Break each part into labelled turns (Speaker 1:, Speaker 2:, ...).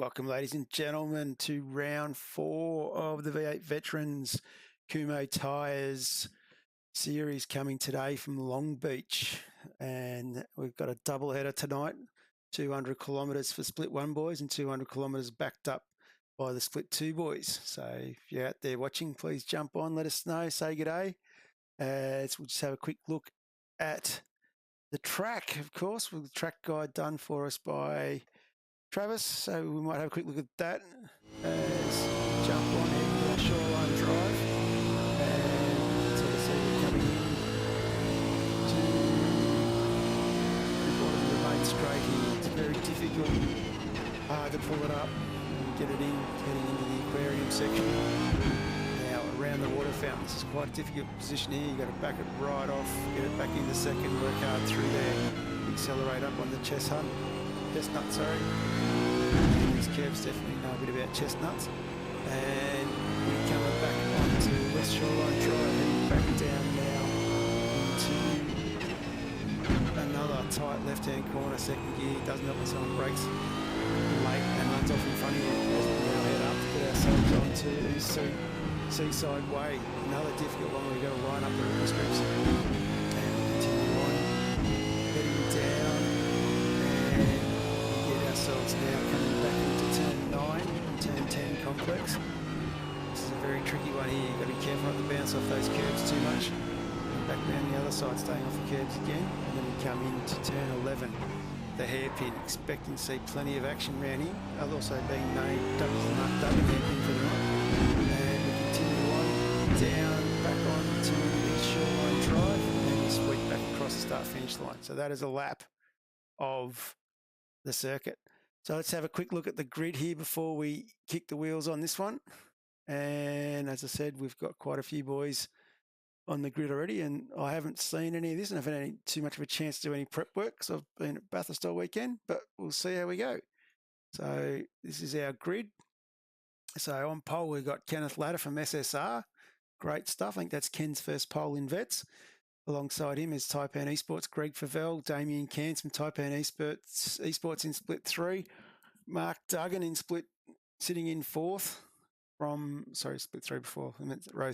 Speaker 1: Welcome, ladies and gentlemen, to round 4 of the V8 Veterans Kumho Tyres series coming today from Long Beach. And we've got a double header tonight, 200 kilometres for Split 1 boys and 200 kilometres backed up by the Split 2 boys. So if you're out there watching, please jump on, let us know, say good day. So we'll just have a quick look at the track, of course, with the track guide done for us by Travis, so we might have a quick look at that as jump on into the Shoreline Drive. And so we're coming in to the bottom of the main straight here. It's very difficult, hard to pull it up and get it in, heading into the aquarium section. Now around the water fountain, this is quite a difficult position here. You've got to back it right off, get it back into second, work hard through there, accelerate up on the chestnut, sorry. These curves definitely know a bit about chestnuts. And we're coming back onto West Shoreline Drive and back down now into another tight left-hand corner, second gear. Doesn't help when someone brakes late and runs off in front of you. As we now head up to get ourselves onto Seaside Way. Another difficult one where we've got to line up the river strips. And we continue on, heading down. Ourselves now coming back into turn 9 and turn 10 complex. This is a very tricky one here. You've got to be careful not to bounce off those curbs too much. And back down the other side, staying off the curbs again. And then we come into turn 11, the hairpin. Expecting to see plenty of action around here. I've also been named Mark Duggan hairpin for the night. And we continue on down, back on to East Shoreline Drive. And then we sweep back across the start-finish line. So that is a lap of the circuit. So let's have a quick look at the grid here before we kick the wheels on this one. And as I said, we've got quite a few boys on the grid already, and I haven't seen any of this and I haven't had too much of a chance to do any prep work because I've been at Bathurst all weekend, but we'll see how we go. So this is our grid. So on pole, we've got Kenneth Ladder from SSR. Great stuff. I think that's Ken's first pole in vets. Alongside him is Taipan Esports, Greg Favell, Damien Cairns from Taipan Esports in Split 3, Mark Duggan in Split, sitting in 4th Split 3 before, I meant row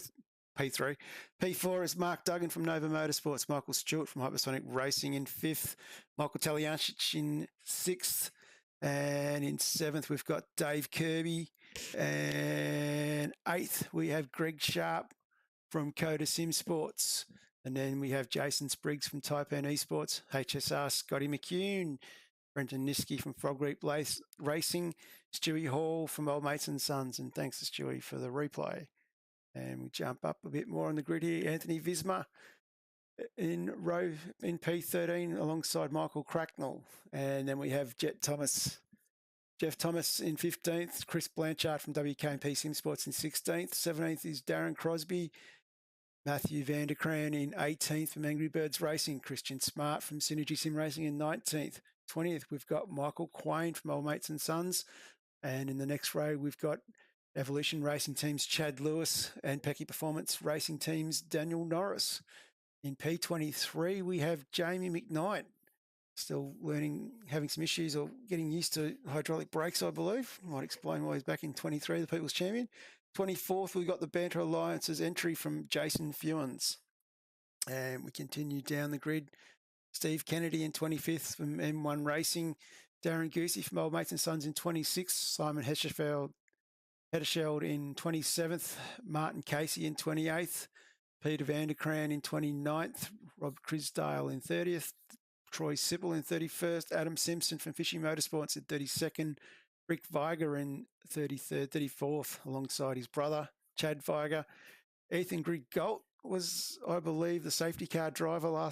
Speaker 1: P3. P4 is Mark Duggan from Nova Motorsports, Michael Stewart from Hypersonic Racing in 5th, Michael Taliancic in 6th, and in 7th we've got Dave Kirby, and 8th we have Greg Sharp from Coda Sim Sports. And then we have Jason Spriggs from Taipan Esports, HSR Scotty McCune, Brenton Niski from Frog Reap Racing, Stewie Hall from Old Mates and Sons, and thanks to Stewie for the replay. And we jump up a bit more on the grid here. Anthony Visma in P13 alongside Michael Cracknell. And then we have Jeff Thomas in 15th, Chris Blanchard from WK&P Sim Sports in 16th, 17th is Darren Crosby, Matthew Vanderkran in 18th from Angry Birds Racing, Christian Smart from Synergy Sim Racing in 19th. 20th, we've got Michael Quain from Old Mates and Sons. And in the next row, we've got Evolution Racing Teams Chad Lewis and Pecky Performance Racing Teams Daniel Norris. In P23, we have Jamie McKnight, still learning, having some issues or getting used to hydraulic brakes, I believe. Might explain why he's back in 23, the People's Champion. 24th, we got the Banter Alliance's entry from Jason Fewens. And we continue down the grid. Steve Kennedy in 25th from M1 Racing. Darren Goosey from Old Mates and Sons in 26th. Simon Heddersheld in 27th. Martin Casey in 28th. Peter Vanderkran in 29th. Rob Crisdale in 30th. Troy Sipple in 31st. Adam Simpson from Fishy Motorsports in 32nd. Rick Viger in 33rd, 34th, alongside his brother, Chad Viger. Ethan Grigalt was, I believe, the safety car driver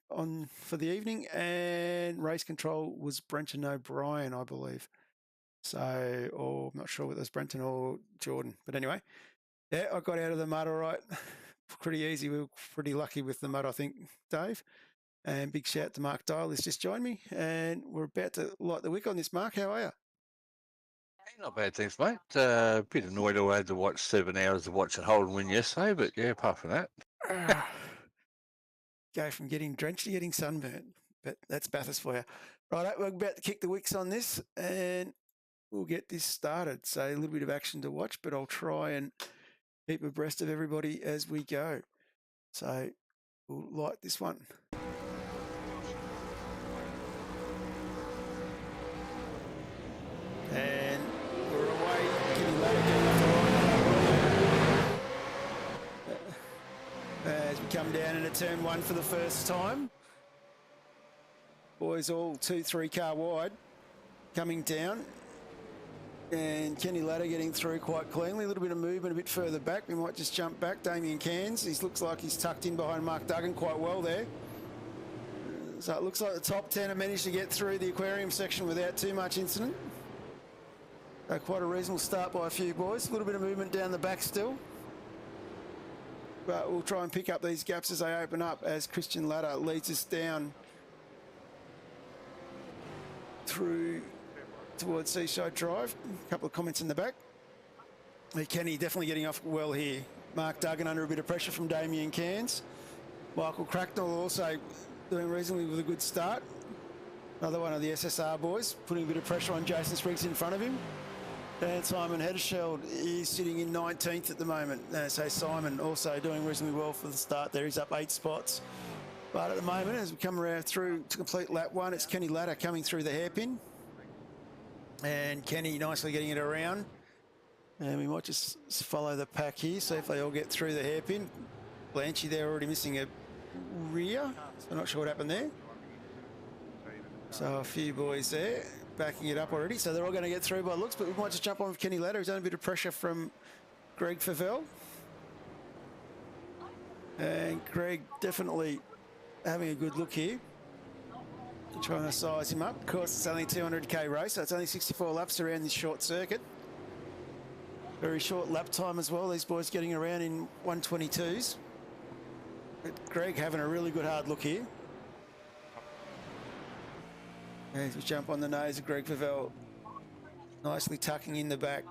Speaker 1: for the evening, and race control was Brenton O'Brien, I believe. So, or I'm not sure whether it was Brenton or Jordan, but anyway, yeah, I got out of the mud all right. Pretty easy. We were pretty lucky with the mud, I think, Dave. And big shout to Mark Dial, who's just joined me, and we're about to light the wick on this. Mark, how are you?
Speaker 2: Not bad, thanks, mate. Bit annoyed I had to watch 7 hours of watching Holden win yesterday, but yeah, apart from that.
Speaker 1: Go from getting drenched to getting sunburnt, but that's Bathurst for you. Right, we're about to kick the wicks on this, and we'll get this started. So a little bit of action to watch, but I'll try and keep abreast of everybody as we go. So we'll light this one. And we're away. Kenny Ladder getting off the line. As we come down into turn one for the first time. Boys all 2-3 car wide coming down. And Kenny Ladder getting through quite cleanly. A little bit of movement a bit further back. We might just jump back. Damien Cairns, he looks like he's tucked in behind Mark Duggan quite well there. So it looks like the top 10 have managed to get through the aquarium section without too much incident. So quite a reasonable start by a few boys. A little bit of movement down the back still. But we'll try and pick up these gaps as they open up as Christian Ladder leads us down through towards Seaside Drive. A couple of comments in the back. Kenny definitely getting off well here. Mark Duggan under a bit of pressure from Damien Cairns. Michael Cracknell also doing reasonably with a good start. Another one of the SSR boys putting a bit of pressure on Jason Spriggs in front of him. And Simon Hedderscheld is sitting in 19th at the moment. So Simon also doing reasonably well for the start there. He's up 8 spots. But at the moment, as we come around through to complete lap one, it's Kenny Ladder coming through the hairpin. And Kenny nicely getting it around. And we might just follow the pack here, see if they all get through the hairpin. Blanchy there already missing a rear. So I'm not sure what happened there. So a few boys there backing it up already. So they're all going to get through by looks, but we might just jump on with Kenny Ladder. He's under a bit of pressure from Greg Favell. And Greg definitely having a good look here. Trying to size him up. Of course, it's only a 200k race, so it's only 64 laps around this short circuit. Very short lap time as well. These boys getting around in 122s. But Greg having a really good hard look here. As we jump on the nose of Greg Favell, nicely tucking in the back.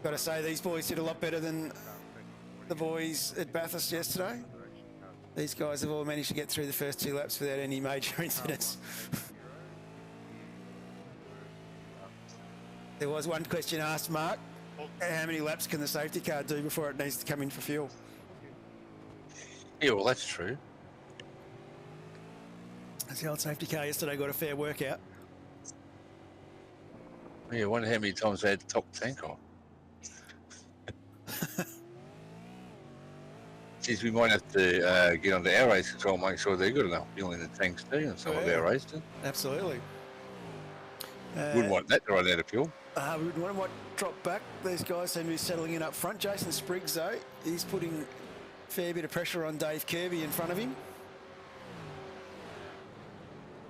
Speaker 1: Got to say, these boys did a lot better than the boys at Bathurst yesterday. These guys have all managed to get through the first 2 laps without any major incidents. There was one question asked, Mark, how many laps can the safety car do before it needs to come in for fuel?
Speaker 2: Yeah, well, that's true.
Speaker 1: The old safety car yesterday got a fair workout.
Speaker 2: Yeah, I wonder how many times they had to top the tank on. Geez, we might have to get onto our race control, make sure they've got enough fuel in the tanks too, and some of our races.
Speaker 1: Absolutely.
Speaker 2: Wouldn't want that to run out of fuel.
Speaker 1: We would want to drop back. These guys seem to be settling in up front. Jason Spriggs, though, he's putting a fair bit of pressure on Dave Kirby in front of him.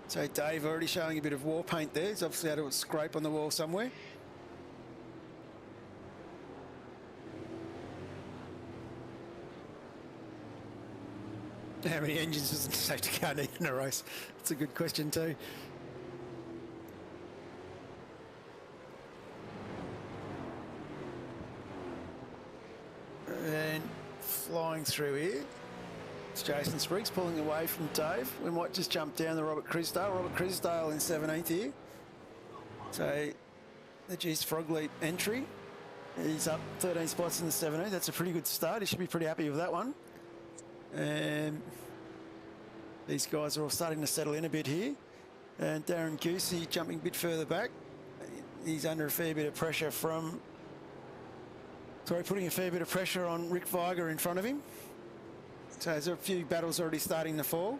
Speaker 1: So Dave already showing a bit of war paint there. He's obviously had a scrape on the wall somewhere. How many engines does the safety car need in a race? That's a good question too. And flying through here, it's Jason Spriggs pulling away from Dave. We might just jump down to Robert Crisdale. Robert Crisdale in 17th here. So the G's Frog Leap entry. He's up 13 spots in the 17th. That's a pretty good start. He should be pretty happy with that one. These guys are all starting to settle in a bit here. And Darren Goosey jumping a bit further back. He's under a fair bit of pressure from... putting a fair bit of pressure on Rick Viger in front of him. So there's a few battles already starting to fall.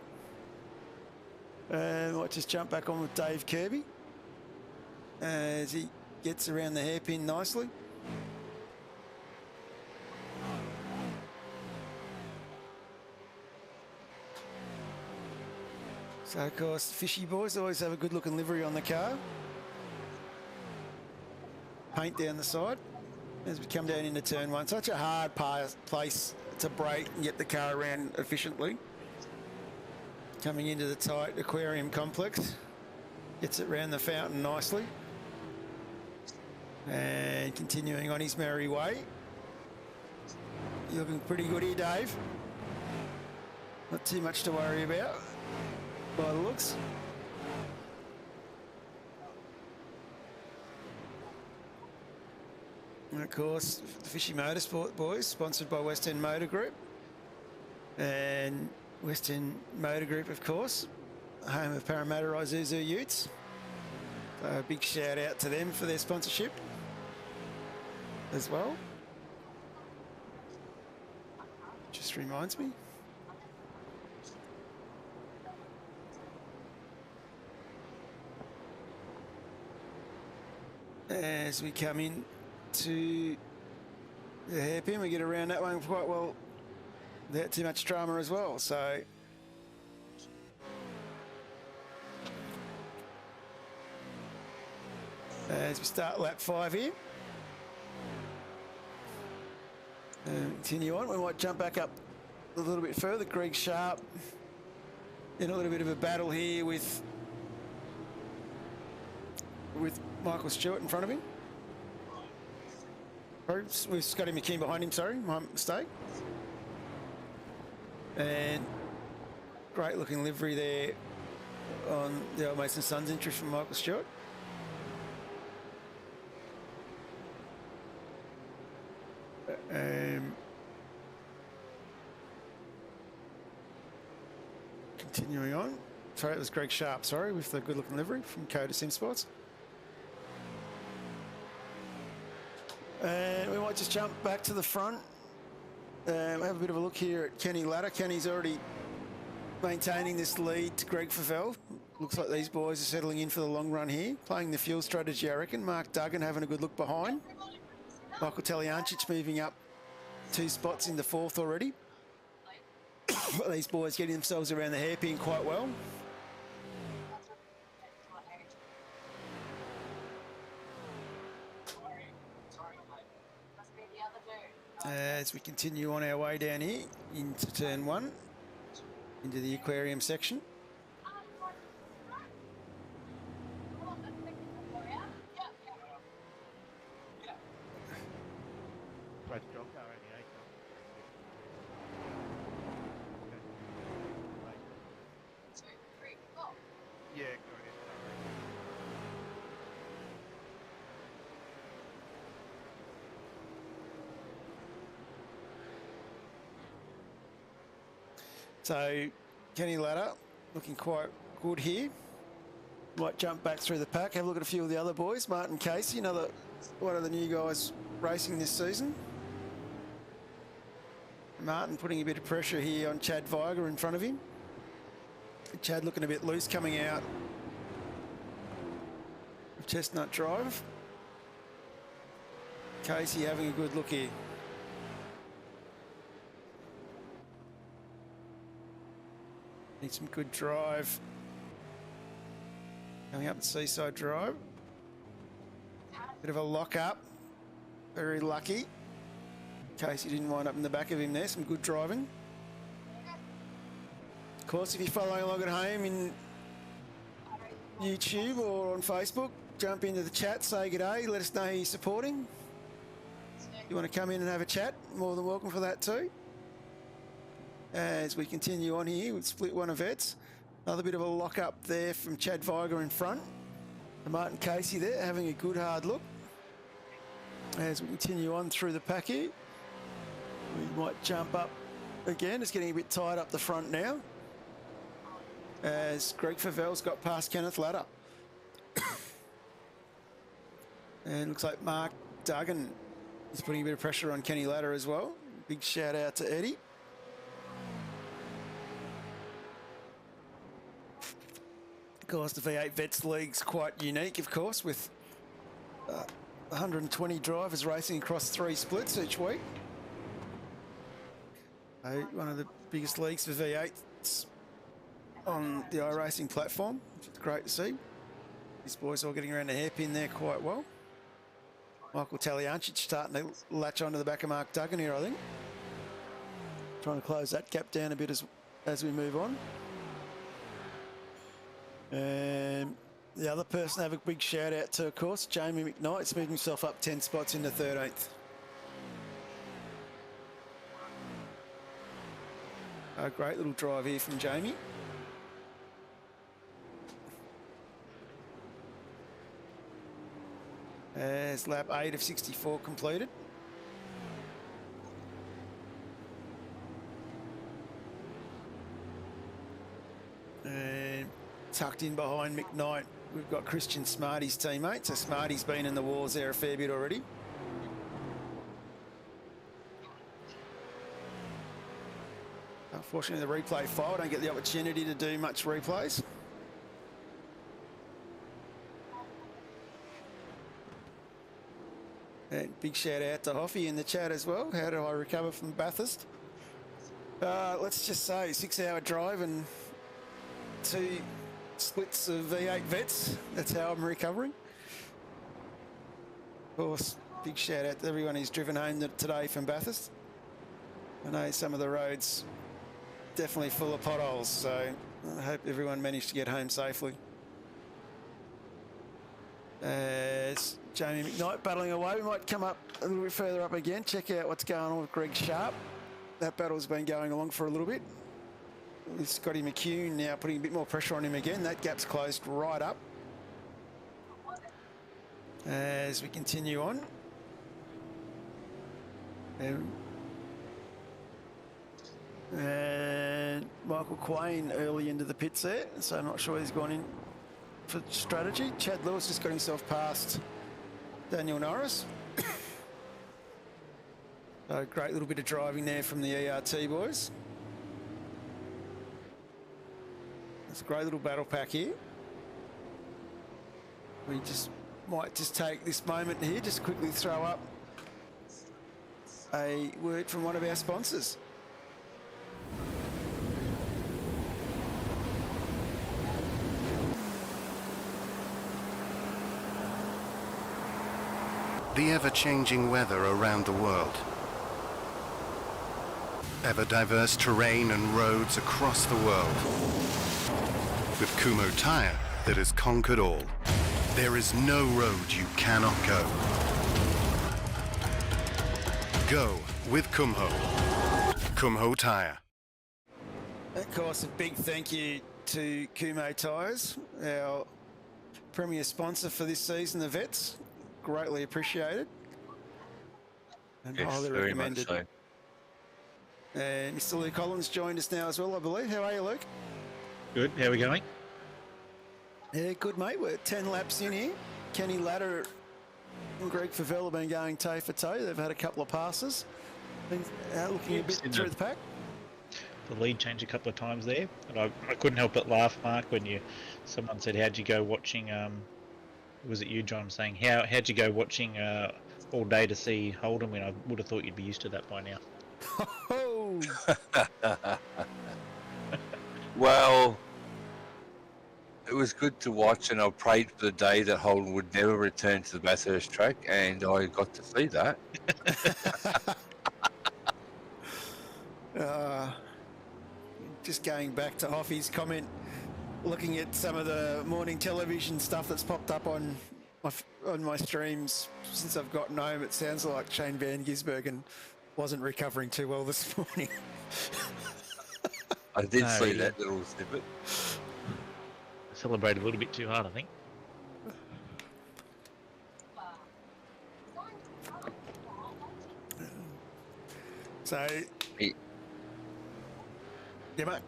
Speaker 1: Might just jump back on with Dave Kirby as he gets around the hairpin nicely. So of course, Fishy boys always have a good looking livery on the car. Paint down the side as we come down into turn one. Such a hard place to brake and get the car around efficiently. Coming into the tight aquarium complex. Gets it round the fountain nicely. And continuing on his merry way. You're looking pretty good here, Dave. Not too much to worry about by the looks. And of course, the Fishy Motorsport boys, sponsored by West End Motor Group. And West End Motor Group, of course, home of Parramatta Isuzu Utes. So a big shout out to them for their sponsorship as well. Just reminds me. As we come in to the hairpin, we get around that one quite well without too much drama as well. So as we start lap 5 here, continue on, we might jump back up a little bit further. Greg Sharp in a little bit of a battle here with Michael Stewart in front of him. With Scotty McKean behind him, sorry, my mistake. And great looking livery there on the old Mason Sons interest from Michael Stewart. Continuing on. Sorry, it was Greg Sharp, sorry, with the good looking livery from Coda Sim Sports. And we might just jump back to the front. Have a bit of a look here at Kenny Ladder. Kenny's already maintaining this lead to Greg Favell. Looks like these boys are settling in for the long run here. Playing the fuel strategy, I reckon. Mark Duggan having a good look behind. Michael Taliancic moving up 2 spots in the 4th already. These boys getting themselves around the hairpin quite well. As we continue on our way down here into turn 1, into the aquarium section. So Kenny Ladder looking quite good here. Might jump back through the pack, have a look at a few of the other boys. Martin Casey, another one of the new guys racing this season. Martin putting a bit of pressure here on Chad Viger in front of him. Chad looking a bit loose coming out of Chestnut Drive. Casey having a good look here. Need some good drive. Coming up the Seaside Drive. Bit of a lock up. Very lucky. Casey didn't wind up in the back of him there. Some good driving. Of course, if you're following along at home in YouTube or on Facebook, jump into the chat, say good day, let us know who you're supporting. If you want to come in and have a chat, more than welcome for that too. As we continue on here with split one of vets. Another bit of a lock up there from Chad Viger in front. And Martin Casey there having a good hard look. As we continue on through the pack here, we might jump up again. It's getting a bit tight up the front now. As Greg Favell's got past Kenneth Ladder. And looks like Mark Duggan is putting a bit of pressure on Kenny Ladder as well. Big shout out to Eddie. Of course, the V8 Vets League's quite unique, of course, with 120 drivers racing across 3 splits each week. One of the biggest leagues for V8s on the iRacing platform, which is great to see. These boys all getting around the hairpin there quite well. Michael Taliancic starting to latch onto the back of Mark Duggan here, I think. Trying to close that gap down a bit as we move on. And the other person to have a big shout out to, of course, Jamie McKnight's moved himself up 10 spots into 13th. A great little drive here from Jamie. As As lap 8 of 64 completed. And tucked in behind McKnight, we've got Christian Smarty's teammate. So Smarty's been in the wars there a fair bit already. Unfortunately, the replay file, don't get the opportunity to do much replays. And big shout out to Hoffy in the chat as well. How did I recover from Bathurst? Let's just say 6-hour drive and 2 splits of V8 vets. That's how I'm recovering. Of course, big shout out to everyone who's driven home today from Bathurst. I know some of the roads definitely full of potholes, so I hope everyone managed to get home safely. As Jamie McKnight battling away, we might come up a little bit further up again, check out what's going on with Greg Sharp. That battle's been going along for a little bit. With Scotty McCune now putting a bit more pressure on him again. That gap's closed right up. As we continue on. And Michael Quain early into the pits there, so I'm not sure he's gone in for strategy. Chad Lewis just got himself past Daniel Norris. So great little bit of driving there from the ERT boys. It's a great little battle pack here. We might just take this moment here, just quickly throw up a word from one of our sponsors.
Speaker 3: The ever-changing weather around the world. Ever-diverse terrain and roads across the world. With Kumho Tyre that has conquered all. There is no road you cannot go. Go with Kumho. Kumho Tyre.
Speaker 1: Of course, a big thank you to Kumho Tyres, our premier sponsor for this season, the Vets. Greatly appreciated and
Speaker 2: yes,
Speaker 1: highly
Speaker 2: very
Speaker 1: recommended.
Speaker 2: much so.
Speaker 1: And Mr. Luke Collins joined us now as well, I believe. How are you, Luke?
Speaker 4: Good. How are we going?
Speaker 1: Yeah, good, mate. We're 10 laps in here. Kenny Ladder and Greg Favell have been going toe for toe. They've had a couple of passes. Been looking a bit through the pack.
Speaker 4: The lead changed a couple of times there, and I couldn't help but laugh, Mark, when someone said, "How'd you go watching?" Was it you, John, saying how'd you go watching all day to see Holden? When I would have thought you'd be used to that by now.
Speaker 1: Oh.
Speaker 2: Well, it was good to watch, and I prayed for the day that Holden would never return to the Bathurst track, and I got to see that.
Speaker 1: Just going back to Hoffy's comment, looking at some of the morning television stuff that's popped up on my streams since I've gotten home, it sounds like Shane Van Gisbergen wasn't recovering too well this morning.
Speaker 2: I did see that little snippet.
Speaker 4: Celebrated a little bit too hard, I think.
Speaker 1: So, yeah, mate.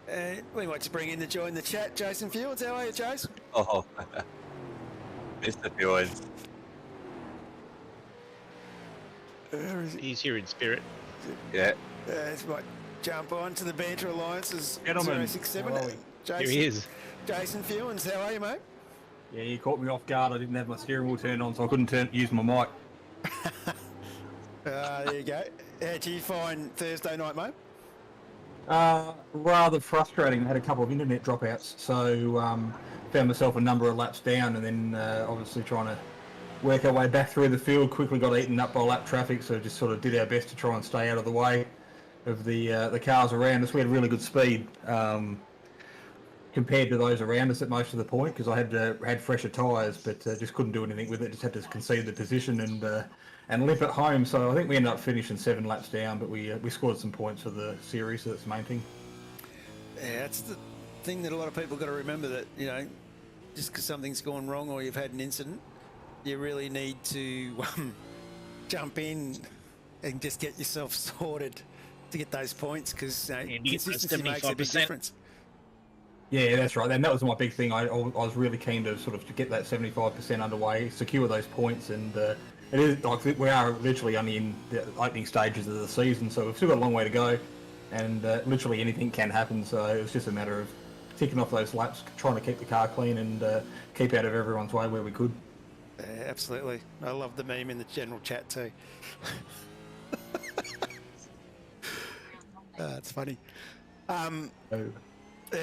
Speaker 1: And we want to bring in to join the chat, Jason Fields. How are you, Jason?
Speaker 2: Oh, Mr. Fields.
Speaker 4: He's here in spirit.
Speaker 2: Yeah.
Speaker 1: Let's might jump on to the Banter Alliance's
Speaker 5: Gentlemen,
Speaker 1: 067.
Speaker 5: how are we?
Speaker 1: Jason,
Speaker 4: Here he is.
Speaker 1: Jason Fields, how are you, mate?
Speaker 5: Yeah, you caught me off guard. I didn't have my steering wheel turned on, so I couldn't use my mic.
Speaker 1: There you go. How do you find Thursday night, mate?
Speaker 5: Rather frustrating. I had a couple of internet dropouts, so found myself a number of laps down, and then obviously trying to work our way back through the field. Quickly got eaten up by lap traffic, so just sort of did our best to try and stay out of the way of the cars around us. We had really good speed compared to those around us at most of the point, because I had fresher tyres, but just couldn't do anything with it. Just had to concede the position and limp it home. So I think we ended up finishing 7 laps down, but we scored some points for the series, so that's the main thing.
Speaker 1: Yeah, that's the thing that a lot of people got to remember, that, you know, just because something's gone wrong or you've had an incident, you really need to jump in and just get yourself sorted to get those points, because consistency makes a big difference.
Speaker 5: Yeah, that's right. And that was my big thing. I was really keen to sort of to get that 75% underway, secure those points, and it is like we are literally only in the opening stages of the season, so we've still got a long way to go, and literally anything can happen. So it was just a matter of ticking off those laps, trying to keep the car clean and keep out of everyone's way where we could.
Speaker 1: Yeah, absolutely. I love the meme in the general chat too. It's funny.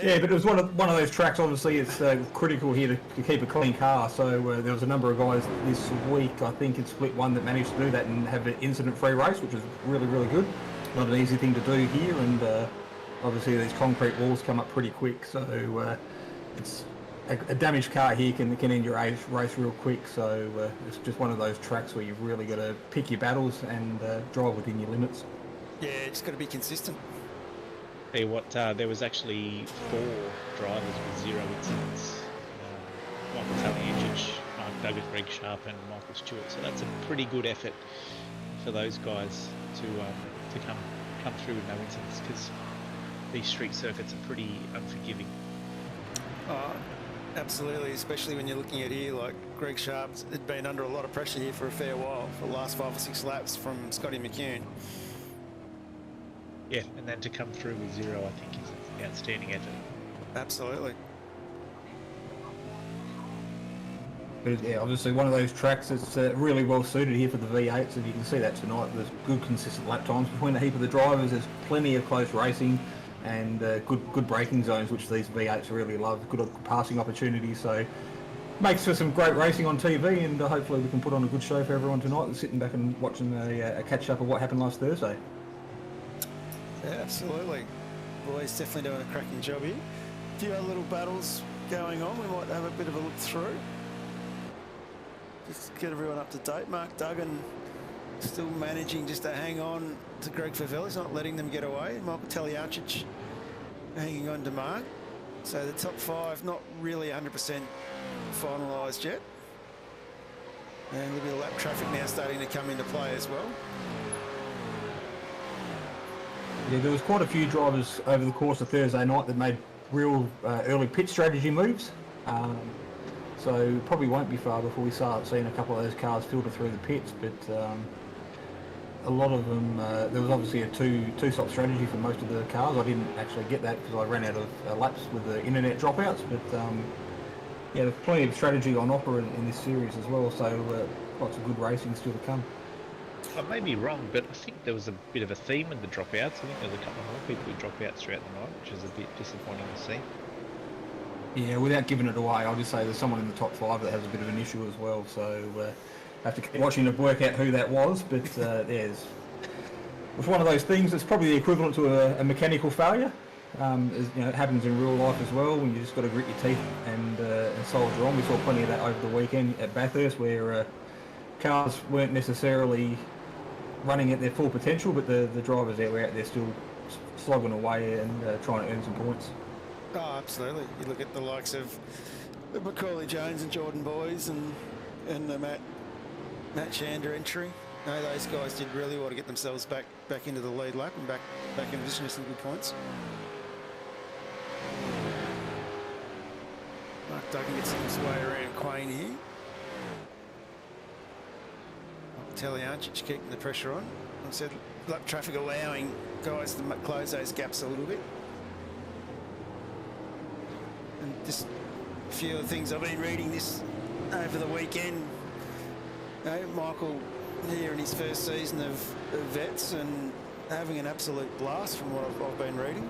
Speaker 5: Yeah, but it was one of those tracks. Obviously, it's critical here to keep a clean car. So there was a number of guys this week, I think in Split 1, that managed to do that and have an incident-free race, which was really, really good. Not an easy thing to do here, and obviously these concrete walls come up pretty quick. So it's a damaged car here can end your race real quick. So it's just one of those tracks where you've really got to pick your battles and drive within your limits.
Speaker 1: Yeah, it's got to be consistent.
Speaker 4: Tell you what, there was actually 4 drivers with 0 incidents. Michael Talianchich, Douglas Greg Sharp and Michael Stewart. So that's a pretty good effort for those guys to come through with no incidents, because these street circuits are pretty unforgiving.
Speaker 1: Absolutely, especially when you're looking at here, like Greg Sharp's had been under a lot of pressure here for a fair while, for the last 5 or 6 laps from Scotty McCune.
Speaker 4: Yeah, and then to come through with 0, I think, is an outstanding effort.
Speaker 1: Absolutely.
Speaker 5: But yeah, obviously one of those tracks that's really well suited here for the V8s, and you can see that tonight. There's good consistent lap times between a heap of the drivers. There's plenty of close racing and good braking zones, which these V8s really love. Good passing opportunities, so makes for some great racing on TV, and hopefully we can put on a good show for everyone tonight that's sitting back and watching a catch-up of what happened last Thursday.
Speaker 1: Yeah, absolutely. Boys definitely doing a cracking job here. A few other little battles going on. We might have a bit of a look through. Just get everyone up to date. Mark Duggan still managing just to hang on to Greg Favell. He's not letting them get away. Michael Taliarchich hanging on to Mark. So the top 5 not really 100% finalised yet. And a little bit of lap traffic now starting to come into play as well.
Speaker 5: Yeah, there was quite a few drivers over the course of Thursday night that made real early pit strategy moves. So probably won't be far before we start seeing a couple of those cars filter through the pits. But a lot of them, there was obviously a two-stop strategy for most of the cars. I didn't actually get that because I ran out of laps with the internet dropouts. But yeah, there's plenty of strategy on offer in this series as well. So lots of good racing still to come.
Speaker 4: I may be wrong, but I think there was a bit of a theme with the dropouts. I think there was a couple more people with dropouts throughout the night, which is a bit disappointing to see.
Speaker 5: Yeah, without giving it away, I'll just say there's someone in the top 5 that has a bit of an issue as well. So I have to keep watching to work out who that was. But it's one of those things. It's probably the equivalent to a mechanical failure. It happens in real life as well, when you just got to grit your teeth and soldier on. We saw plenty of that over the weekend at Bathurst, where cars weren't necessarily running at their full potential, but the drivers that were out there still slogging away and trying to earn some points.
Speaker 1: Oh, absolutely. You look at the likes of Macaulay Jones and Jordan Boys and Matt Shander entry. No, those guys did really well to get themselves back into the lead lap and back in position with some good points. Mark Duggan gets his way around Quain here. Talianchich keeping the pressure on. I said lap traffic allowing guys to close those gaps a little bit. And just a few of the things I've been reading this over the weekend. Michael here in his first season of vets and having an absolute blast from what I've been reading.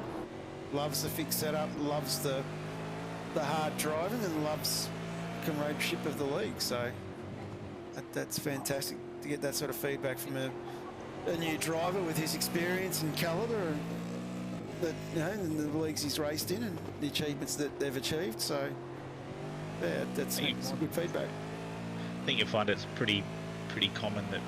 Speaker 1: Loves the fixed setup, loves the hard driving, and loves comradeship of the league. So that's fantastic to get that sort of feedback from a new driver with his experience and calibre, and that, and the leagues he's raced in and the achievements that they've achieved. So yeah, that's good feedback.
Speaker 4: I think you find it's pretty common that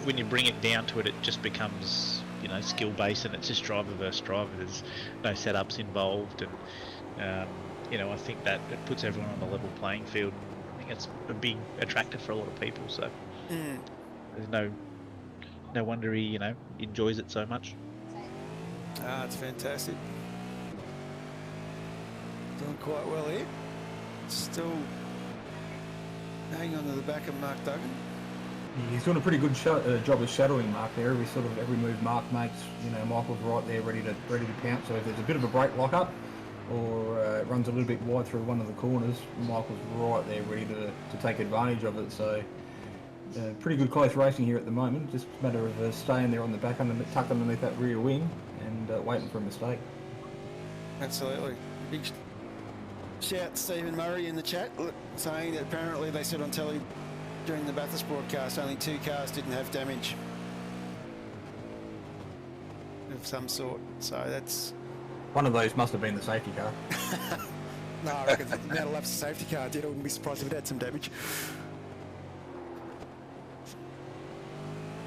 Speaker 4: when you bring it down to it, it just becomes skill based, and it's just driver versus driver. There's no setups involved, and you know, I think that it puts everyone on a level playing field. I think it's a big attractor for a lot of people. So there's no wonder he, you know, enjoys it so much.
Speaker 1: It's fantastic. Doing quite well here. Still hanging on to the back of Mark Duggan.
Speaker 5: He's doing a pretty good job of shadowing Mark there. Every move Mark makes, you know, Michael's right there, ready to pounce. So if there's a bit of a break lock-up, or runs a little bit wide through one of the corners, Michael's right there, ready to take advantage of it. So pretty good close racing here at the moment. Just a matter of staying there on the back, tucked underneath that rear wing, and waiting for a mistake.
Speaker 1: Absolutely. Big shout to Stephen Murray in the chat, saying that apparently they said on telly during the Bathurst broadcast only 2 cars didn't have damage of some sort. So that's...
Speaker 5: One of those must have been the safety car.
Speaker 1: No, I reckon the amount of laps the safety car did, I wouldn't be surprised if it had some damage.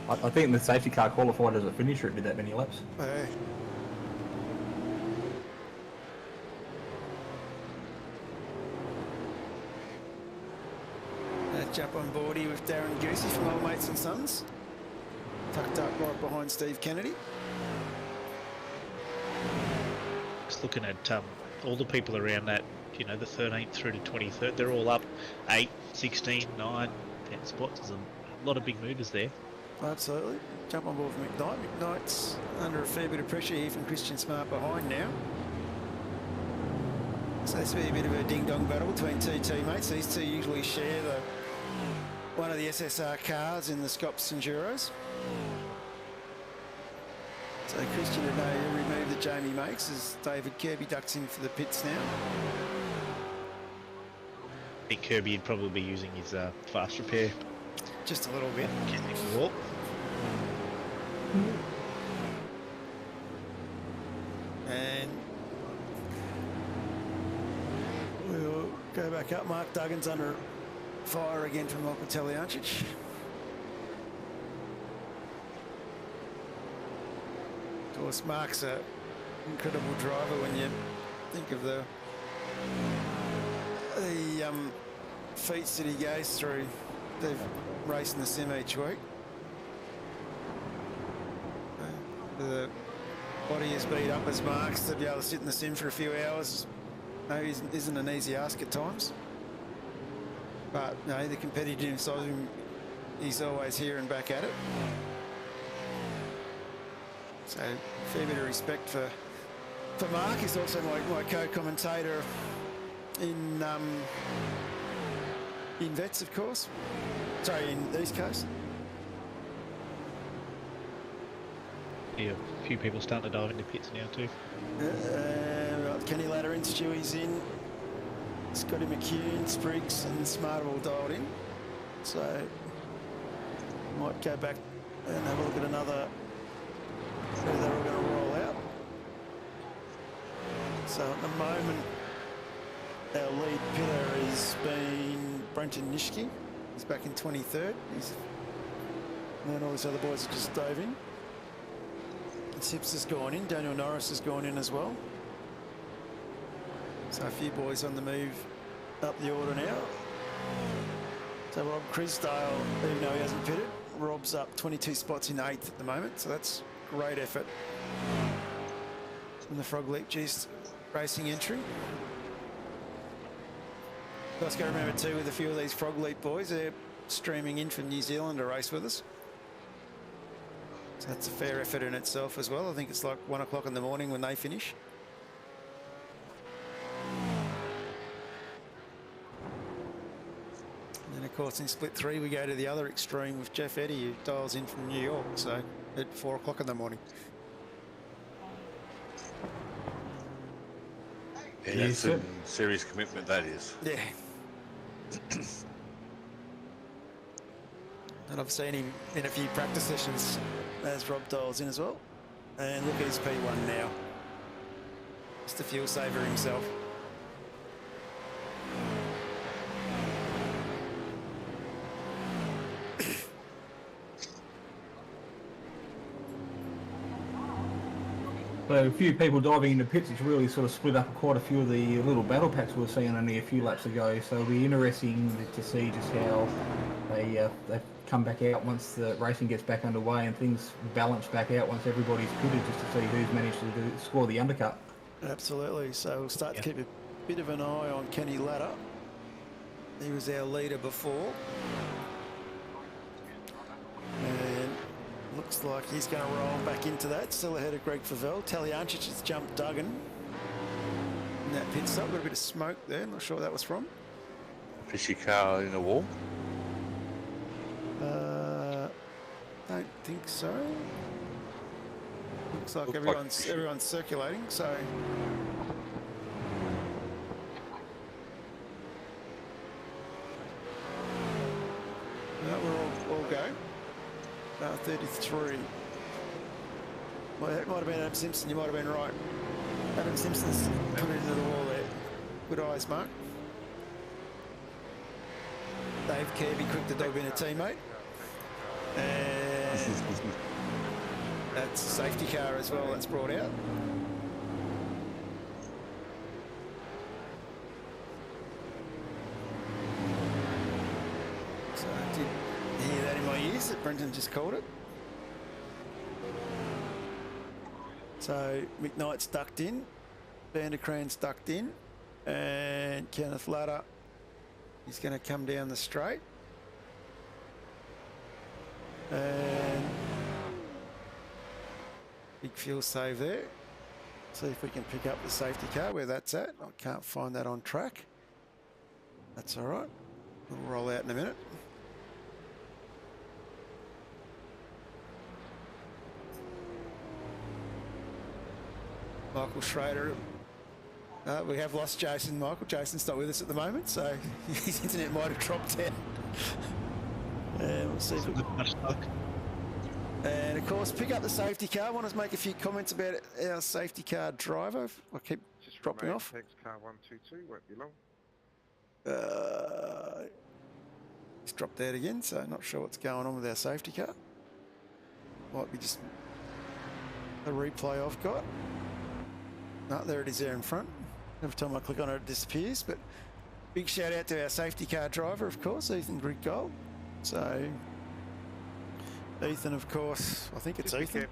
Speaker 5: I think the safety car qualified as a finisher, it did that many laps.
Speaker 1: Hey. Jump on board here with Darren Goosey from Old Mates and Sons. Tucked up right behind Steve Kennedy.
Speaker 4: Just looking at all the people around that, you know, the 13th through to 23rd, they're all up 8, 16, 9, 10 spots. There's a lot of big movers there.
Speaker 1: Absolutely. Jump on board for McKnight. McKnight's under a fair bit of pressure here from Christian Smart behind now. So this will be a bit of a ding-dong battle between 2 teammates. These two usually share one of the SSR cars in the Scops Enduros. So Christian would know every move that Jamie makes as David Kirby ducks in for the pits now.
Speaker 4: I think Kirby would probably be using his fast repair.
Speaker 1: Just a little bit.
Speaker 4: Walk.
Speaker 1: And we'll go back up. Mark Duggan's under fire again from Michael Taliancic. Of course, Mark's an incredible driver when you think of the feats that he goes through. They've raced in the sim each week. The body is beat up as Mark's to be able to sit in the sim for a few hours. No, isn't an easy ask at times. But no, the competitive side of him, he's always here and back at it. So fair bit of respect for Mark. He's also my co-commentator in Vets, of course. Sorry, in East Coast.
Speaker 4: Yeah, a few people starting to dive into pits now too.
Speaker 1: Right, Kenny Ladder and Stewie's in. Scotty McCune, Spriggs and Smart all dialed in. So might go back and have a look at another where they're all going to roll out. So at the moment our lead pitter has been Brenton Nishke. He's back in 23rd. And then all these other boys are just dove in. Sips has gone in. Daniel Norris has gone in as well. So a few boys on the move up the order now. So Rob Crisdale, even though he hasn't pitted, Rob's up 22 spots in 8th at the moment. So that's great effort from the Frog Leap Gist racing entry. Let's go remember too with a few of these Frog Leap boys, they're streaming in from New Zealand to race with us. So that's a fair effort in itself as well. I think it's like 1 o'clock in the morning when they finish. And then of course in split 3 we go to the other extreme with Jeff Eddy, who dials in from New York, so at 4 o'clock in the morning.
Speaker 2: Yeah, that's a serious commitment, that is.
Speaker 1: Yeah. And I've seen him in a few practice sessions as Rob dials in as well. And look at his P1 now. Just a fuel saver himself.
Speaker 5: So a few people diving into pits, it's really sort of split up quite a few of the little battle packs we were seeing only a few laps ago. So it'll be interesting to see just how they come back out once the racing gets back underway and things balance back out once everybody's pitted, just to see who's managed to score the undercut.
Speaker 1: Absolutely. So we'll start to keep a bit of an eye on Kenny Ladder. He was our leader before. And looks like he's going to roll back into that. Still ahead of Greg Favell. Taliancic has jumped Duggan in that pit stop. Got a bit of smoke there. Not sure what that was from.
Speaker 2: Fishy car in the wall.
Speaker 1: Don't think so. Looks like everyone's circulating. So no, we're all go. 33. Well, that might have been Adam Simpson. You might have been right. Adam Simpson's coming into the wall there. Good eyes, Mark. Dave Kirby quick to dog in a teammate. And that's a safety car as well that's brought out. So I did hear that in my ears that Brenton just called it. So McKnight's ducked in, Vanderkran's ducked in, and Kenneth Ladder is going to come down the straight. And big fuel save there. See if we can pick up the safety car where that's at. I can't find that on track. That's all right. We'll roll out in a minute. Michael Schrader. We have lost Jason. Michael. Jason's not with us at the moment, so his internet might have dropped out. And we'll see if we And of course, pick up the safety car. I want to make a few comments about our safety car driver. I keep just dropping off.
Speaker 6: Next car 122 won't be long.
Speaker 1: It's dropped out again, so not sure what's going on with our safety car. Might be just a replay I've got. No, there it is there in front. Every time I click on it, it disappears. But big shout out to our safety car driver, of course, Ethan Griggold. So Ethan, of course, I think it's Ethan.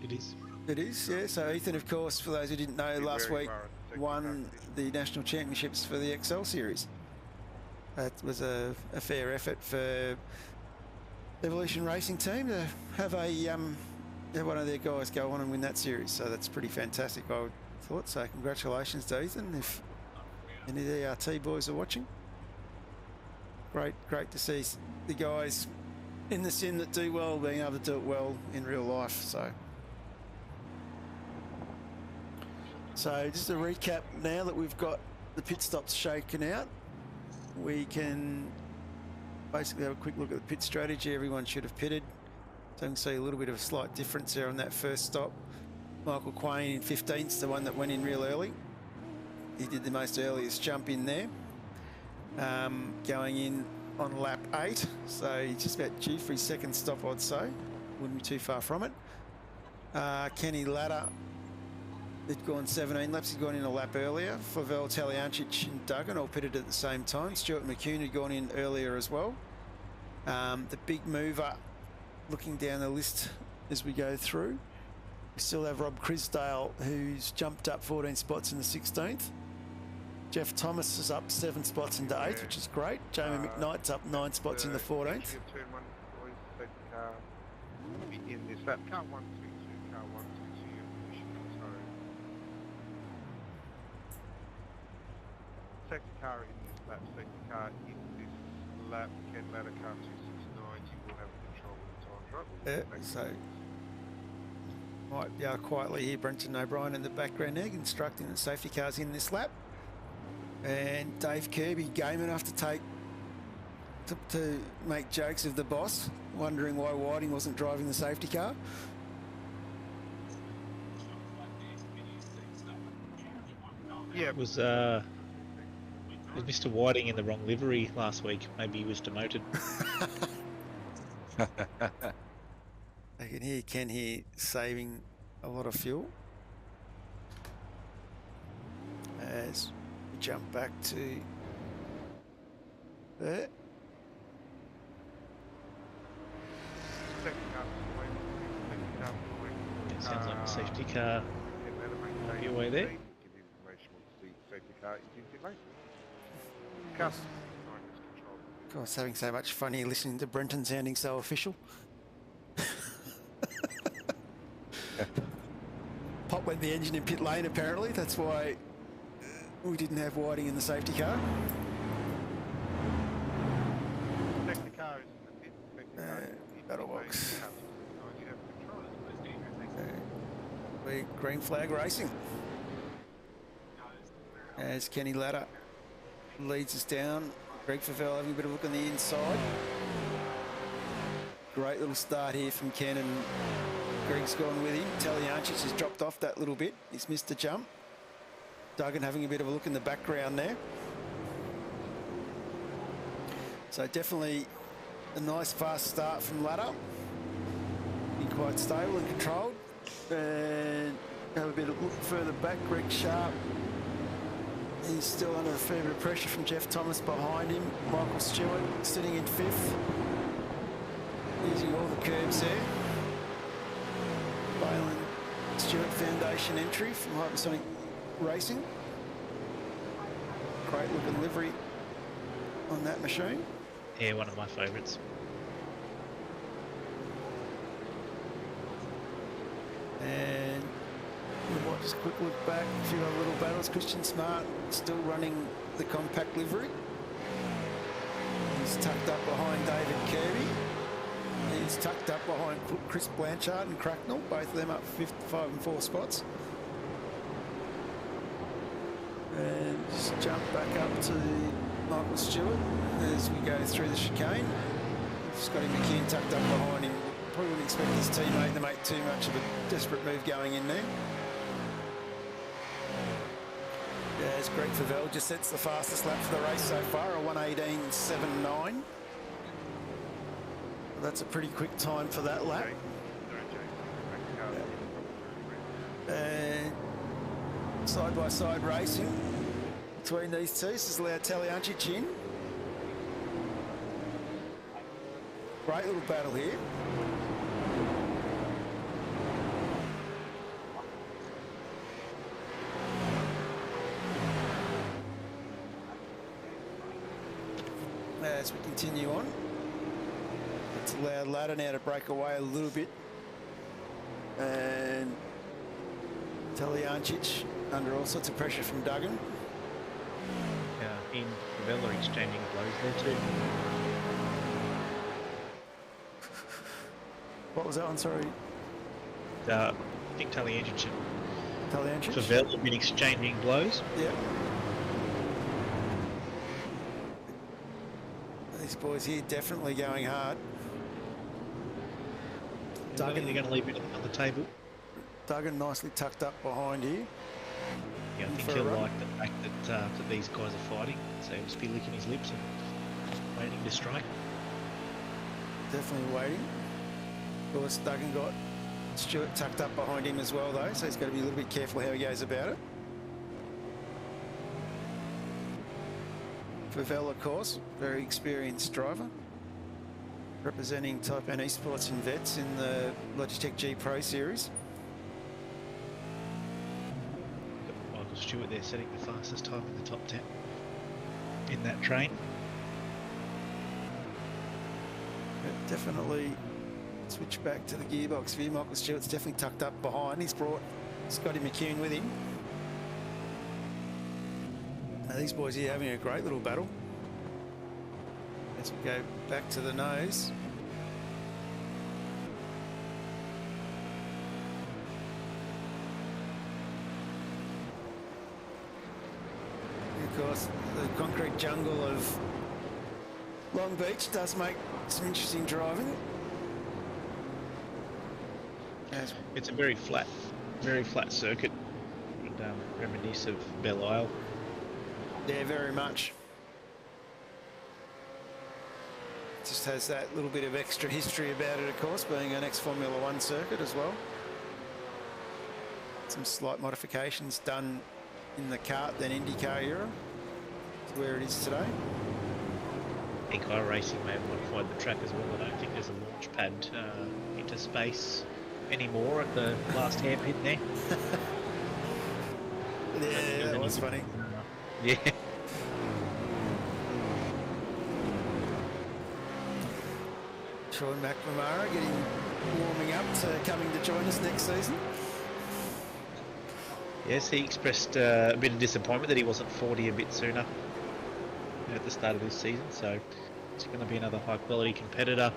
Speaker 4: It is.
Speaker 1: It is, yeah. So Ethan, of course, for those who didn't know, last week won the national championships for the XL series. That was a fair effort for Evolution Racing Team to have one of their guys go on and win that series. So that's pretty fantastic, I would thought. So congratulations to Ethan, if any of the RT boys are watching. Great to see the guys in the sim that do well being able to do it well in real life. So just a recap now that we've got the pit stops shaken out, we can basically have a quick look at the pit strategy. Everyone should have pitted. So you can see a little bit of a slight difference there on that first stop. Michael Quain in 15th, the one that went in real early. He did the most earliest jump in there. Going in on lap 8, so he's just about due for his second stop, I'd say. Wouldn't be too far from it. Kenny Ladder had gone 17 laps, he'd gone in a lap earlier. Favell, Taliancic and Duggan all pitted at the same time. Stewart McCune had gone in earlier as well. The big mover, looking down the list as we go through, we still have Rob Crisdale, who's jumped up 14 spots in the 16th. Jeff Thomas is up 7 spots into 8th, which is great. Jamie McKnight's up 9 spots in the 14th.
Speaker 6: Turn 1, boys, safety car in this lap. Car 122, car 122, safety car in this lap, safety car in this lap. Ken Ladder, car 269, you will have control of the time, right?
Speaker 1: So might be quietly hear Brenton O'Brien in the background there instructing the safety cars in this lap. And Dave Kirby game enough to make jokes of the boss, wondering why Whiting wasn't driving the safety car.
Speaker 6: Yeah,
Speaker 4: It was Mr. Whiting in the wrong livery last week. Maybe he was demoted.
Speaker 1: He can hear Ken here saving a lot of fuel. As we jump back to there.
Speaker 6: Second car point, second car point.
Speaker 4: It sounds like a safety car.
Speaker 6: Get better, maintain
Speaker 4: Your way there.
Speaker 6: speed, give information on the safety car is in lane. Customers control.
Speaker 1: God, I was having so much fun here listening to Brenton sounding so official. Pop went the engine in pit lane apparently, that's why we didn't have Whiting in the safety car.
Speaker 6: Safety car is in the pit, safety car is in the pit
Speaker 1: battle
Speaker 6: lane.
Speaker 1: box.
Speaker 6: Customers you have control.
Speaker 1: We're green flag racing. As Kenny Ladder leads us down. Greg Favell having a bit of a look on the inside. Great little start here from Ken, and Greg's gone with him. Taliancic has dropped off that little bit. He's missed the jump. Duggan having a bit of a look in the background there. So definitely a nice fast start from Ladder. Been quite stable and controlled. And have a bit of look further back. Greg Sharp. He's still under a fair bit of pressure from Jeff Thomas behind him. Michael Stewart sitting in fifth. Using all the curbs there. Balin Stewart Foundation entry from Hypersonic Racing. Great looking livery on that machine.
Speaker 4: Yeah, one of my favourites.
Speaker 1: And we'll just a quick look back, a few other little battles. Christian Smart still running the compact livery. He's tucked up behind David Kirby. He's tucked up behind Chris Blanchard and Cracknell, both of them up 5 and 4 spots. And just jump back up to Michael Stewart as we go through the chicane. Scotty McKeon tucked up behind him. Probably wouldn't expect his teammate to make too much of a desperate move going in there. As Greg Favell just sets the fastest lap for the race so far, a 1:18.79. That's a pretty quick time for that lap. And side-by-side racing between these two. This has allowed Taliancic in. Great little battle here. As we continue on, it's allowed Ladder now to break away a little bit, and Taliancic under all sorts of pressure from Duggan.
Speaker 4: He and Favell are exchanging blows there too.
Speaker 1: What was that one? Sorry.
Speaker 4: I think Taliancic and
Speaker 1: Taliancic?
Speaker 4: Favell have been exchanging blows.
Speaker 1: Yeah. These boys here definitely going hard.
Speaker 4: Duggan, they're going to leave it on the table.
Speaker 1: Duggan nicely tucked up behind here.
Speaker 4: Yeah, I think he'll like the fact that these guys are fighting, so he'll just be licking his lips and waiting to strike.
Speaker 1: Definitely waiting. Of course, Duggan got Stewart tucked up behind him as well, though, so he's got to be a little bit careful how he goes about it. Favell, of course, very experienced driver, representing Type N Esports and Vets in the Logitech G Pro series.
Speaker 4: Got Michael Stewart there setting the fastest time in the top 10 in that train.
Speaker 1: But definitely switch back to the gearbox view. Michael Stewart's definitely tucked up behind. He's brought Scotty McKeon with him. Now these boys here having a great little battle. As we go back to the nose. And of course, the concrete jungle of Long Beach does make some interesting driving.
Speaker 4: It's a very flat circuit. Would reminisce of Belle Isle.
Speaker 1: Yeah, very much. Just has that little bit of extra history about it, of course, being an ex-Formula One circuit as well. Some slight modifications done in the kart then IndyCar era to where it is today.
Speaker 4: I think iRacing may have modified the track as well. I don't think there's a launch pad into space anymore at the last hairpin there.
Speaker 1: Yeah, that was funny.
Speaker 4: Yeah.
Speaker 1: Sean McNamara warming up to coming to join us next season.
Speaker 4: Yes, he expressed a bit of disappointment that he wasn't 40 a bit sooner at the start of this season, so it's going to be another high quality competitor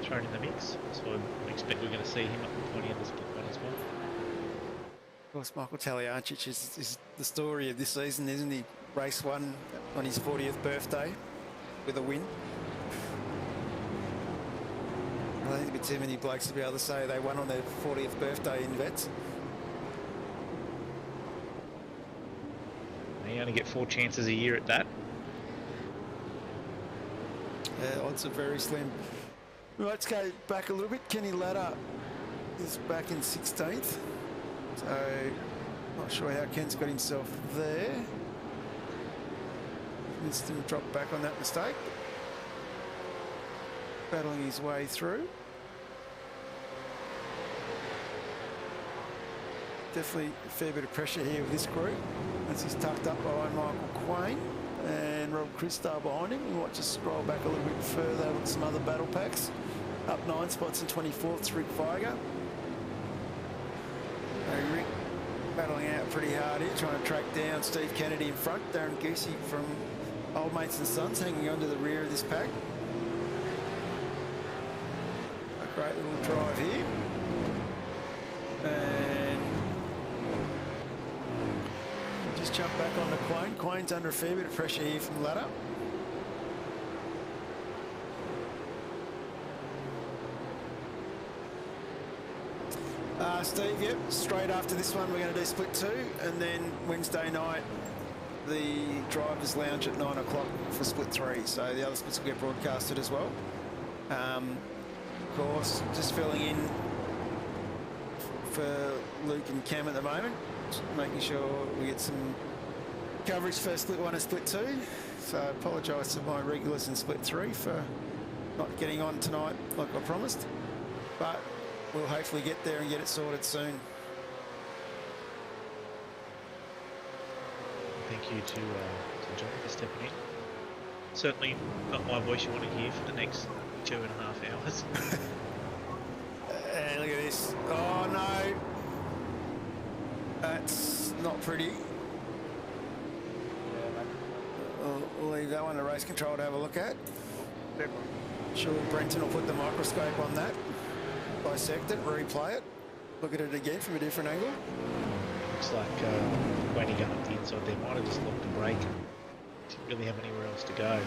Speaker 4: thrown in the mix. So I expect we're going to see him up the podium in the split one as well.
Speaker 1: Of course, Michael Taljancic is the story of this season, isn't he? Race one on his 40th birthday with a win. I think there'd be too many blokes to be able to say they won on their 40th birthday in vets.
Speaker 4: You only get 4 chances a year at that.
Speaker 1: Odds are very slim. Right, let's go back a little bit. Kenny Ladder is back in 16th. So, not sure how Ken's got himself there. Winston dropped back on that mistake. Battling his way through. Definitely a fair bit of pressure here with this group as he's tucked up behind Michael Quain and Rob Christar behind him. We might just scroll back a little bit further with some other battle packs. Up 9 spots in 24th, Rick Feiger. Rick battling out pretty hard here, trying to track down Steve Kennedy in front. Darren Goosey from Old Mates and Sons hanging on to the rear of this pack. A great little drive here. And just jump back on to Quain. Quain's under a fair bit of pressure here from Ladder. Steve, yep, straight after this one we're going to do split 2, and then Wednesday night the Drivers Lounge at 9 o'clock for split 3, so the other splits will get broadcasted as well. Of course, just filling in for Luke and Cam at the moment, just making sure we get some coverage for split 1 and split 2, so I apologise to my regulars in split 3 for not getting on tonight like I promised, but we'll hopefully get there and get it sorted soon.
Speaker 4: Thank you to John for stepping in. Certainly not my voice you want to hear for the next 2.5 hours.
Speaker 1: And look at this. Oh no. That's not pretty. We'll leave that one to race control to have a look at. Sure, Brenton will put the microscope on that. Dissect it, replay it, look at it again from a different angle.
Speaker 4: Looks like when he got up the inside there, might have just locked the brake. Didn't really have anywhere else to go.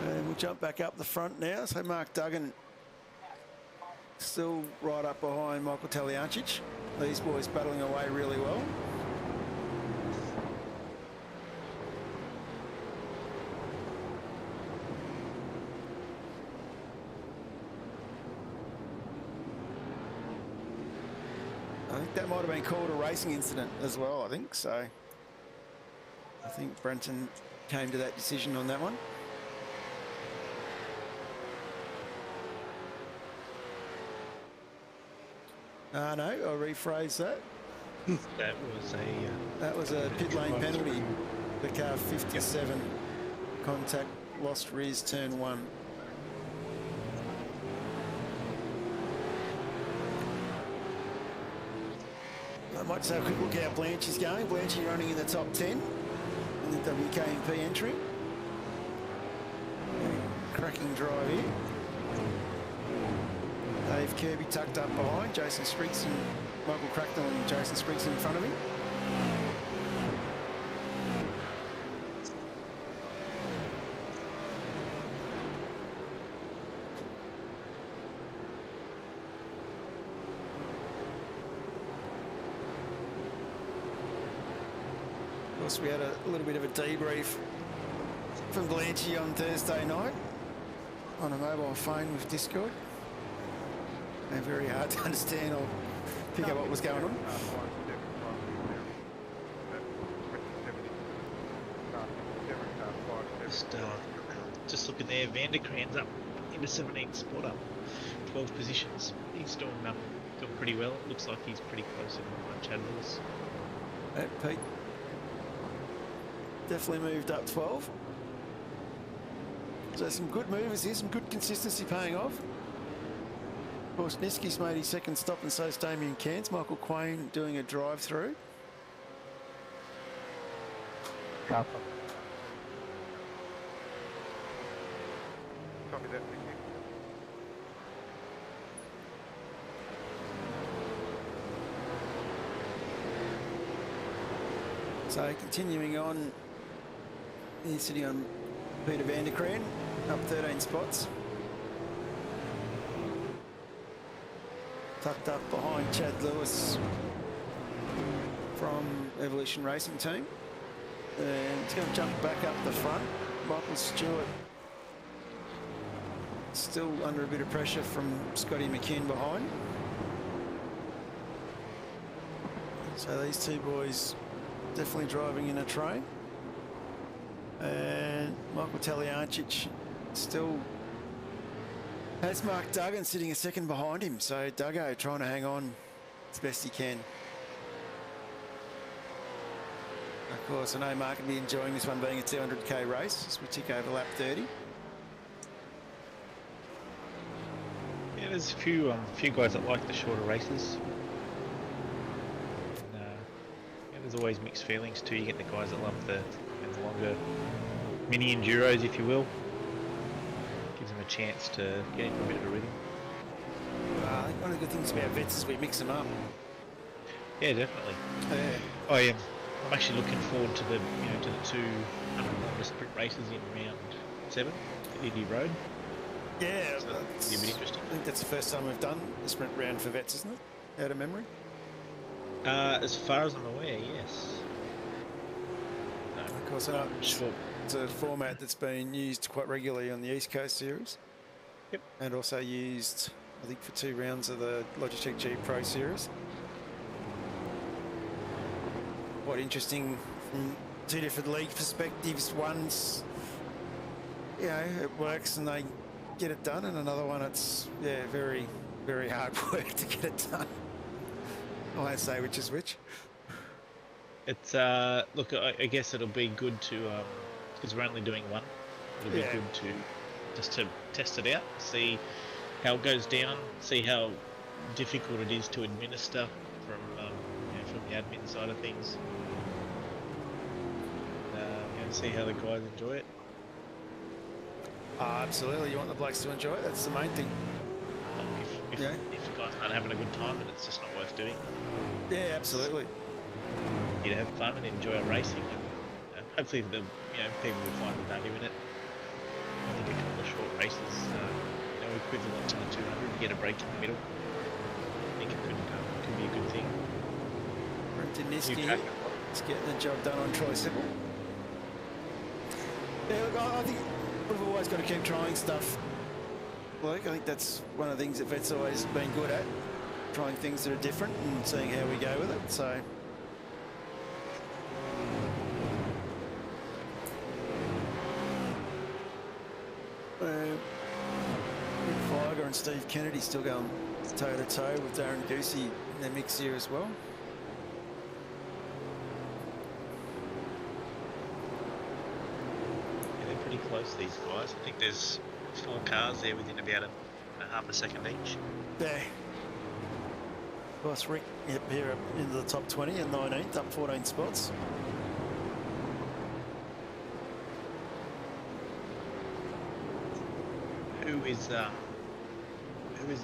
Speaker 1: And we'll jump back up the front now. So Mark Duggan still right up behind Michael Taljancic. These boys battling away really well. I think that might have been called a racing incident as well, I think. So I think Brenton came to that decision on that one. No, I'll rephrase that.
Speaker 4: That was
Speaker 1: a pit lane penalty. The car 57. Contact lost rears turn 1. I might just have a quick look how Blanchy's going. Blanchy running in the top 10 in the WK&P entry. Cracking drive here. Dave Kirby tucked up behind. Jason Spriggs and Michael Cracknell and Jason Spriggs in front of him. Of course, we had a little bit of a debrief from Blanchie on Thursday night on a mobile phone with Discord. They're very hard to understand or pick up what was going on.
Speaker 4: Just looking there, Vanderkran's up into 17th spot, up 12 positions. He's doing pretty well. It looks like he's pretty close to Chad Lewis.
Speaker 1: Pete definitely moved up 12. So some good movers here, some good consistency paying off. Of course, Niski's made his second stop, and so's Damien Cairns. Michael Quain doing a drive-through.
Speaker 6: Copy that, Nicky.
Speaker 1: So continuing on, he's sitting on Peter Vanderkran, up 13 spots. Tucked up behind Chad Lewis from Evolution Racing Team. And he's going to jump back up the front. Michael Stewart still under a bit of pressure from Scotty McKeon behind. So these two boys definitely driving in a train. And Michael Taliancic still has Mark Duggan sitting a second behind him. So Duggo trying to hang on as best he can. Of course, I know Mark will be enjoying this one being a 200k race as we tick over lap 30.
Speaker 4: Yeah, there's a few guys that like the shorter races. And, yeah, there's always mixed feelings too. You get the guys that love the longer mini enduros, if you will. Gives them a chance to get into a bit of a rhythm.
Speaker 1: I think one of the good things about vets is we mix them up.
Speaker 4: Yeah, definitely.
Speaker 1: Yeah.
Speaker 4: I'm actually looking forward to the two 100 sprint races in round 7 at Indy Road.
Speaker 1: Yeah,
Speaker 4: So it'll be a bit interesting.
Speaker 1: I think that's the first time we've done a sprint round for vets, isn't it? Out of memory.
Speaker 4: As far as I'm aware, yes. No,
Speaker 1: Of course, I know
Speaker 4: sure.
Speaker 1: it's a format that's been used quite regularly on the East Coast Series.
Speaker 4: Yep.
Speaker 1: And also used, I think, for 2 rounds of the Logitech G Pro Series. Quite interesting from 2 different league perspectives. One's, you know, it works and they get it done, and another one, it's, yeah, very, very hard work to get it done. I won't say which is which.
Speaker 4: It's look, I guess it'll be good to because we're only doing one. It'll be good to just to test it out, see how it goes down, see how difficult it is to administer from from the admin side of things. See how the guys enjoy it.
Speaker 1: Absolutely, you want the blokes to enjoy it. That's the main thing.
Speaker 4: If the guys aren't having a good time, then it's just not worth doing.
Speaker 1: Yeah, absolutely.
Speaker 4: You have fun and enjoy racing, and hopefully the people will find the value in it. I think a couple of short races, equivalent to the 200, you get a break in the middle. I think it could be a good thing.
Speaker 1: Brenton Niski is getting the job done on Troy Sibyl. Yeah, look, I think we've always got to keep trying stuff. Luke, I think that's one of the things that Vet's always been good at, trying things that are different and seeing how we go with it. So. Rick Feiger and Steve Kennedy still going toe-to-toe with Darren Goosey in their mix here as well.
Speaker 4: Pretty close, these guys. I think there's 4 cars there within about a half a second each.
Speaker 1: Yeah. Of course, Rick here up into the top 20 and 19th, up 14 spots.
Speaker 4: Who is the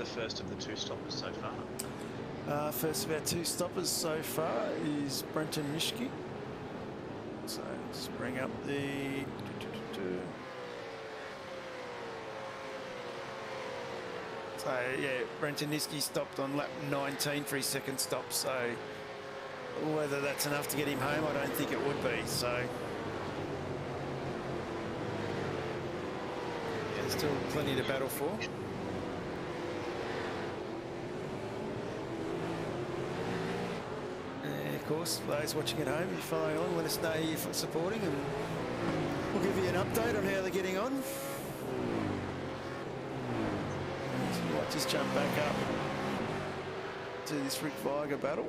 Speaker 4: first of the 2 stoppers so far?
Speaker 1: First of our 2 stoppers so far is Brenton Niski. So let's bring up the. So yeah, Brenton Niski stopped on lap 19 for his second stop. So whether that's enough to get him home, I don't think it would be. So Still plenty to battle for. And of course, those watching at home, if you're following along, let us know who you're supporting, and we'll give you an update on how they're getting on. So we might just jump back up to this Rick Viger battle.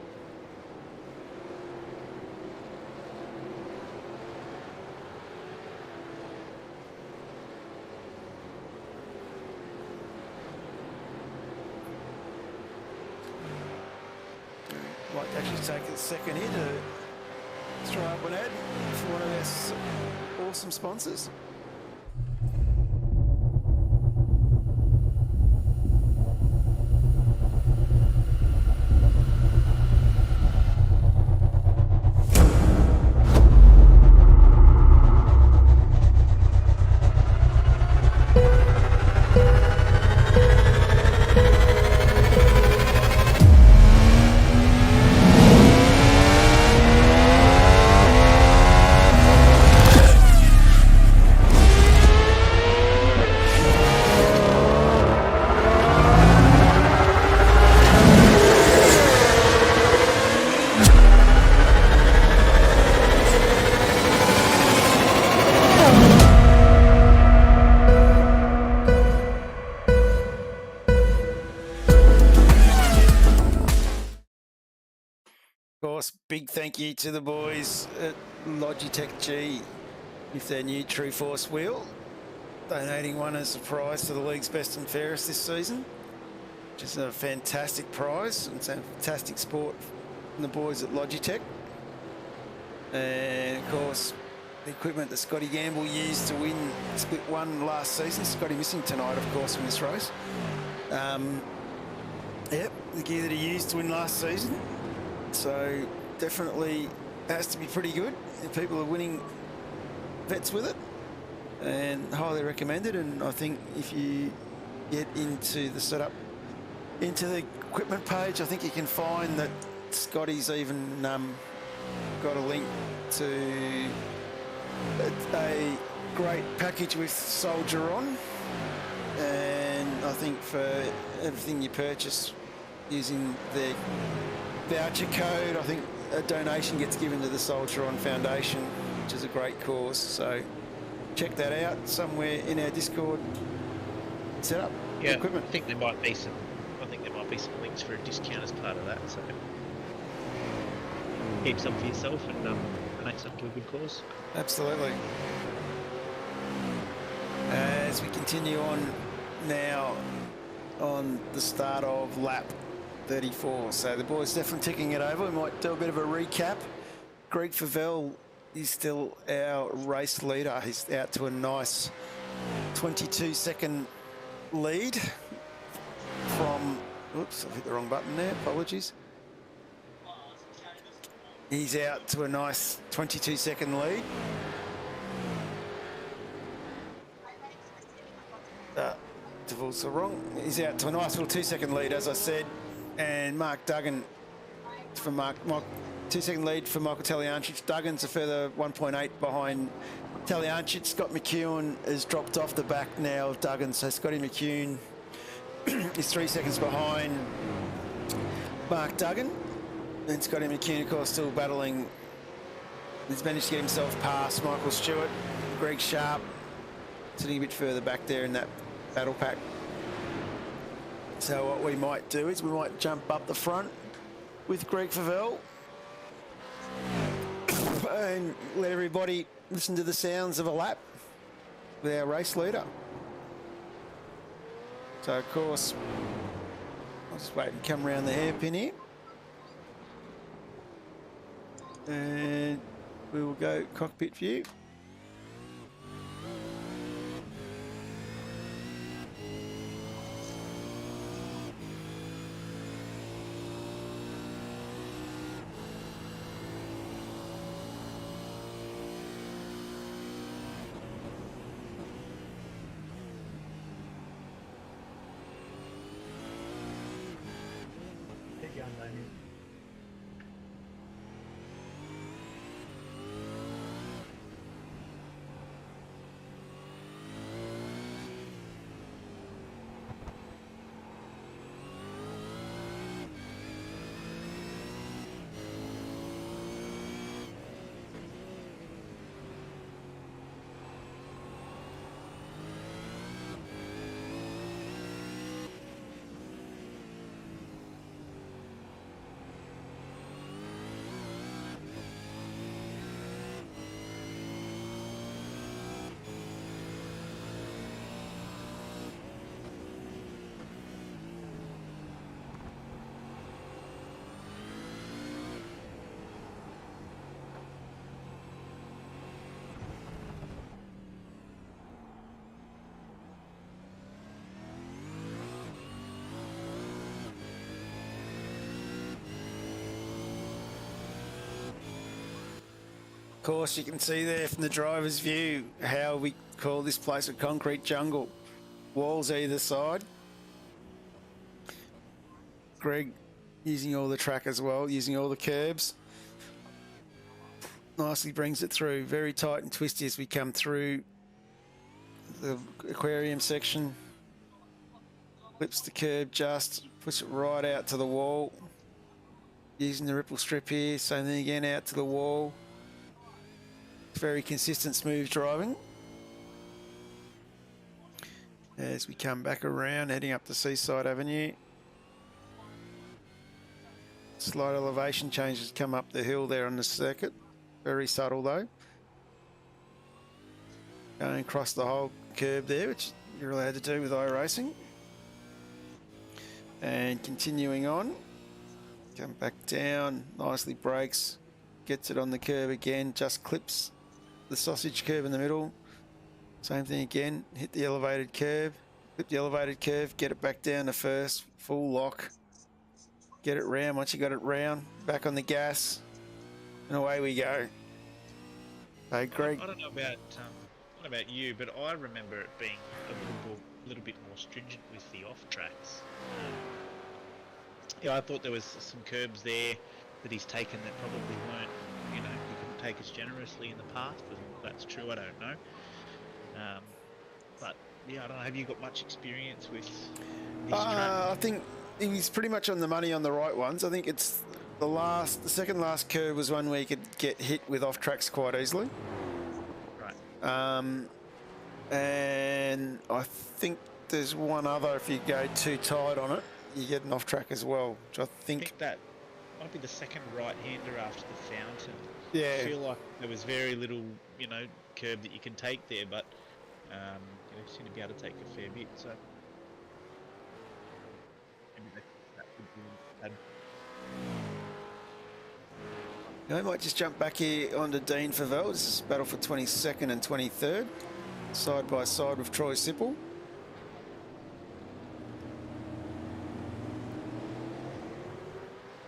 Speaker 1: Might actually take a second here to throw up an ad for one of our awesome sponsors. Of course, big thank you to the boys at Logitech G with their new True Force wheel, donating one as a prize to the league's best and fairest this season, which is a fantastic prize. It's a fantastic sport from the boys at Logitech. And of course, the equipment that Scotty Gamble used to win Split 1 last season. Scotty missing tonight, of course, from this race. Yep, the gear that he used to win last season. So definitely has to be pretty good if people are winning vets with it, and highly recommended. And I think if you get into the setup, into the equipment page, I think you can find that Scotty's even got a link to a great package with Soldier on, and I think for everything you purchase using the voucher code, I think a donation gets given to the Soldier On Foundation, which is a great cause. So check that out somewhere in our Discord setup.
Speaker 4: Yeah,
Speaker 1: Equipment.
Speaker 4: I think there might be some. I think there might be some links for a discount as part of that. So keep some for yourself and donate some to a good cause.
Speaker 1: Absolutely. As we continue on now on the start of lap 34. So the boys definitely ticking it over. We might do a bit of a recap. Greg Favell is still our race leader. He's out to a nice 22-second lead from, oops, I hit the wrong button there, apologies. He's out to a nice 22-second lead. Also wrong. He's out to a nice little 2-second lead, as I said. And Mark Duggan from Mark 2-second lead for Michael Taliancic. Duggan's a further 1.8 behind Taliancic. Scott McEwen has dropped off the back now of Duggan, so Scotty McEwen is 3 seconds behind Mark Duggan. And Scotty McEwen, of course, still battling. He's managed to get himself past Michael Stewart. Greg Sharp sitting a bit further back there in that battle pack. So what we might do is we might jump up the front with Greg Favell and let everybody listen to the sounds of a lap with our race leader. So of course, I'll just wait and come around the hairpin here. And we will go cockpit view. course, you can see there from the driver's view how we call this place a concrete jungle. Walls either side. Greg using all the track as well, using all the curbs. Nicely brings it through. Very tight and twisty as we come through the aquarium section. Flips the curb just, puts it right out to the wall. Using the ripple strip here, same thing again, out to the wall. Very consistent, smooth driving. As we come back around, heading up the Seaside Avenue. Slight elevation changes come up the hill there on the circuit. Very subtle though. Going across the whole curb there, which you're allowed to do with iRacing. And continuing on. Come back down, nicely brakes. Gets it on the curb again, just clips the sausage curb in the middle. Same thing again, hit the elevated curb. Clip the elevated curve, get it back down to first, full lock. Get it round, once you got it round, back on the gas, and away we go. Hey, Greg.
Speaker 4: I don't know about you, but I remember it being a little bit more stringent with the off tracks. Yeah, I thought there was some curbs there that he's taken that probably weren't, he couldn't take as generously in the past. Whether that's true, I don't know. But yeah, I don't know. Have you got much experience with this track?
Speaker 1: I think he was pretty much on the money on the right ones. I think it's the second last curve was one where you could get hit with off tracks quite easily.
Speaker 4: Right.
Speaker 1: And I think there's one other, if you go too tight on it, you get an off track as well, which I think
Speaker 4: that might be the second right-hander after the fountain.
Speaker 1: Yeah.
Speaker 4: I feel like there was very little, curb that you can take there, but you seem to be able to take a fair bit. So maybe that would be bad.
Speaker 1: I might just jump back here onto Dean Favell. This is battle for 22nd and 23rd, side by side with Troy Sipple.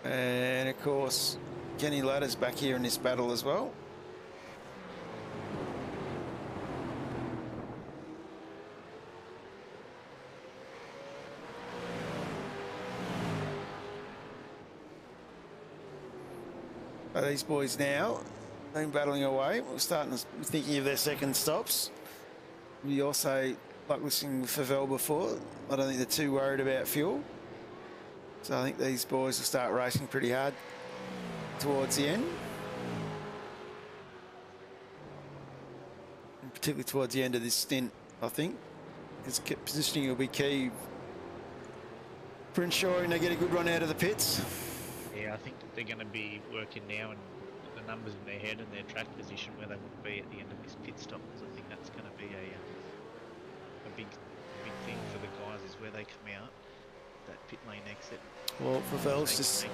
Speaker 1: And of course, Kenny Ladder's back here in this battle as well. But these boys now, been battling away. We're starting to thinking of their second stops. We also, like listening with Favell before, I don't think they're too worried about fuel. So I think these boys will start racing pretty hard towards the end. And particularly towards the end of this stint, I think. Because positioning will be key for ensuring they get a good run out of the pits.
Speaker 4: Yeah, I think that they're going to be working now and the numbers in their head and their track position where they want to be at the end of this pit stop. Because I think that's going to be a big thing for the guys is where they come out. That pit lane exit.
Speaker 1: Well, Favell's just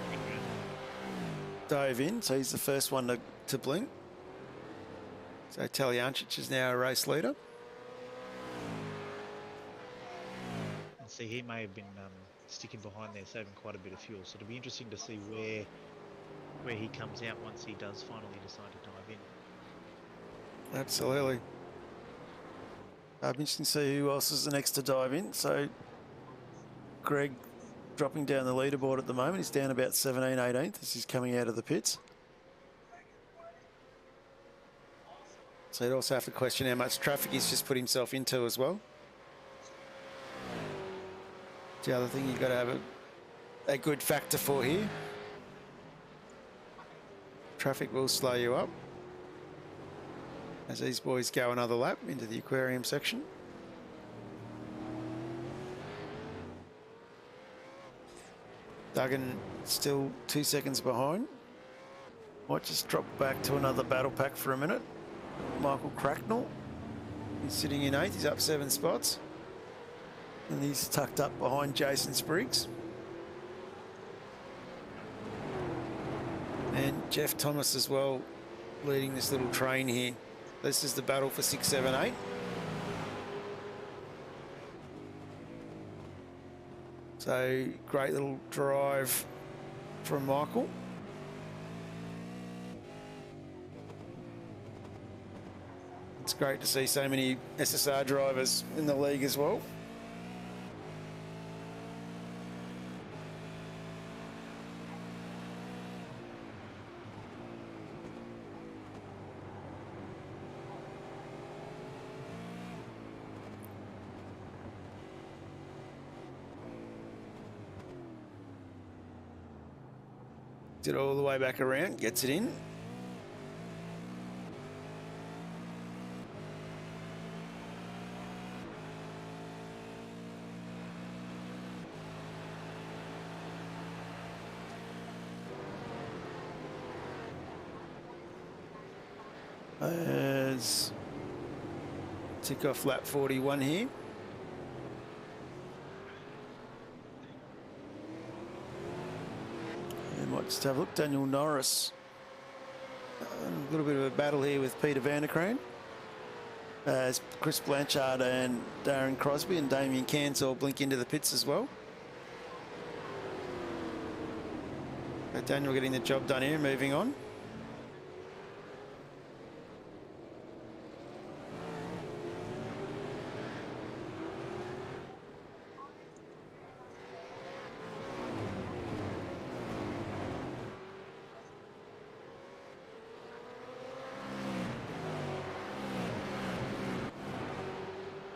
Speaker 1: dove in, so he's the first one to blink. So Taljancic is now a race leader.
Speaker 4: And see, he may have been sticking behind there, saving quite a bit of fuel. So it'll be interesting to see where he comes out once he does finally decide to dive in.
Speaker 1: Absolutely. I'll be interesting to see who else is the next to dive in. So Greg dropping down the leaderboard at the moment. He's down about 17th, 18th as he's coming out of the pits. So you'd also have to question how much traffic he's just put himself into as well. The other thing you've got to have a good factor for here. Traffic will slow you up as these boys go another lap into the aquarium section. Duggan still 2 seconds behind. Might just drop back to another battle pack for a minute. Michael Cracknell, he's sitting in 8th, he's up 7 spots. And he's tucked up behind Jason Spriggs. And Jeff Thomas as well, leading this little train here. This is the battle for 6, 7, 8. So great little drive from Michael. great to see so many SSR drivers in the league as well. It all the way back around, gets it in. As tick off lap 41 here. Might just have a look. Daniel Norris. A little bit of a battle here with Peter Vanderkraan. As Chris Blanchard and Darren Crosby and Damien Cairns all blink into the pits as well. But Daniel getting the job done here, moving on.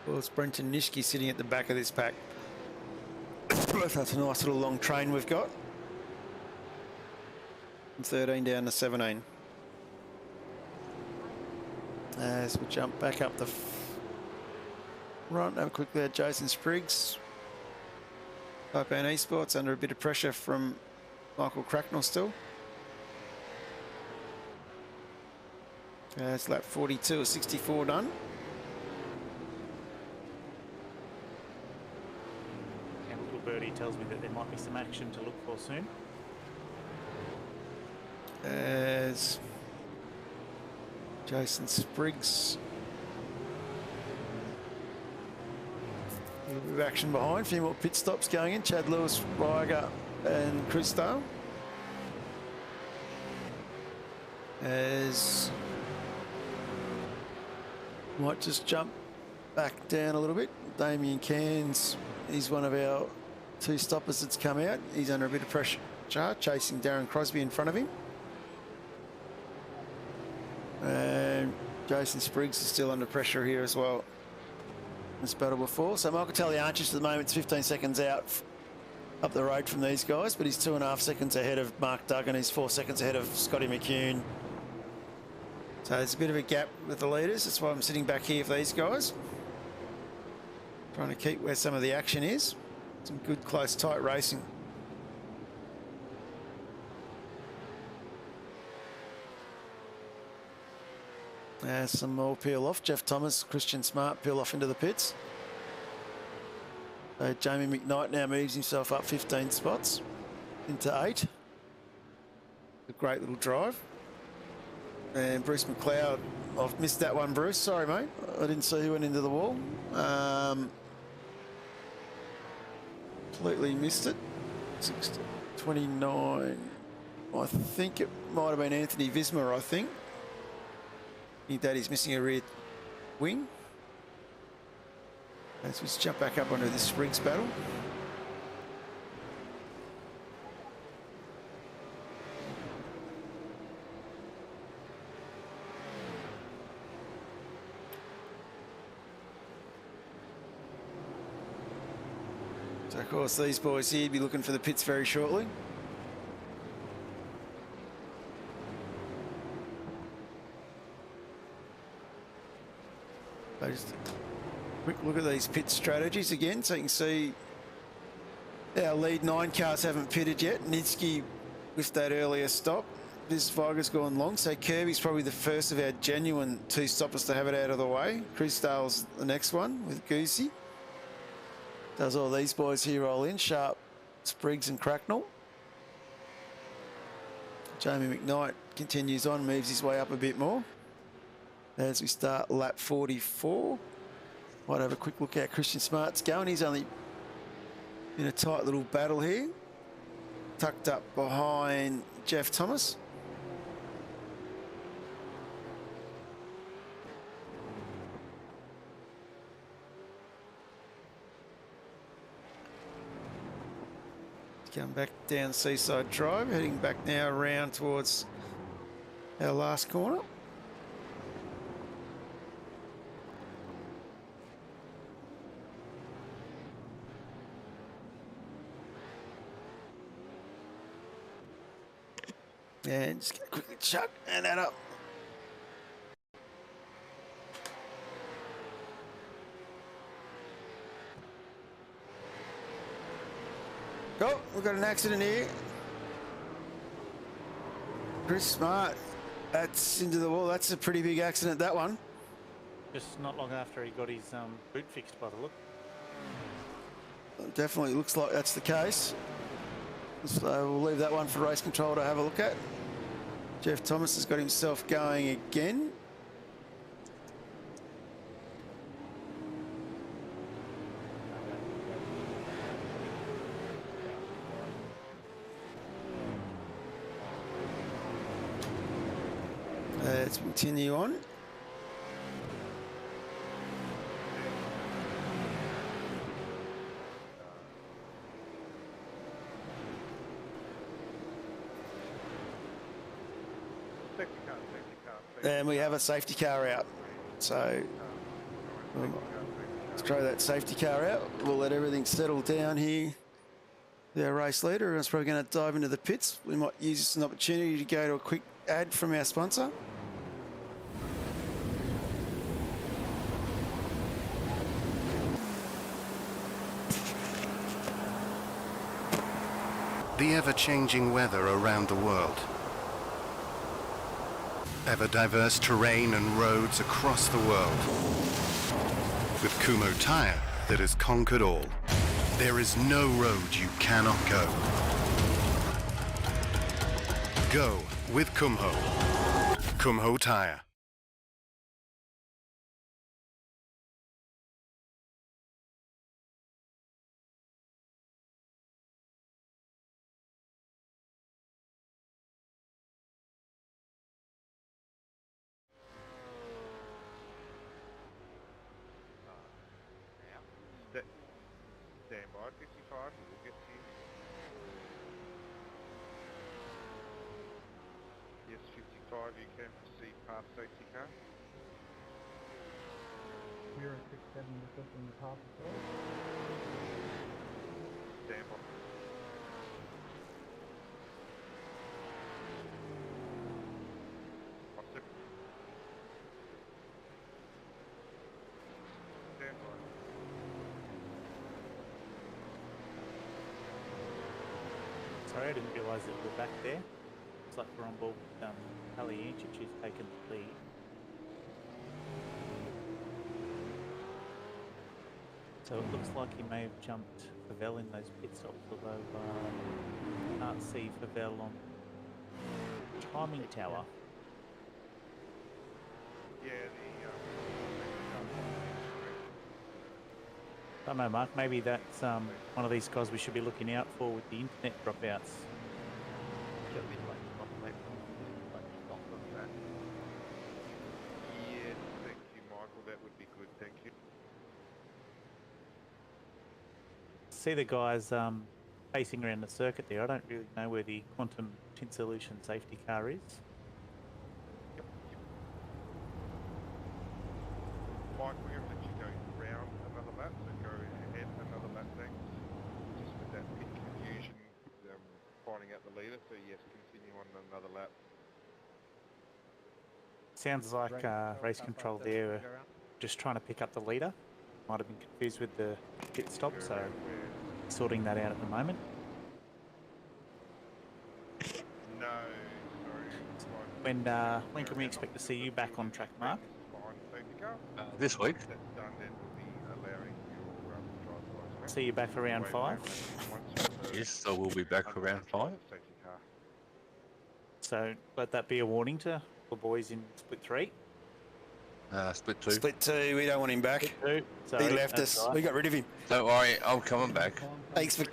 Speaker 1: Well, it's Brenton Nishke sitting at the back of this pack. That's a nice little long train we've got. From 13 down to 17. As we jump back up the front, have a quick look at Jason Spriggs. Taipan Esports under a bit of pressure from Michael Cracknell still. It's lap 42 or 64 done.
Speaker 7: Birdie tells me that there might be some action to look for soon.
Speaker 1: As Jason Spriggs. A little bit of action behind. A few more pit stops going in. Chad Lewis, Ryger and Chris Dale. As might just jump back down a little bit. Damien Cairns, he's one of our two stoppers that's come out. He's under a bit of pressure, chasing Darren Crosby in front of him. And Jason Spriggs is still under pressure here as well. This battle before. So Michael Talianchis at the moment is 15 seconds out up the road from these guys, but he's 2.5 seconds ahead of Mark Duggan. He's 4 seconds ahead of Scotty McCune. So there's a bit of a gap with the leaders. That's why I'm sitting back here for these guys. Trying to keep where some of the action is. Some good, close, tight racing. Some more peel off. Jeff Thomas, Christian Smart peel off into the pits. So Jamie McKnight now moves himself up 15 spots into 8. A great little drive. And Bruce McLeod, I've missed that one, Bruce. Sorry, mate. I didn't see who went into the wall. Completely missed it. 29. I think it might have been Anthony Visma, I think. Daddy's missing a rear wing. As we jump back up onto this Spriggs battle. So of course these boys here be looking for the pits very shortly. Just a quick look at these pit strategies again, so you can see our lead 9 cars haven't pitted yet. Nitsky with that earlier stop. This Viger's gone long, so Kirby's probably the first of our genuine 2 stoppers to have it out of the way. Chris Dale's the next one with Goosey. Does all these boys here roll in? Sharp, Spriggs and Cracknell. Jamie McKnight continues on, moves his way up a bit more. As we start lap 44, might have a quick look at Christian Smart's going. He's only in a tight little battle here, tucked up behind Jeff Thomas. Come back down Seaside Drive, heading back now around towards our last corner. And just gonna quickly chuck and that up. Oh, we've got an accident here. Chris Smart, that's into the wall. That's a pretty big accident, that one.
Speaker 7: Just not long after he got his boot fixed by the look.
Speaker 1: Definitely looks like that's the case. So we'll leave that one for race control to have a look at. Jeff Thomas has got himself going again. Let's continue on. And we have a safety car out. So let's throw that safety car out. We'll let everything settle down here. Our race leader is probably going to dive into the pits. We might use this as an opportunity to go to a quick ad from our sponsor.
Speaker 3: The ever-changing weather around the world. Ever-diverse terrain and roads across the world. With Kumho Tire that has conquered all. There is no road you cannot go. Go with Kumho. Kumho Tire.
Speaker 6: Stand by, 55, we'll get to you. Yes, 55, you can proceed past safety car.
Speaker 5: You're at 67 requesting the pass as well.
Speaker 6: Stand by. Stand by.
Speaker 7: Sorry, I didn't realise that we're back there. Looks like we're on board with Alianchich, who's taken the lead. So it looks like he may have jumped Favell in those pit stops, although can't see Favell on timing tower.
Speaker 6: Yeah,
Speaker 7: I don't know, Mark, maybe that's one of these guys we should be looking out for with the internet dropouts.
Speaker 6: Yeah, thank you, Michael. That would be good. Thank you.
Speaker 7: See the guys pacing around the circuit there. I don't really know where the Quantum Tint Solution safety car is.
Speaker 6: Mike, we're going to let you go round another lap, so go ahead another lap, thanks. Just with that pit confusion, finding out the leader, so yes, continue on another lap.
Speaker 7: Sounds like race control there, just trying to pick up the leader. Might have been confused with the pit stop, so sorting that out at the moment.
Speaker 6: No, sorry.
Speaker 7: When can we expect to see you back on track, Mark?
Speaker 2: This week.
Speaker 6: That's done, then we'll be allowing your driver's license.
Speaker 7: See you back for round 5.
Speaker 2: Yes, so we'll be back for round 5.
Speaker 6: Safety car.
Speaker 7: So let that be a warning to the boys in split 3.
Speaker 2: Split 2.
Speaker 1: Split 2, we don't want him back.
Speaker 7: Split 2.
Speaker 1: He left us.
Speaker 7: Right.
Speaker 1: We got rid of him.
Speaker 2: Don't worry, I'm coming back.
Speaker 1: Thanks for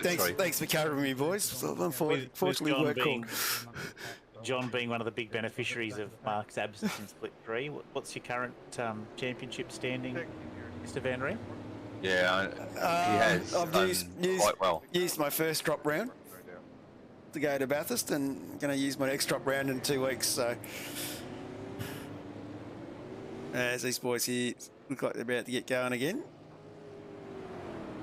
Speaker 1: covering me, boys. So unfortunately,
Speaker 7: John
Speaker 1: work
Speaker 7: being,
Speaker 1: call.
Speaker 7: John being one of the big beneficiaries of Mark's absence in split 3. What's your current championship standing, Mr. Van Ryn?
Speaker 2: Yeah, he has
Speaker 1: I've
Speaker 2: done
Speaker 1: used
Speaker 2: quite well.
Speaker 1: Used my first drop round. to go to Bathurst and going to use my next drop round in 2 weeks. So as these boys here look like they're about to get going again.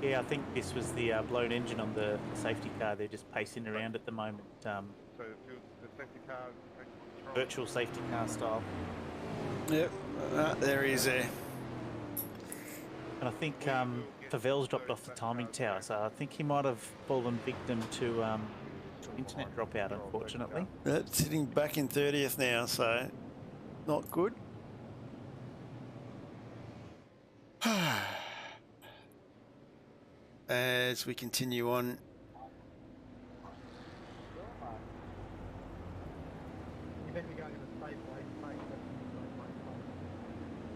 Speaker 7: Yeah, I think this was the blown engine on the safety car. They're just pacing around at the moment.
Speaker 6: So the safety car is taking control.
Speaker 7: Virtual safety car style.
Speaker 1: Yep, there he is there.
Speaker 7: And I think Favel's dropped off the timing tower, so I think he might have fallen victim to internet dropout, unfortunately.
Speaker 1: Yep, sitting back in 30th now, so not good. As we continue on.
Speaker 5: You better be going in a safe way, mate.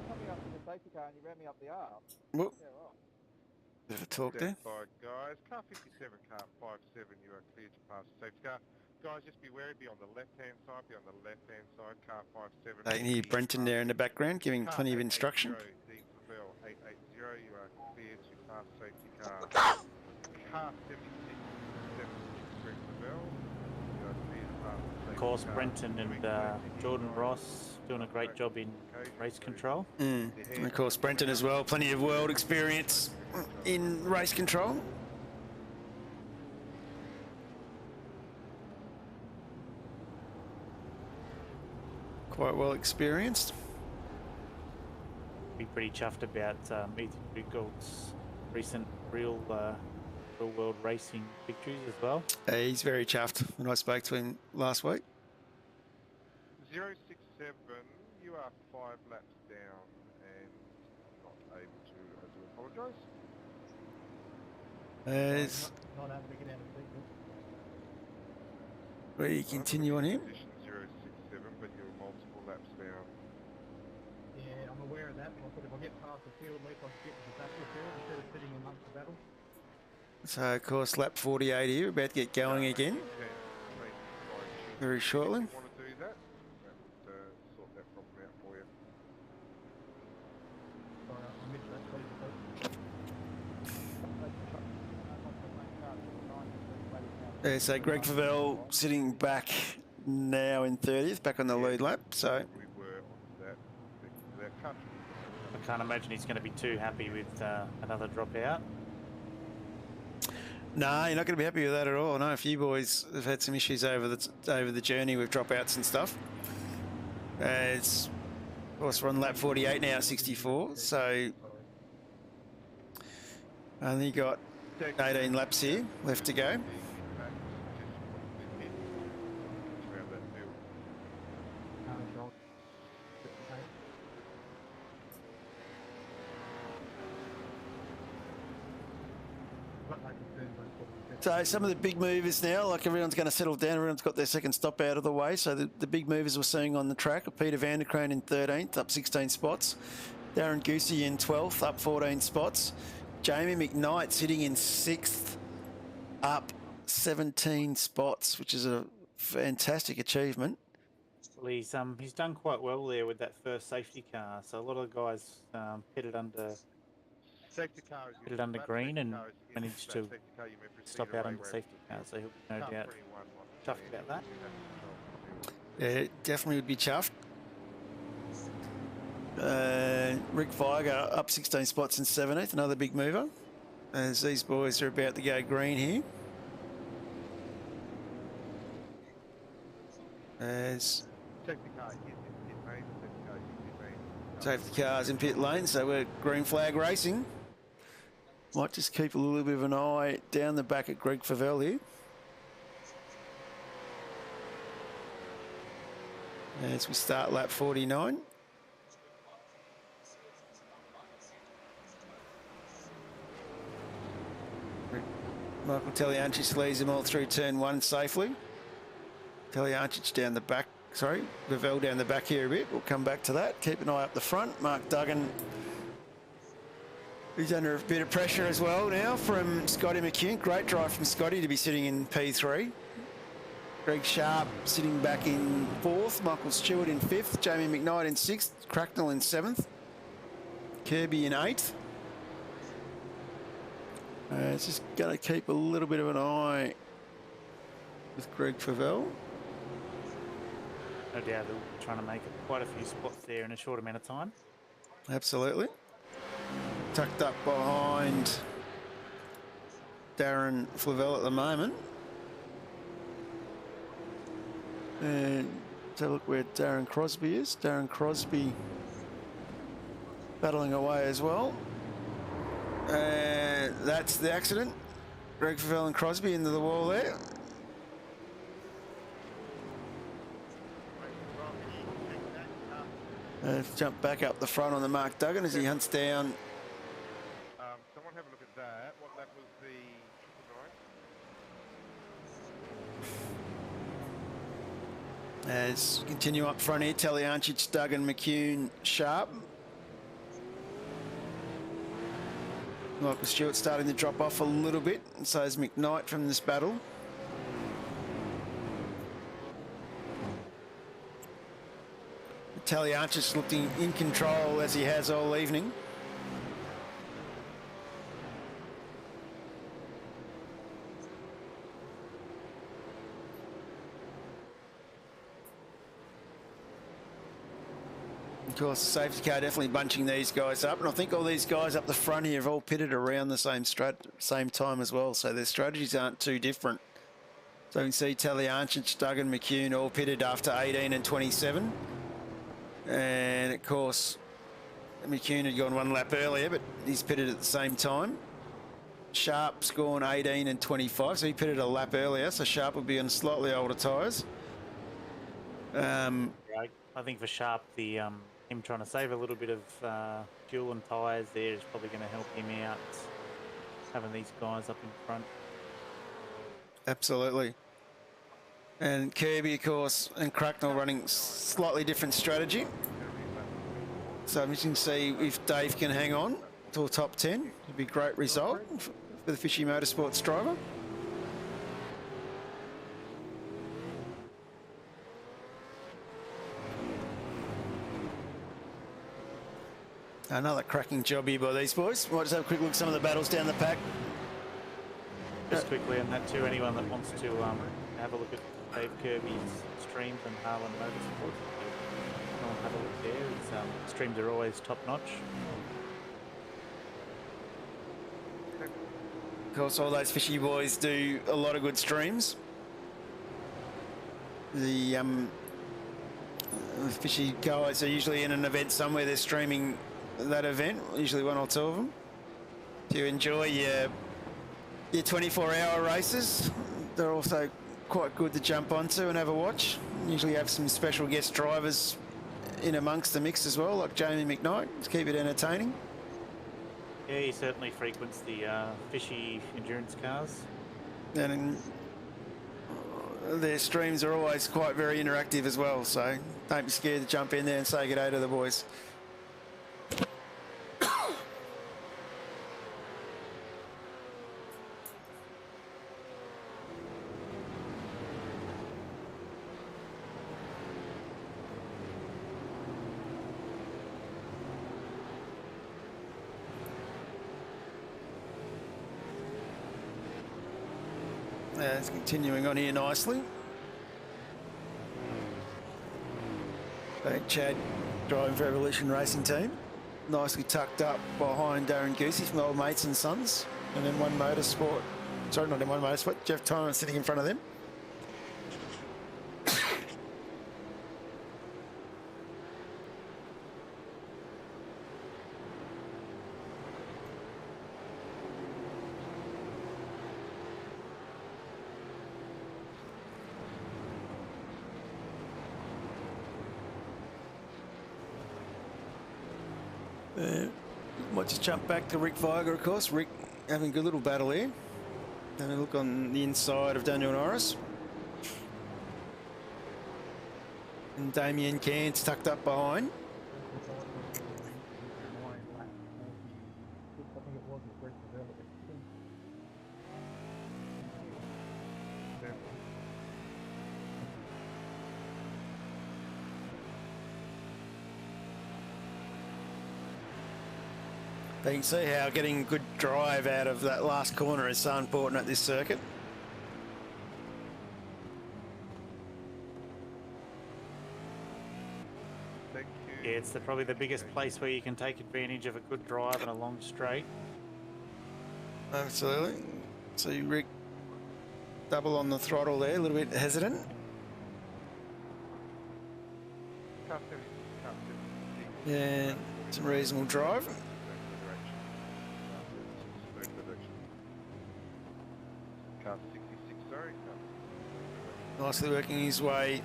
Speaker 8: Coming up in the safety car and you ran me up the arm.
Speaker 1: Whoop,
Speaker 8: Yeah, right.
Speaker 1: bit of a talk there.
Speaker 6: Stand by, guys. Car 57, car 57, you are cleared to pass the safety car. Guys, just be wary, be on the left-hand side, be on the left-hand side, car 57.
Speaker 1: I can hear Brenton there in the background giving
Speaker 6: Car
Speaker 1: plenty of instruction.
Speaker 6: 880, D for Bell, 880, you are cleared to pass safety car. Car 76, 76, Spriggs for Bell, you are cleared to pass the safety
Speaker 7: Of course,
Speaker 6: car.
Speaker 7: Brenton and Jordan Ross doing a great job in race control.
Speaker 1: And of course, Brenton as well, plenty of world experience in race control. Quite well experienced.
Speaker 7: Be pretty chuffed about Ethan Gold's recent real world racing victories as well.
Speaker 1: He's very chuffed when I spoke to him last week.
Speaker 6: 067, you are 5 laps down and not able to, I do apologise.
Speaker 1: As
Speaker 5: Not able to get out of sequence.
Speaker 1: we continue on here.
Speaker 6: Position 067, but you're multiple laps down.
Speaker 5: Yeah, I'm aware of that. But I thought if I get past the field, at least I can get to the battlefield instead of sitting amongst the battle.
Speaker 1: So of course, lap 48 here, about to get going again very shortly.
Speaker 6: If you want to do that, that would sort that problem out for you.
Speaker 5: Sorry, I missed that. Please,
Speaker 1: So Greg Favell sitting back now in 30th, back on the lead lap. So
Speaker 6: We were on that cut.
Speaker 7: I can't imagine he's going to be too happy with another dropout.
Speaker 1: no, you're not going to be happy with that at all. I know a few boys have had some issues over the journey with dropouts and stuff. It's of course we're on lap 48 now, 64. So only got 18 laps here left to go. So some of the big movers now, like everyone's going to settle down, everyone's got their second stop out of the way. So the big movers we're seeing on the track are Peter van der Kroon in 13th, up 16 spots. Darren Goosey in 12th, up 14 spots. Jamie McKnight sitting in 6th, up 17 spots, which is a fantastic achievement.
Speaker 7: Well, he's done quite well there with that first safety car. So a lot of the guys pitted under
Speaker 6: Safety car is
Speaker 7: pitted under green and
Speaker 6: safety car is in
Speaker 7: managed
Speaker 6: that
Speaker 7: to
Speaker 6: safety car, you may proceed
Speaker 7: stop out
Speaker 6: away
Speaker 7: on the
Speaker 6: where
Speaker 7: safety car. So he'll be no
Speaker 6: car
Speaker 7: doubt
Speaker 6: 21 wants
Speaker 7: chuffed
Speaker 6: to
Speaker 7: about that.
Speaker 1: Yeah, definitely would be chuffed. Rick Viger up 16 spots in 17th, another big mover. As these boys are about to go green here. As
Speaker 6: Safety car is in pit lane, safety car is in pit lane.
Speaker 1: safety cars in pit lane, so we're green flag racing. Might just keep a little bit of an eye down the back at Greg Favell here. As we start lap 49. Michael Teliancic leads them all through turn 1 safely. Teliancic down the back, sorry, Favell down the back here a bit. We'll come back to that. Keep an eye up the front. Mark Duggan, he's under a bit of pressure as well now from Scotty McCune. Great drive from Scotty to be sitting in P3. Greg Sharp sitting back in 4th. Michael Stewart in 5th. Jamie McKnight in 6th. Cracknell in 7th. Kirby in 8th. It's just going to keep a little bit of an eye with Greg Favell.
Speaker 7: No doubt they're trying to make quite a few spots there in a short amount of time.
Speaker 1: Absolutely. Tucked up behind Darren Flavell at the moment. And let's have a look where Darren Crosby is. Darren Crosby battling away as well. And that's the accident. Greg Favell and Crosby into the wall there. Let's jump back up the front on the Mark Duggan as he hunts down.
Speaker 6: Someone have a look at that. What that was the
Speaker 1: As continue up front here, Taliancic, Duggan, McCune, Sharp. Michael Stewart starting to drop off a little bit, and so is McKnight from this battle. Taliancic looking in control as he has all evening. Of course, safety car definitely bunching these guys up, and I think all these guys up the front here have all pitted around the same time as well, so their strategies aren't too different. So you can see Taliancic, Duggan, McCune all pitted after 18 and 27. And of course, McCune had gone one lap earlier, but he's pitted at the same time. Sharp's gone 18 and 25, so he pitted a lap earlier, so Sharp will be on slightly older tyres.
Speaker 7: I think for Sharp, him trying to save a little bit of fuel and tyres there is probably going to help him out, having these guys up in front.
Speaker 1: Absolutely. And Kirby, of course, and Cracknell running slightly different strategy. So you can see if Dave can hang on to a top 10, it'd be a great result for the Fishy Motorsports driver. Another cracking job here by these boys. Might just have a quick look at some of the battles down the pack.
Speaker 7: Just quickly on that too, anyone that wants to have a look at Dave Kirby's streams and Harlan Motorsports, go and have a look there. His streams are always top notch.
Speaker 1: Of course, all those fishy boys do a lot of good streams. The fishy guys are usually in an event somewhere, they're streaming that event, usually one or two of them. If you enjoy your 24-hour races, they're also quite good to jump onto and have a watch. Usually have some special guest drivers in amongst the mix as well, like Jamie McKnight, to keep it entertaining.
Speaker 7: Yeah, he certainly frequents the fishy endurance cars.
Speaker 1: And their streams are always quite very interactive as well, so don't be scared to jump in there and say good day to the boys. It's continuing on here nicely. Chad driving for Evolution Racing Team. Nicely tucked up behind Darren Goosey from Old Mates and Sons. And then One Motorsport. Sorry, not in One Motorsport. Jeff Tyron sitting in front of them. Might just jump back to Rick Viger, of course. Rick having a good little battle here. Having a look on the inside of Daniel Norris. And Damien Cairns tucked up behind. But you can see how getting good drive out of that last corner is so important at this circuit.
Speaker 7: Yeah, it's probably the biggest place where you can take advantage of a good drive and a long straight.
Speaker 1: Absolutely. So you Rick double on the throttle there, a little bit hesitant.
Speaker 6: Car 76, car 76.
Speaker 1: Yeah, some reasonable drive.
Speaker 6: Car 66, sorry.
Speaker 1: Nicely working his way.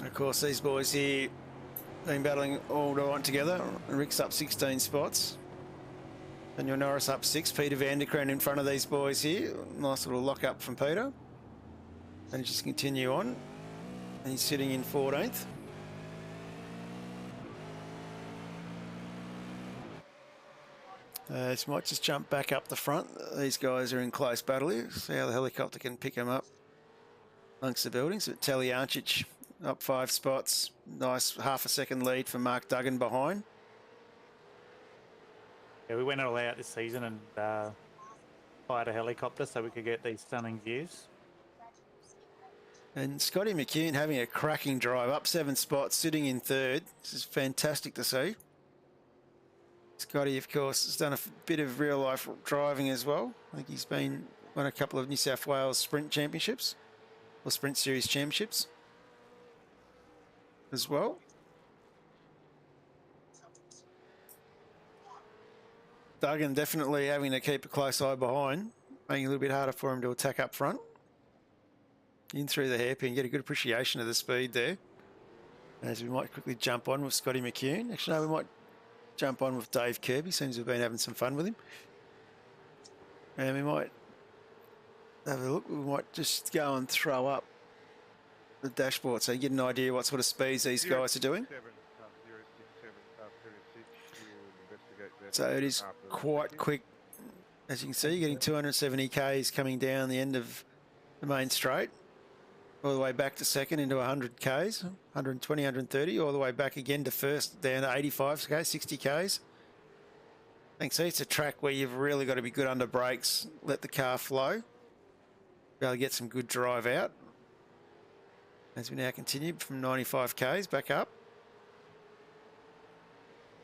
Speaker 1: Of course, these boys here been battling all night together. Rick's up 16 spots. Daniel Norris up 6. Peter Vanderkraan in front of these boys here. Nice little lock up from Peter. And just continue on. And he's sitting in 14th. This might just jump back up the front. These guys are in close battle here. See how the helicopter can pick them up amongst the buildings. But Taliancic up 5 spots. Nice half a second lead for Mark Duggan behind.
Speaker 7: Yeah, we went all out this season and fired a helicopter so we could get these stunning views.
Speaker 1: And Scotty McCune having a cracking drive, up 7 spots, sitting in 3rd. This is fantastic to see. Scotty, of course, has done a bit of real-life driving as well. I think he's won a couple of New South Wales Sprint Championships, or Sprint Series Championships as well. Duggan definitely having to keep a close eye behind, making it a little bit harder for him to attack up front. In through the hairpin, get a good appreciation of the speed there. As we might quickly jump on with Scotty McCune. Actually, no, we might jump on with Dave Kirby. Seems we've been having some fun with him. And we might have a look. We might just go and throw up the dashboard so you get an idea what sort of speeds these guys are doing. So it is quite quick. As you can see, you're getting 270 Ks coming down the end of the main straight, all the way back to second into 100 Ks, 120, 130, all the way back again to first, down to 85 Ks, 60 Ks. I think, see, it's a track where you've really got to be good under brakes, let the car flow, be able to get some good drive out. As we now continue from 95 Ks back up.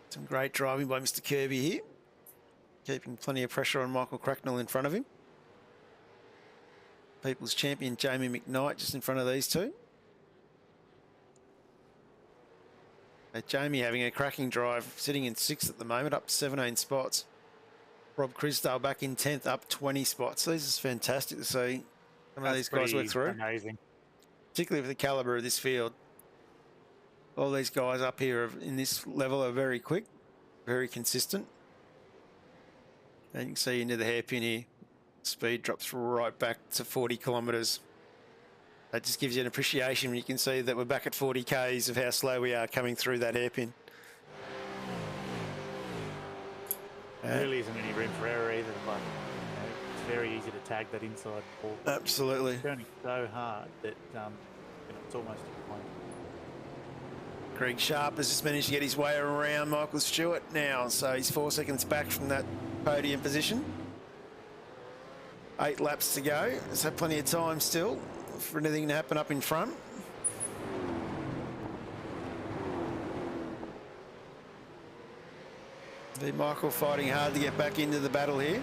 Speaker 1: Some great driving by Mr. Kirby here, keeping plenty of pressure on Michael Cracknell in front of him. People's champion Jamie McKnight just in front of these two. Jamie having a cracking drive, sitting in 6th at the moment, up 17 spots. Rob Crisdale back in 10th, up 20 spots. This is fantastic to see some of these guys work through.
Speaker 7: Amazing.
Speaker 1: Particularly with the calibre of this field. All these guys up here in this level are very quick, very consistent. And you can see into the hairpin here. Speed drops right back to 40 kilometres. That just gives you an appreciation when you can see that we're back at 40 Ks of how slow we are coming through that hairpin.
Speaker 7: There really isn't any room for error either, but it's very easy to tag that inside ball.
Speaker 1: Absolutely.
Speaker 7: It's turning so hard that it's almost to the point.
Speaker 1: Greg Sharp has just managed to get his way around Michael Stewart now, so he's 4 seconds back from that podium position. 8 laps to go. There's plenty of time still for anything to happen up in front. Michael fighting hard to get back into the battle here.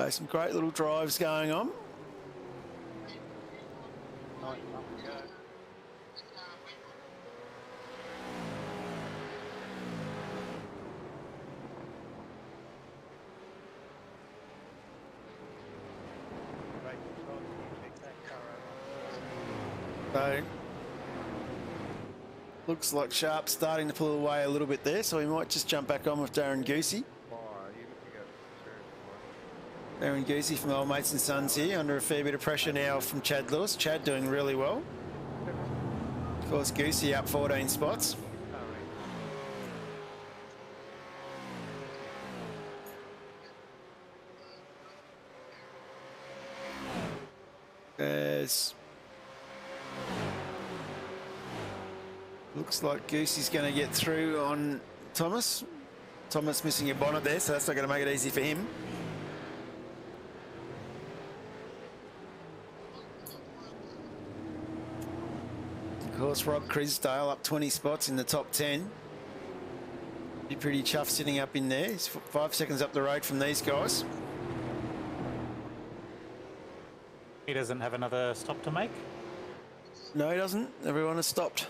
Speaker 1: Some great little drives going on. So, looks like Sharp's starting to pull away a little bit there, so we might just jump back on with Darren Goosey. Darren Goosey from Old Mates and Sons here, under a fair bit of pressure now from Chad Lewis. Chad doing really well. Of course, Goosey up 14 spots. as looks like Goosey's going to get through on Thomas. Thomas missing a bonnet there, so that's not going to make it easy for him. Of course, Rob Crisdale up 20 spots in the top 10. Be pretty chuffed sitting up in there. He's 5 seconds up the road from these guys.
Speaker 7: He doesn't have another stop to make.
Speaker 1: No, he doesn't. Everyone has stopped.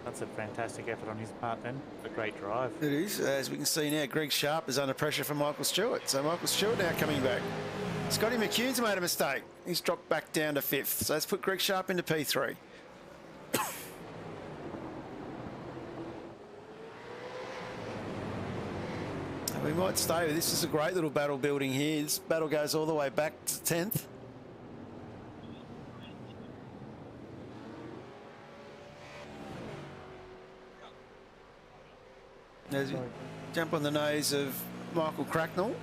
Speaker 7: That's a fantastic effort on his part then. A great drive.
Speaker 1: It is. As we can see now, Greg Sharp is under pressure from Michael Stewart. So Michael Stewart now coming back. Scotty McCune's made a mistake. He's dropped back down to 5th. So let's put Greg Sharp into P3. We might stay with this. This is a great little battle building here. This battle goes all the way back to 10th. As we jump on the nose of Michael Cracknell.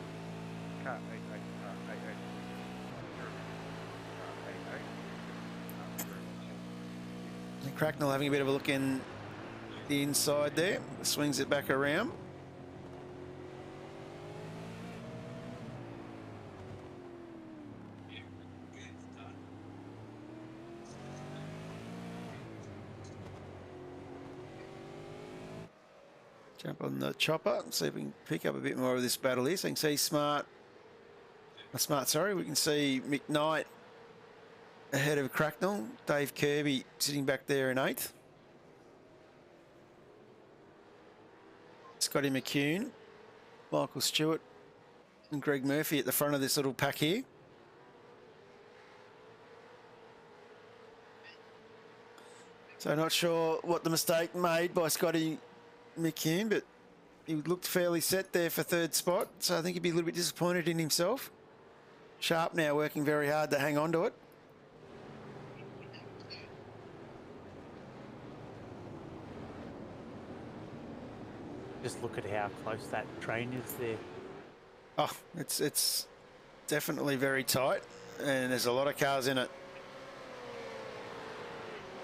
Speaker 6: Car 88.
Speaker 1: And Cracknell having a bit of a look in the inside there. Swings it back around. Jump on the chopper, see if we can pick up a bit more of this battle here. So you can see we can see McKnight ahead of Cracknell. Dave Kirby sitting back there in 8th. Scotty McCune, Michael Stewart and Greg Murphy at the front of this little pack here. So not sure what the mistake made by Scotty McCune, but he looked fairly set there for 3rd spot, so I think he'd be a little bit disappointed in himself. Sharp now working very hard to hang on to it.
Speaker 7: Just look at how close that train is there.
Speaker 1: Oh, it's definitely very tight, and there's a lot of cars in it.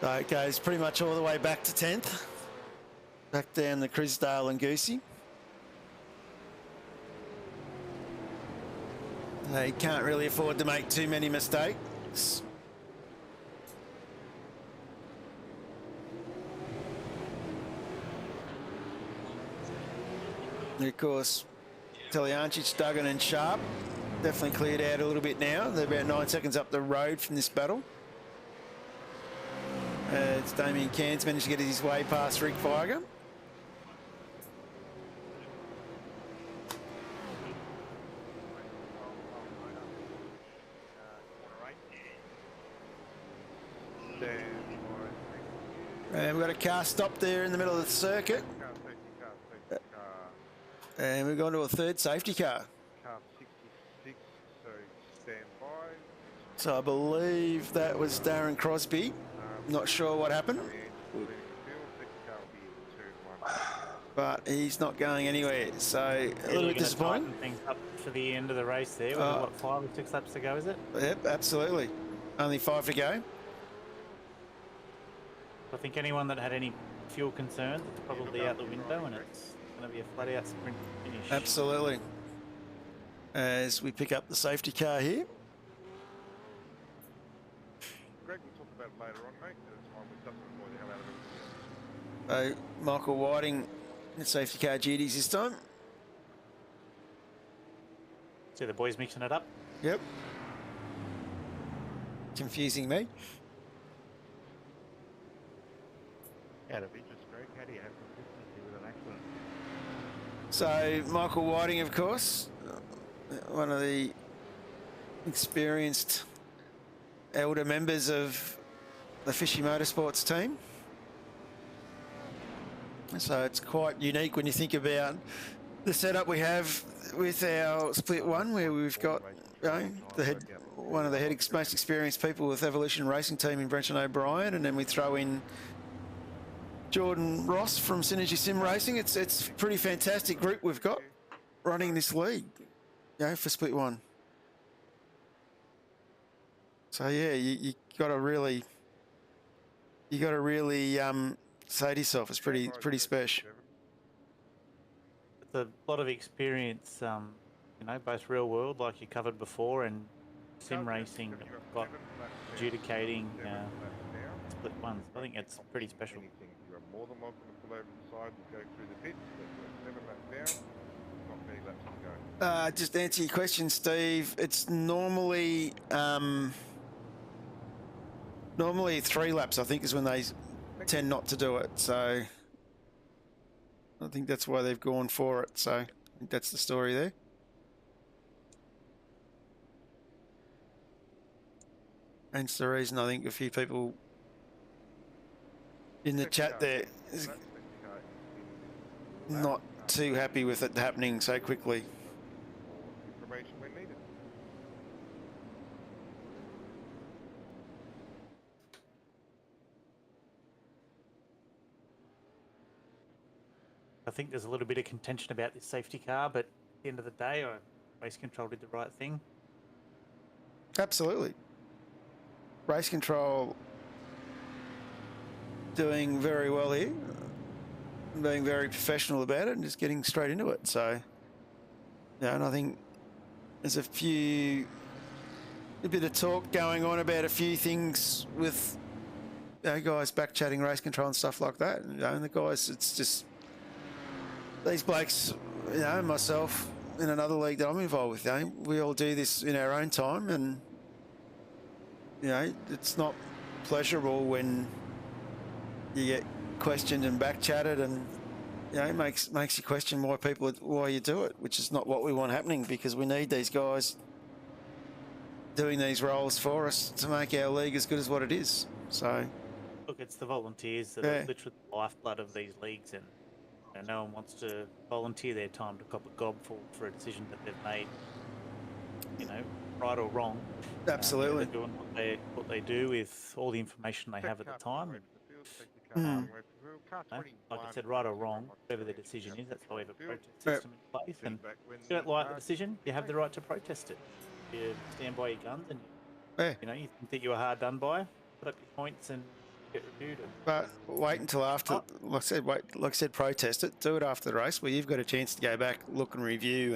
Speaker 1: So it goes pretty much all the way back to 10th. Back down the Crisdale and Goosey. They can't really afford to make too many mistakes. And of course, Teliancic, Duggan and Sharp definitely cleared out a little bit now. They're about 9 seconds up the road from this battle. It's Damien Cairns managed to get his way past Rick Viger. And we've got a car stopped there in the middle of the circuit. And we've gone to a 3rd safety car.
Speaker 6: Car 66, so stand by.
Speaker 1: So I believe that was Darren Crosby. Not sure what happened. But he's not going anywhere, so a little bit disappointing.
Speaker 7: Things up to the end of the race there. We've got 5 or 6 laps to go, is it?
Speaker 1: Yep, absolutely. Only 5 to go.
Speaker 7: I think anyone that had any fuel concerns, it's probably out the window, and it's going to be a flat-out sprint finish.
Speaker 1: Absolutely. As we pick up the safety car here.
Speaker 6: Greg, we'll talk about it later on, mate. It's fine. We've done some more the hell out of it.
Speaker 1: Michael Whiting in safety car duties this time.
Speaker 7: See the boys mixing it up?
Speaker 1: Yep. Confusing me.
Speaker 6: Out of interest, Greg, how do you have consistency with an accident?
Speaker 1: So Michael Whiting, of course, one of the experienced elder members of the Fishy Motorsports team. So it's quite unique when you think about the setup we have with our split one, where we've got one of the most experienced people with Evolution Racing Team in Brenton O'Brien, and then we throw in Jordan Ross from Synergy Sim Racing. It's a pretty fantastic group we've got running this league, for split one. So yeah, you got to really say to yourself, it's pretty special.
Speaker 7: It's a lot of experience, you know, both real world, like you covered before, and sim racing that we've got adjudicating split ones. I think it's pretty special.
Speaker 6: You are more than welcome to pull over to the side and go through the pits, but you're 7 laps down, not many laps to go.
Speaker 1: Just to answer your question, Steve, it's normally 3 laps, I think, is when they tend not to do it. So I think that's why they've gone for it. So I think that's the story there. Hence the reason I think a few people in the chat there is not too happy with it happening so quickly.
Speaker 6: Information when needed.
Speaker 7: I think there's a little bit of contention about this safety car, but at the end of the day, race control did the right thing.
Speaker 1: Absolutely. Race control doing very well here, being very professional about it and just getting straight into it. So, yeah, and I think there's a bit of talk going on about a few things with guys back chatting race control and stuff like that. And the guys, it's just these blokes, myself in another league that I'm involved with, we all do this in our own time, and it's not pleasurable when you get questioned and back chatted, and it makes you question why you do it, which is not what we want happening, because we need these guys doing these roles for us to make our league as good as what it is. So
Speaker 7: look, it's the volunteers that are literally the lifeblood of these leagues, and no one wants to volunteer their time to cop a gob for a decision that they've made, right or wrong.
Speaker 1: Absolutely.
Speaker 7: They're doing what they do with all the information they have at the time. Like I said, right or wrong, whatever the decision is, that's why we have a protest system in place. And if you don't like the decision, you have the right to protest it. You stand by your guns, and you think that you were hard done by, put up your points and get reviewed.
Speaker 1: But wait until after, like I said, protest it, do it after the race, where you've got a chance to go back, look and review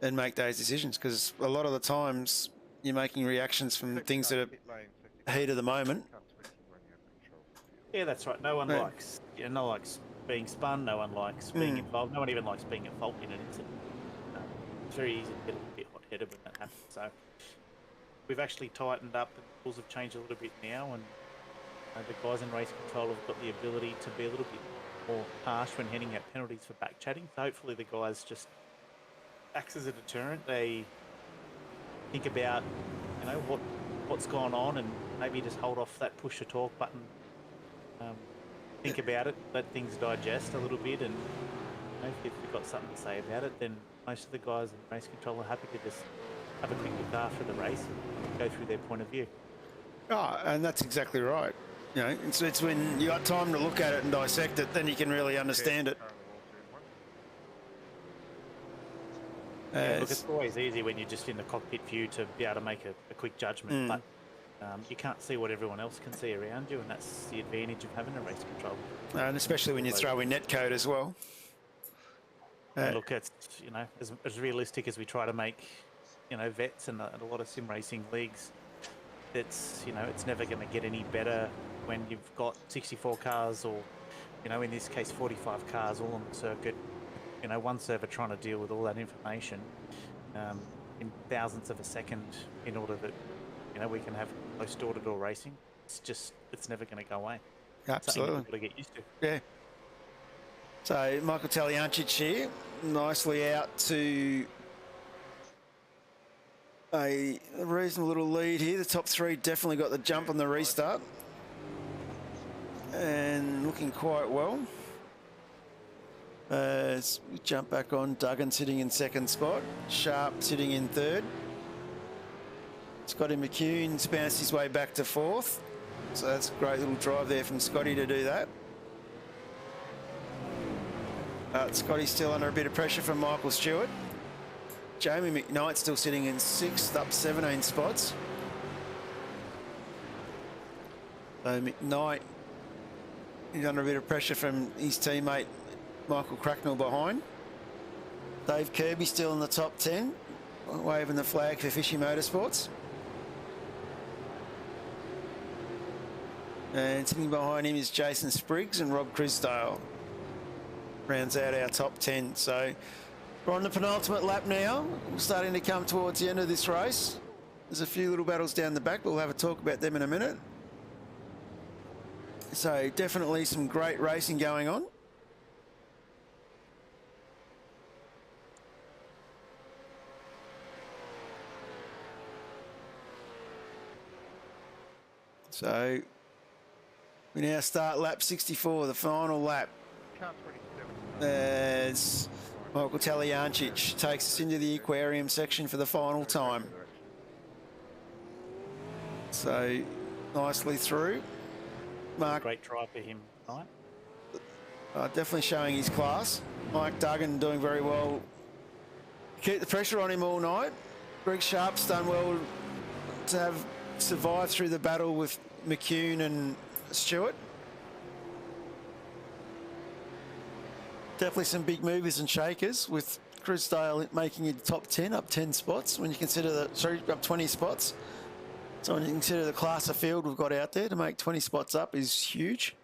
Speaker 1: and make those decisions, because a lot of the times you're making reactions from things that are heat of the moment.
Speaker 7: Yeah, that's right. No one likes being spun. No one likes being involved. No one even likes being at fault in an incident. It's very easy to get a little bit hot-headed when that happens. So we've actually tightened up, and the rules have changed a little bit now, and the guys in race control have got the ability to be a little bit more harsh when handing out penalties for back chatting. So hopefully the guys just acts as a deterrent. They think about what's gone on, and maybe just hold off that push to talk button. Think about it, let things digest a little bit, and if you've got something to say about it, then most of the guys in race control are happy to just have a quick look after the race and go through their point of view.
Speaker 1: Oh, and that's exactly right. It's when you got time to look at it and dissect it, then you can really understand it.
Speaker 7: Look, it's always easy when you're just in the cockpit view to be able to make a quick judgment, but you can't see what everyone else can see around you, and that's the advantage of having a race control.
Speaker 1: And especially when you throw in netcode as well.
Speaker 7: Look, it's as realistic as we try to make vets and a lot of sim racing leagues. It's it's never going to get any better when you've got 64 cars, or in this case 45 cars all on the circuit. One server trying to deal with all that information in thousandths of a second in order that we can have close door-to-door racing. It's never going to go away.
Speaker 1: Absolutely.
Speaker 7: Something you've got to get used to.
Speaker 1: Yeah. So Michael Talyancic here, nicely out to a reasonable little lead here. The top three definitely got the jump on the restart, and looking quite well. As we jump back on, Duggan sitting in second spot, Sharp sitting in third. Scotty McCune's bounced his way back to fourth. So that's a great little drive there from Scotty to do that. Scotty's still under a bit of pressure from Michael Stewart. Jamie McKnight still sitting in sixth, up 17 spots. So McKnight is under a bit of pressure from his teammate Michael Cracknell behind. Dave Kirby still in the top 10, waving the flag for Fishy Motorsports. And sitting behind him is Jason Spriggs and Rob Crisdale. Rounds out our top 10. So we're on the penultimate lap now. We're starting to come towards the end of this race. There's a few little battles down the back, but we'll have a talk about them in a minute. So definitely some great racing going on. So we now start lap 64, the final lap.
Speaker 6: Car 27.
Speaker 1: As Michael Taliancic takes us into the aquarium section for the final time. So nicely through. Mark,
Speaker 7: Great drive for him tonight.
Speaker 1: definitely showing his class. Mike Duggan doing very well. Keep the pressure on him all night. Greg Sharp's done well to have survived through the battle with McCune and Stewart. Definitely some big movers and shakers, with Crisdale making it top 10, up 10 spots when you consider up 20 spots. So when you consider the class of field we've got out there, to make 20 spots up is huge.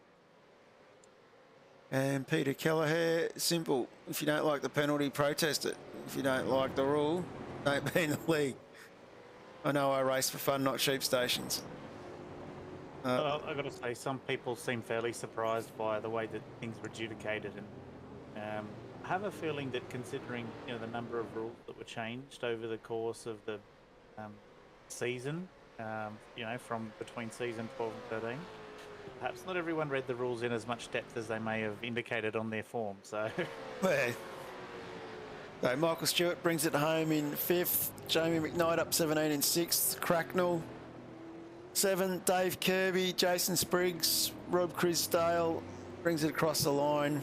Speaker 1: And Peter Kelleher, simple. If you don't like the penalty, protest it. If you don't like the rule, don't be in the league. I know I race for fun, not sheep stations.
Speaker 7: I've got to say, some people seem fairly surprised by the way that things were adjudicated, and I have a feeling that, considering the number of rules that were changed over the course of the season, from between season 12 and 13, perhaps not everyone read the rules in as much depth as they may have indicated on their form. So,
Speaker 1: So Michael Stewart brings it home in 5th. Jamie McKnight up 17 in 6th. Cracknell 7th. Dave Kirby, Jason Spriggs, Rob Crisdale brings it across the line.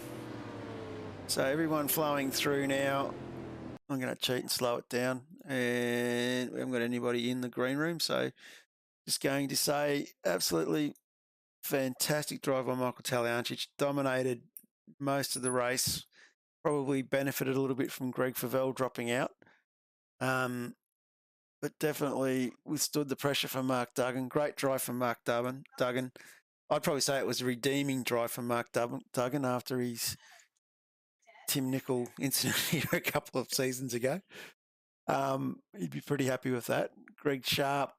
Speaker 1: So everyone flowing through now. I'm going to cheat and slow it down. And we haven't got anybody in the green room. So just going to say absolutely fantastic drive by Michael Taliancic. Dominated most of the race. Probably benefited a little bit from Greg Favell dropping out. But definitely withstood the pressure from Mark Duggan. Great drive from Mark Duggan. I'd probably say it was a redeeming drive from Mark Duggan after his Tim Nicol incident here a couple of seasons ago. He'd be pretty happy with that. Greg Sharp,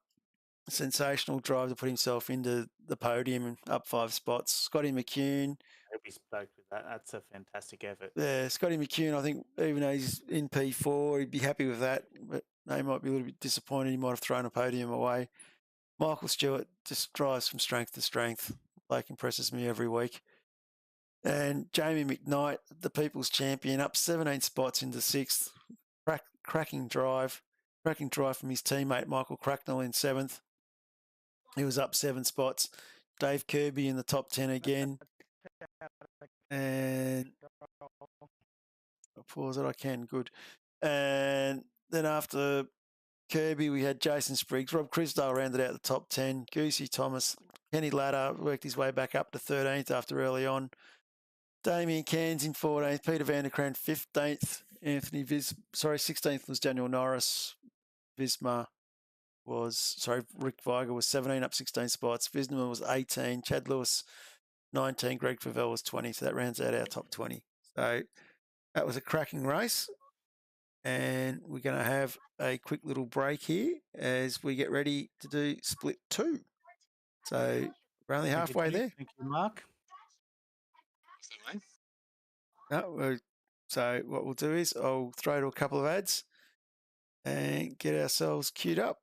Speaker 1: sensational drive to put himself into the podium and up 5 spots. Scotty McCune.
Speaker 7: we spoke with that. That's a fantastic effort.
Speaker 1: Yeah, Scotty McCune, I think even though he's in P4, he'd be happy with that, but they might be a little bit disappointed. He might have thrown a podium away. Michael Stewart just drives from strength to strength. Blake impresses me every week. And Jamie McKnight, the People's Champion, up 17 spots into 6th. Cracking drive from his teammate Michael Cracknell in 7th. He was up 7 spots. Dave Kirby in the top 10 again. And I'll pause it, I can, good. And then after Kirby, we had Jason Spriggs. Rob Crisdale rounded out the top 10. Goosey Thomas, Kenny Latta worked his way back up to 13th after early on. Damien Cairns in 14th. Peter Vanderkrant 15th. 16th was Daniel Norris. Rick Viger was 17, up 16 spots. Visma was 18. Chad Lewis 19. Greg Favell was 20. So that rounds out our top 20. So that was a cracking race. And we're going to have a quick little break here as we get ready to do split 2. So we're only halfway there.
Speaker 7: Thank you, Mark.
Speaker 1: So what we'll do is I'll throw to a couple of ads and get ourselves queued up.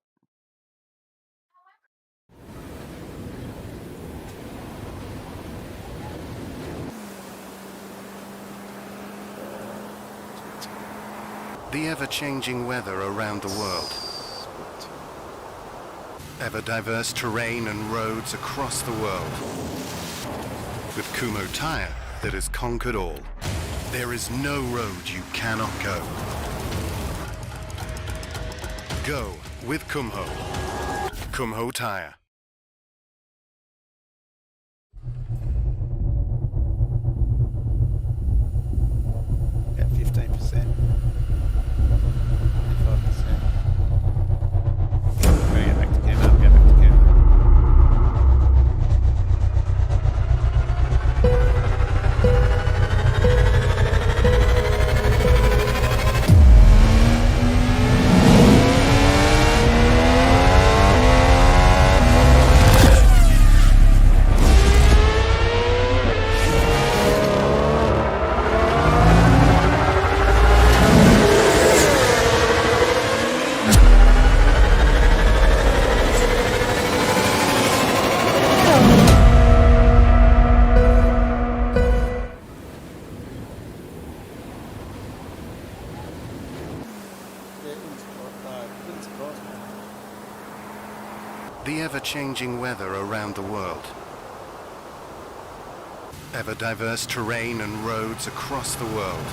Speaker 3: The ever-changing weather around the world. Ever-diverse terrain and roads across the world. With Kumho Tire that has conquered all. There is no road you cannot go. Go with Kumho. Kumho Tire. ever-changing weather around the world. Ever-diverse terrain and roads across the world.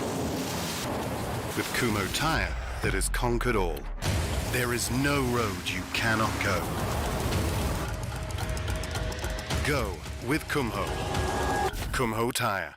Speaker 3: With Kumho Tire that has conquered all. There is no road you cannot go. Go with Kumho. Kumho Tire.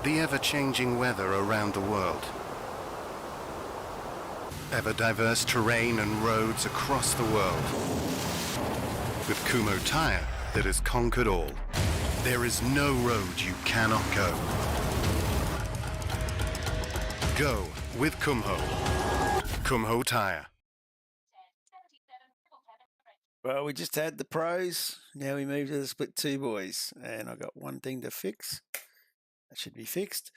Speaker 3: The ever-changing weather around the world. Ever-diverse terrain and roads across the world. With Kumho Tire that has conquered all. There is no road you cannot go. Go with Kumho. Kumho Tire.
Speaker 1: Well, we just had the pros. Now we move to the split two boys. And I got one thing to fix. That should be fixed.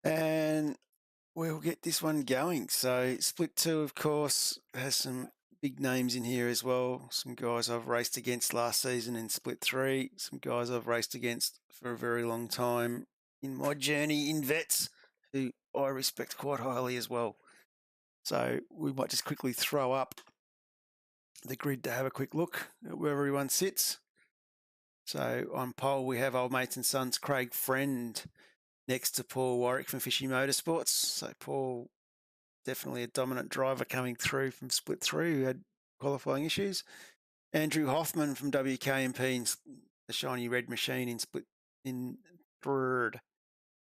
Speaker 1: And we'll get this one going. So split two, of course, has some big names in here as well. Some guys I've raced against last season in split three. Some guys I've raced against for a very long time in my journey in vets, who I respect quite highly as well. So we might just quickly throw up the grid to have a quick look at where everyone sits. So on pole, we have Old Mates and Sons Craig Friend next to Paul Warwick from Fishy Motorsports. So Paul, definitely a dominant driver coming through from split three, who had qualifying issues. Andrew Hoffman from WK&P in the shiny red machine in split in third.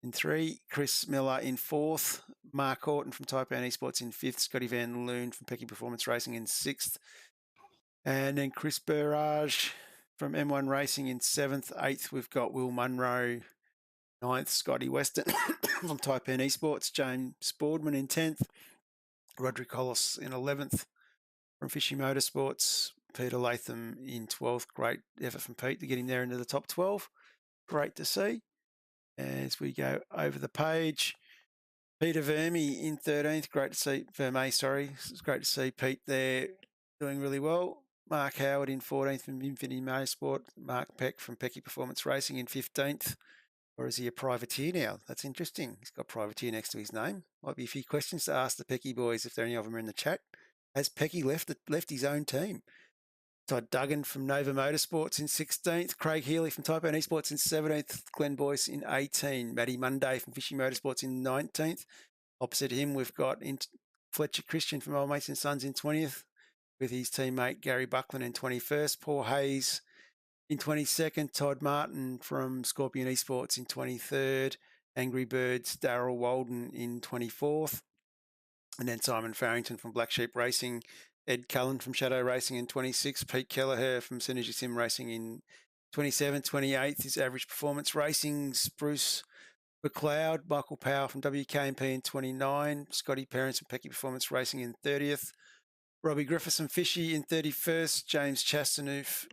Speaker 1: In three, Chris Miller in fourth, Mark Horton from Taipan Esports in fifth, Scotty Van Loon from Pecky Performance Racing in sixth, and then Chris Burrage from M1 Racing in seventh. Eighth, we've got Will Munro. Ninth, Scotty Weston from Taipan Esports. James Boardman in 10th. Roderick Hollis in 11th from Fishy Motorsports. Peter Latham in 12th. Great effort from Pete to get him there into the top 12. Great to see. As we go over the page, Peter Vermey in 13th. Great to see, Vermey, sorry. It's great to see Pete there doing really well. Mark Howard in 14th from Infinity Motorsport. Mark Peck from Pecky Performance Racing in 15th. Or is he a privateer now? That's interesting. He's got privateer next to his name. Might be a few questions to ask the Pecky boys if there any of them are in the chat. Has Pecky left his own team? Todd Duggan from Nova Motorsports in 16th. Craig Healy from Taipan Esports in 17th. Glenn Boyce in 18th. Matty Monday from Fishy Motorsports in 19th. Opposite him, we've got Fletcher Christian from Old Mates and Sons in 20th. With his teammate Gary Buckland in 21st. Paul Hayes in 22nd, Todd Martin from Scorpion Esports in 23rd, Angry Birds, Darryl Walden in 24th, and then Simon Farrington from Black Sheep Racing, Ed Cullen from Shadow Racing in 26th, Pete Kelleher from Synergy Sim Racing in 27th, 28th is Average Performance Racing's Bruce McLeod, Michael Powell from WK&P in 29, Scotty Perrins from Pecky Performance Racing in 30th, Robbie Griffiths from Fishy in 31st, James Chastanoof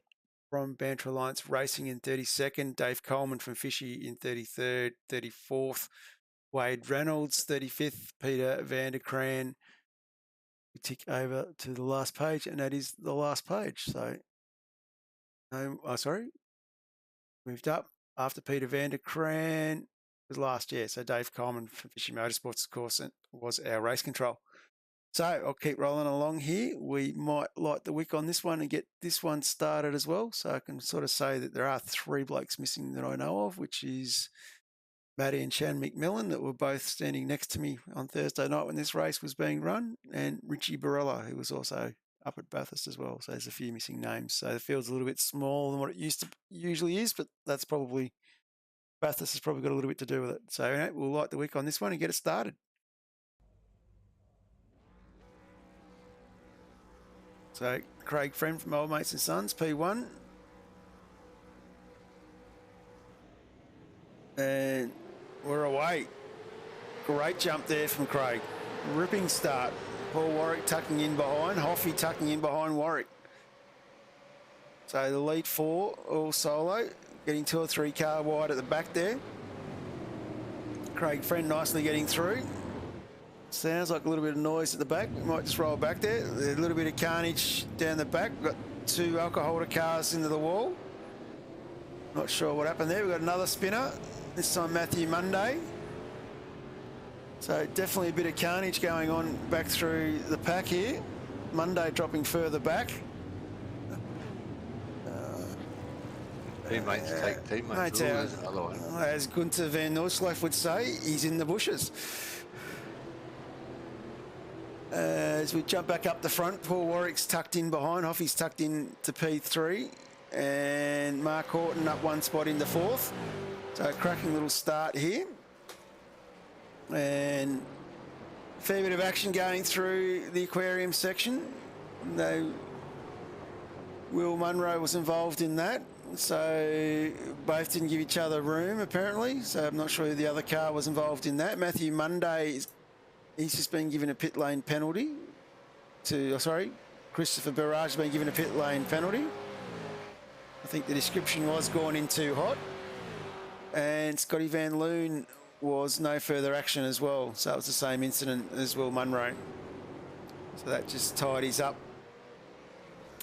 Speaker 1: from Banter Alliance Racing in 32nd, Dave Coleman from Fishy in 33rd, 34th, Wade Reynolds 35th, Peter Vanderkran. We tick over to the last page, and that is the last page. So, sorry, moved up after Peter van der Kraan was last year. So Dave Coleman from Fishy Motorsports, of course, was our race control. So I'll keep rolling along here. We might light the wick on this one and get this one started as well. So I can sort of say that there are 3 blokes missing that I know of, which is Matty and Shan McMillan, that were both standing next to me on Thursday night when this race was being run, and Richie Barella, who was also up at Bathurst as well. So there's a few missing names. So the field's a little bit smaller than what it usually is, but that's probably, Bathurst has probably got a little bit to do with it. So anyway, we'll light the wick on this one and get it started. So Craig Friend from Old Mates and Sons, P1. And we're away. Great jump there from Craig. Ripping start. Paul Warwick tucking in behind. Hoffy tucking in behind Warwick. So the lead 4 all solo. Getting 2 or 3 car wide at the back there. Craig Friend nicely getting through. Sounds like a little bit of noise at the back. We might just roll back there. A little bit of carnage down the back. We've got 2 alcohol holder cars into the wall. Not sure what happened there. We've got another spinner. This time Matthew Monday. So definitely a bit of carnage going on back through the pack here. Monday dropping further back.
Speaker 2: Teammates take teammates. There's another one.
Speaker 1: As Gunther van Noordsleef would say, he's in the bushes. As we jump back up the front, Paul Warwick's tucked in behind. Hoffy's tucked in to P3. And Mark Horton up 1 spot into 4th. So a cracking little start here. And a fair bit of action going through the aquarium section. Though Will Munro was involved in that. So both didn't give each other room, apparently. So I'm not sure who the other car was involved in that. Matthew Monday, he's just been given a pit lane penalty. Christopher Barrage has been given a pit lane penalty. I think the description was gone in too hot. And Scotty Van Loon was no further action as well. So it was the same incident as Will Munro. So that just tidies up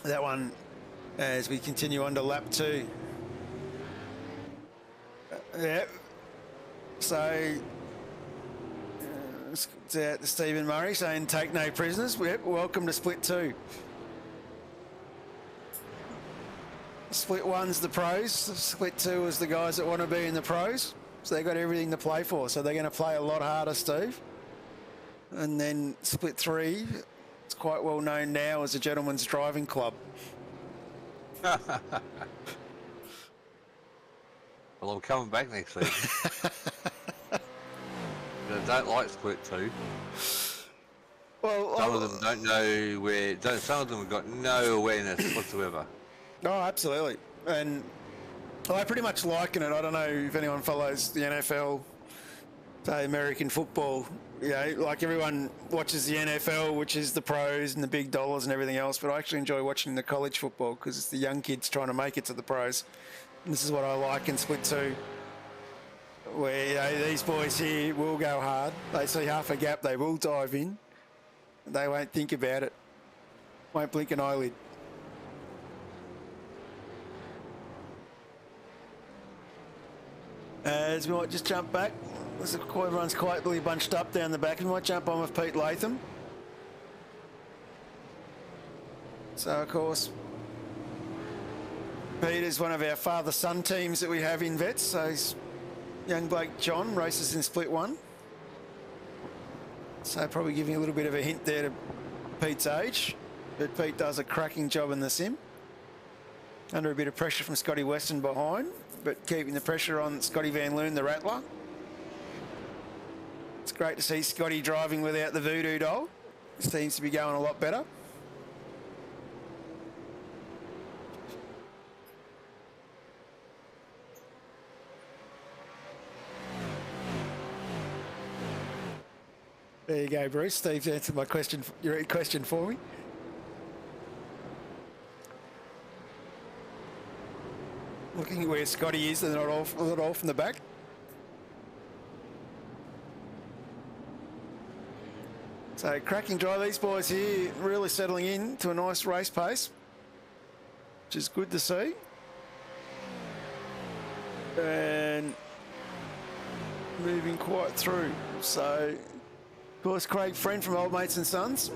Speaker 1: that one as we continue on to lap 2. Yeah. So it's out to Stephen Murray saying take no prisoners. Yep, welcome to split 2. Split 1's the pros. Split 2 is the guys that want to be in the pros. So they've got everything to play for. So they're going to play a lot harder, Steve. And then split 3, it's quite well known now as a gentleman's driving club.
Speaker 2: Well, I'm coming back next week. I don't like split 2.
Speaker 1: Well,
Speaker 2: some of them don't know where. Some of them have got no awareness whatsoever.
Speaker 1: Oh, absolutely. And I pretty much liken it. I don't know if anyone follows the NFL, say American football. You know, like everyone watches the NFL, which is the pros and the big dollars and everything else. But I actually enjoy watching the college football because it's the young kids trying to make it to the pros. And this is what I like in split 2, where you know, these boys here will go hard. They see half a gap, they will dive in. They won't think about it. Won't blink an eyelid. As we might just jump back, everyone's quietly bunched up down the back. We might jump on with Pete Latham. So, of course, Pete is one of our father-son teams that we have in vets. So, his young bloke John races in split 1. So, probably giving a little bit of a hint there to Pete's age. But Pete does a cracking job in the sim. Under a bit of pressure from Scotty Weston behind, but keeping the pressure on Scotty Van Loon, the Rattler. It's great to see Scotty driving without the voodoo doll. Seems to be going a lot better. There you go, Bruce. Steve's answered my question, your question for me. Looking at where Scotty is, they're not all from the back. So cracking drive, these boys here really settling in to a nice race pace, which is good to see. and moving quite through. So, of course, Craig Friend from Old Mates and Sons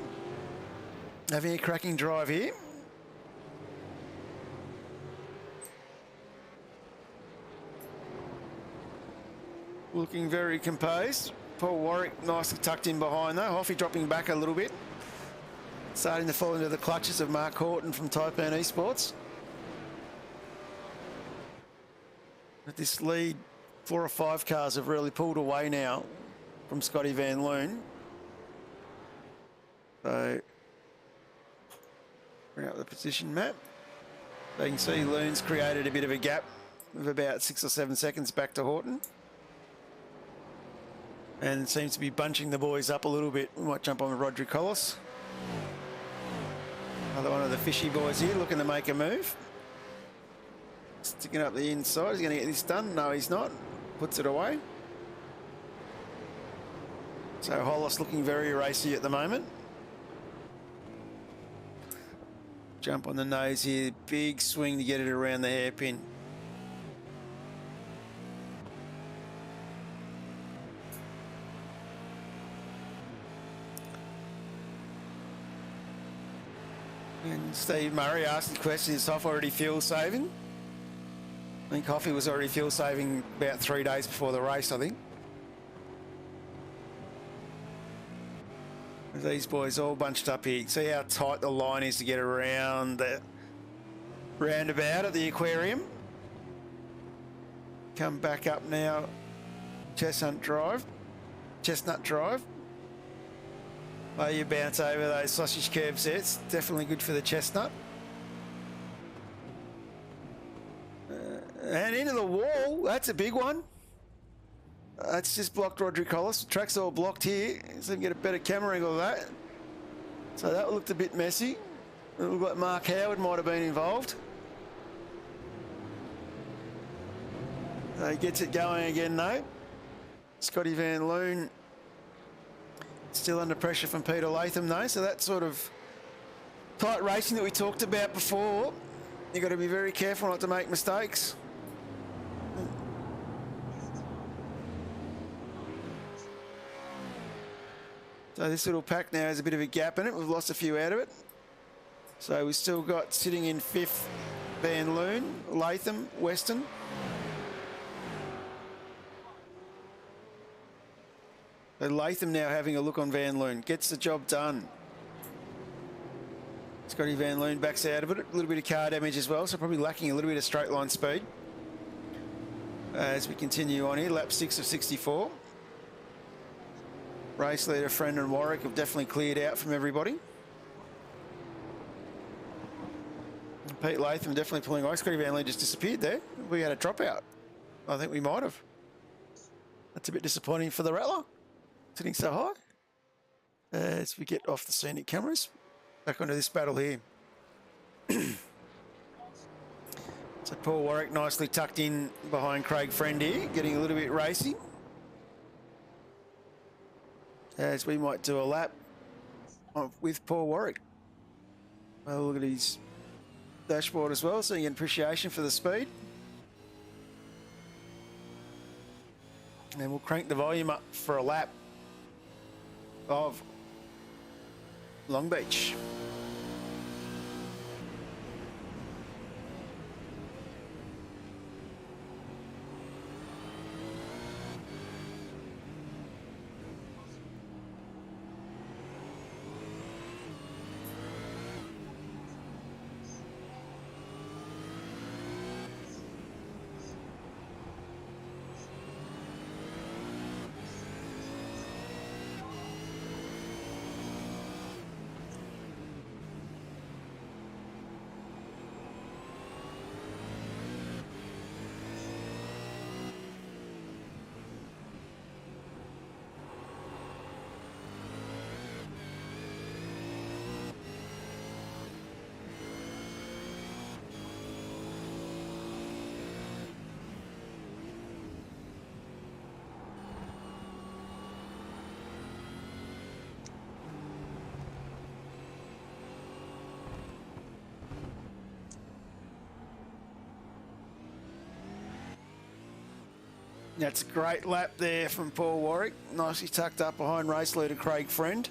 Speaker 1: having a cracking drive here. Looking very composed. Paul Warwick nicely tucked in behind though. Hoffy dropping back a little bit. Starting to fall into the clutches of Mark Horton from Taipan Esports. But this lead, 4 or 5 cars have really pulled away now from Scotty Van Loon. So, bring up the position map. So you can see Loon's created a bit of a gap of about 6 or 7 seconds back to Horton. And seems to be bunching the boys up a little bit. We might jump on with Rodri Collis. Another one of the fishy boys here looking to make a move. Sticking up the inside. He's going to get this done. No, he's not. Puts it away. So Hollis looking very racy at the moment. Jump on the nose here. Big swing to get it around the hairpin. And Steve Murray asked the question, is Hoff already fuel saving? I think Hoffy was already fuel saving about 3 days before the race, I think. These boys all bunched up here. See how tight the line is to get around the roundabout at the aquarium. Come back up now, Chestnut Drive. Well, you bounce over those sausage curb sets. Definitely good for the chestnut. And into the wall. That's a big one. That's just blocked Rodri Collis. The track's all blocked here. So we can get a better camera angle of that. So that looked a bit messy. It looked like Mark Howard might have been involved. He gets it going again though. Scotty Van Loon still under pressure from Peter Latham though, so that sort of tight racing that we talked about before, you've got to be very careful not to make mistakes. So this little pack now has a bit of a gap in it. We've lost a few out of it. So we've still got sitting in 5th Van Loon, Latham, Weston. So Latham now having a look on Van Loon. Gets the job done. Scotty Van Loon backs out of it. A little bit of car damage as well, so probably lacking a little bit of straight line speed. As we continue on here, lap 6 of 64. Race leader Friend and Warwick have definitely cleared out from everybody. Pete Latham definitely pulling away. Scotty Van Loon just disappeared there. We had a dropout. I think we might have. That's a bit disappointing for the Rattler. Sitting so high. As we get off the scenic cameras. Back onto this battle here. So Paul Warwick nicely tucked in behind Craig Friend here, getting a little bit racy. As we might do a lap with Paul Warwick. Well, look at his dashboard as well, so you get appreciation for the speed. And we'll crank the volume up for a lap of Long Beach. That's a great lap there from Paul Warwick. Nicely tucked up behind race leader Craig Friend.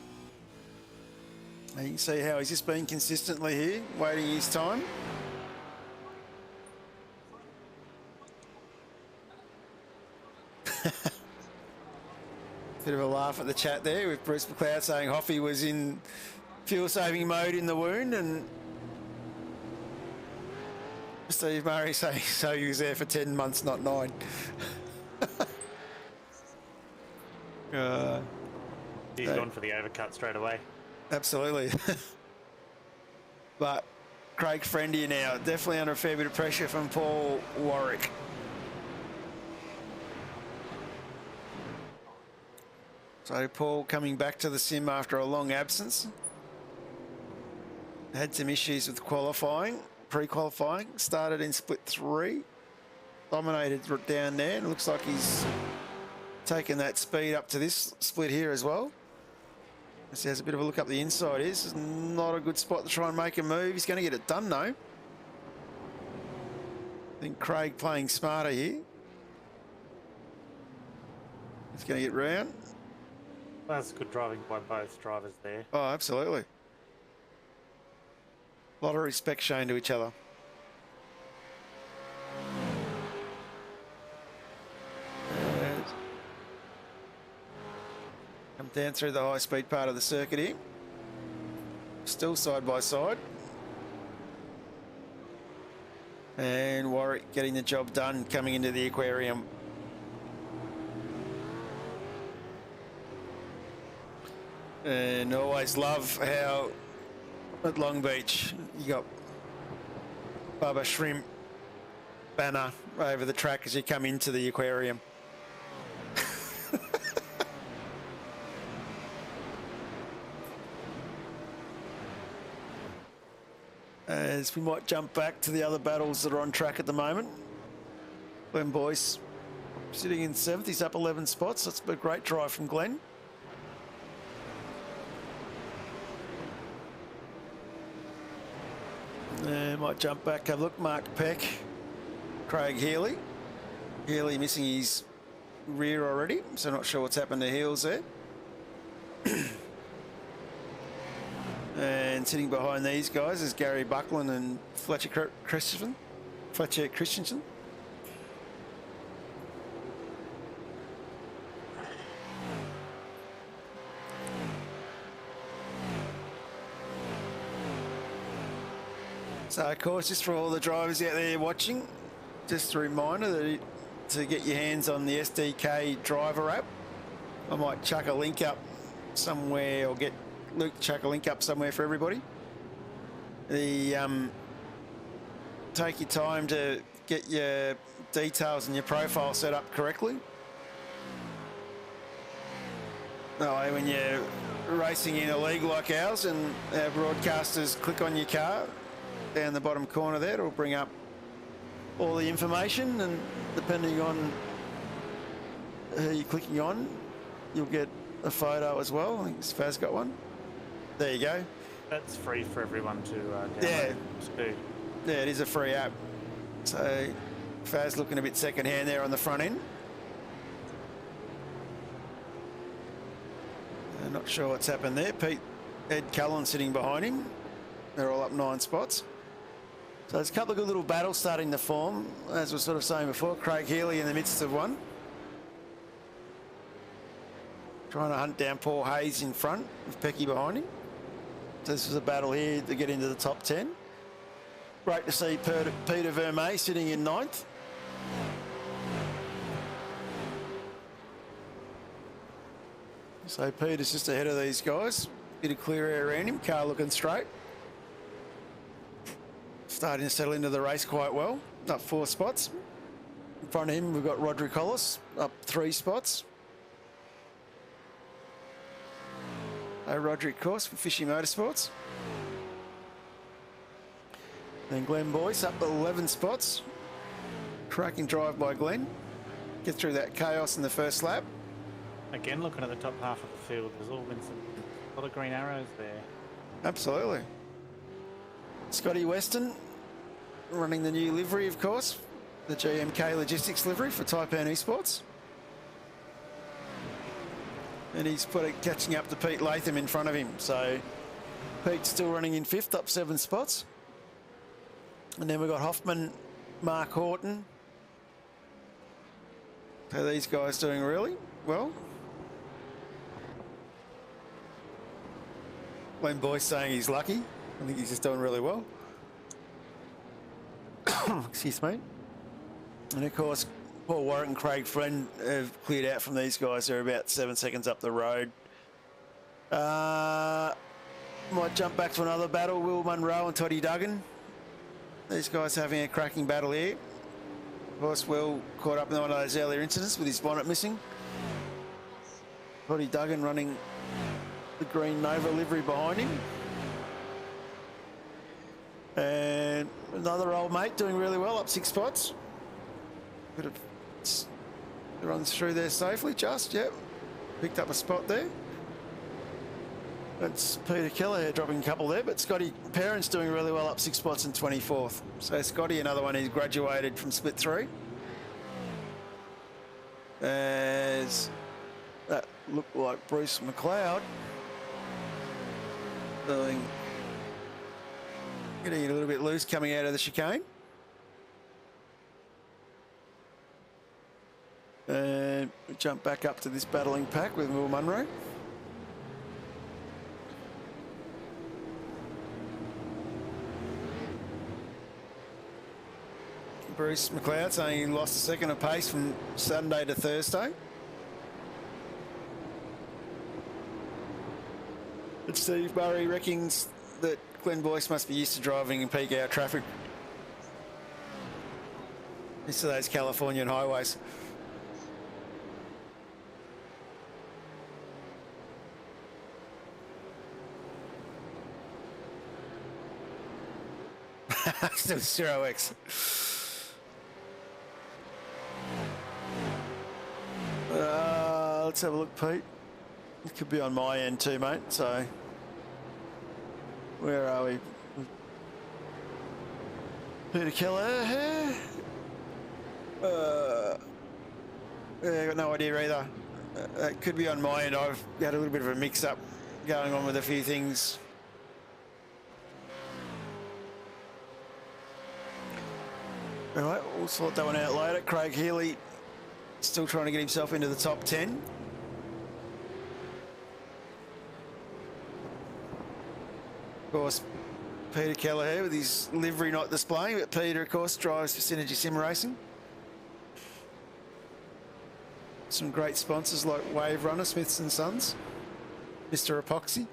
Speaker 1: And you can see how he's just been consistently here, waiting his time. Bit of a laugh at the chat there with Bruce McLeod saying Hoffy was in fuel-saving mode in the wound, and Steve Murray saying so he was there for 10 months, not 9.
Speaker 7: He's gone for the overcut straight away.
Speaker 1: Absolutely. But Craig Friend here now, definitely under a fair bit of pressure from Paul Warwick. So Paul coming back to the sim after a long absence. Had some issues with qualifying, pre-qualifying. Started in split 3. Dominated down there. And looks like he's taken that speed up to this split here as well. As he has a bit of a look up the inside. This is not a good spot to try and make a move. He's going to get it done though. I think Craig playing smarter here. He's going to get round.
Speaker 7: That's good driving by both drivers there.
Speaker 1: Oh, absolutely. A lot of respect shown to each other. And come down through the high speed part of the circuit here. Still side by side. And Warwick getting the job done coming into the aquarium. And always love how at Long Beach you got Bubba Shrimp banner over the track as you come into the aquarium. As we might jump back to the other battles that are on track at the moment. Glenn Boyce sitting in 7th, he's up 11 spots. That's a great drive from Glenn. Might jump back, have a look. Mark Peck, Craig Healy. Healy missing his rear already, so not sure what's happened to Heels there. And sitting behind these guys is Gary Buckland and Fletcher Christensen. So, of course, just for all the drivers out there watching, just a reminder that to get your hands on the SDK driver app, I might chuck a link up somewhere, or get Luke to chuck a link up somewhere for everybody. Take your time to get your details and your profile set up correctly. That way, when you're racing in a league like ours and our broadcasters click on your car, down the bottom corner there, it'll bring up all the information, and depending on who you're clicking on, you'll get a photo as well. I think Faz got one. There you go.
Speaker 7: That's free for everyone to download.
Speaker 1: Yeah.
Speaker 7: Too.
Speaker 1: Yeah, it is a free app. So Faz looking a bit second-hand there on the front end. I'm not sure what's happened there. Ed Cullen sitting behind him. They're all up 9 spots. So there's a couple of good little battles starting to form. As we were sort of saying before, Craig Healy in the midst of one. Trying to hunt down Paul Hayes in front with Pecky behind him. So this is a battle here to get into the top 10. Great to see Peter Vermey sitting in 9th. So Peter's just ahead of these guys. Bit of clear air around him, car looking straight. Starting to settle into the race quite well. Up 4 spots. In front of him, we've got Roderick Hollis, up 3 spots. Roderick, of course, for Fishy Motorsports. Then Glenn Boyce up 11 spots. Cracking drive by Glenn. Get through that chaos in the first lap.
Speaker 7: Again, looking at the top half of the field, there's all been a lot of green arrows there.
Speaker 1: Absolutely. Scotty Weston running the new livery, of course, the GMK Logistics livery for Taipan Esports. And he's catching up to Pete Latham in front of him. So Pete's still running in 5th, up 7 spots. And then we've got Hoffman, Mark Horton. So these guys doing really well. Glenn Boyce saying he's lucky. I think he's just doing really well. Excuse me. And of course, Paul Warwick and Craig Friend have cleared out from these guys. They're about 7 seconds up the road. Might jump back to another battle. Will Munro and Toddy Duggan. These guys having a cracking battle here. Of course, Will caught up in one of those earlier incidents with his bonnet missing. Toddy Duggan running the green Nova livery behind him. And another old mate doing really well, up 6 spots. Bit of runs through there safely, just, yep. Picked up a spot there. That's Peter Kelleher dropping a couple there, but Scotty Parent's doing really well, up 6 spots in 24th. So Scotty, another one who's graduated from split 3. As that looked like Bruce McLeod getting it a little bit loose coming out of the chicane. And we jump back up to this battling pack with Will Munro. Bruce McLeod saying he lost a second of pace from Sunday to Thursday. But Steve Murray reckons that Glenn Boyce must be used to driving in peak hour traffic. Used to those Californian highways. Still 0x. Let's have a look, Pete. It could be on my end too, mate. So, where are we? Peter Keller here. Yeah, got no idea either. It could be on my end. I've got a little bit of a mix-up going on with a few things. All right, we'll sort that one out later. Craig Healy still trying to get himself into the top 10. Of course, Peter Keller here with his livery not displaying, but Peter, of course, drives for Synergy Sim Racing. Some great sponsors like Wave Runner, Smiths & Sons, Mr. Epoxy.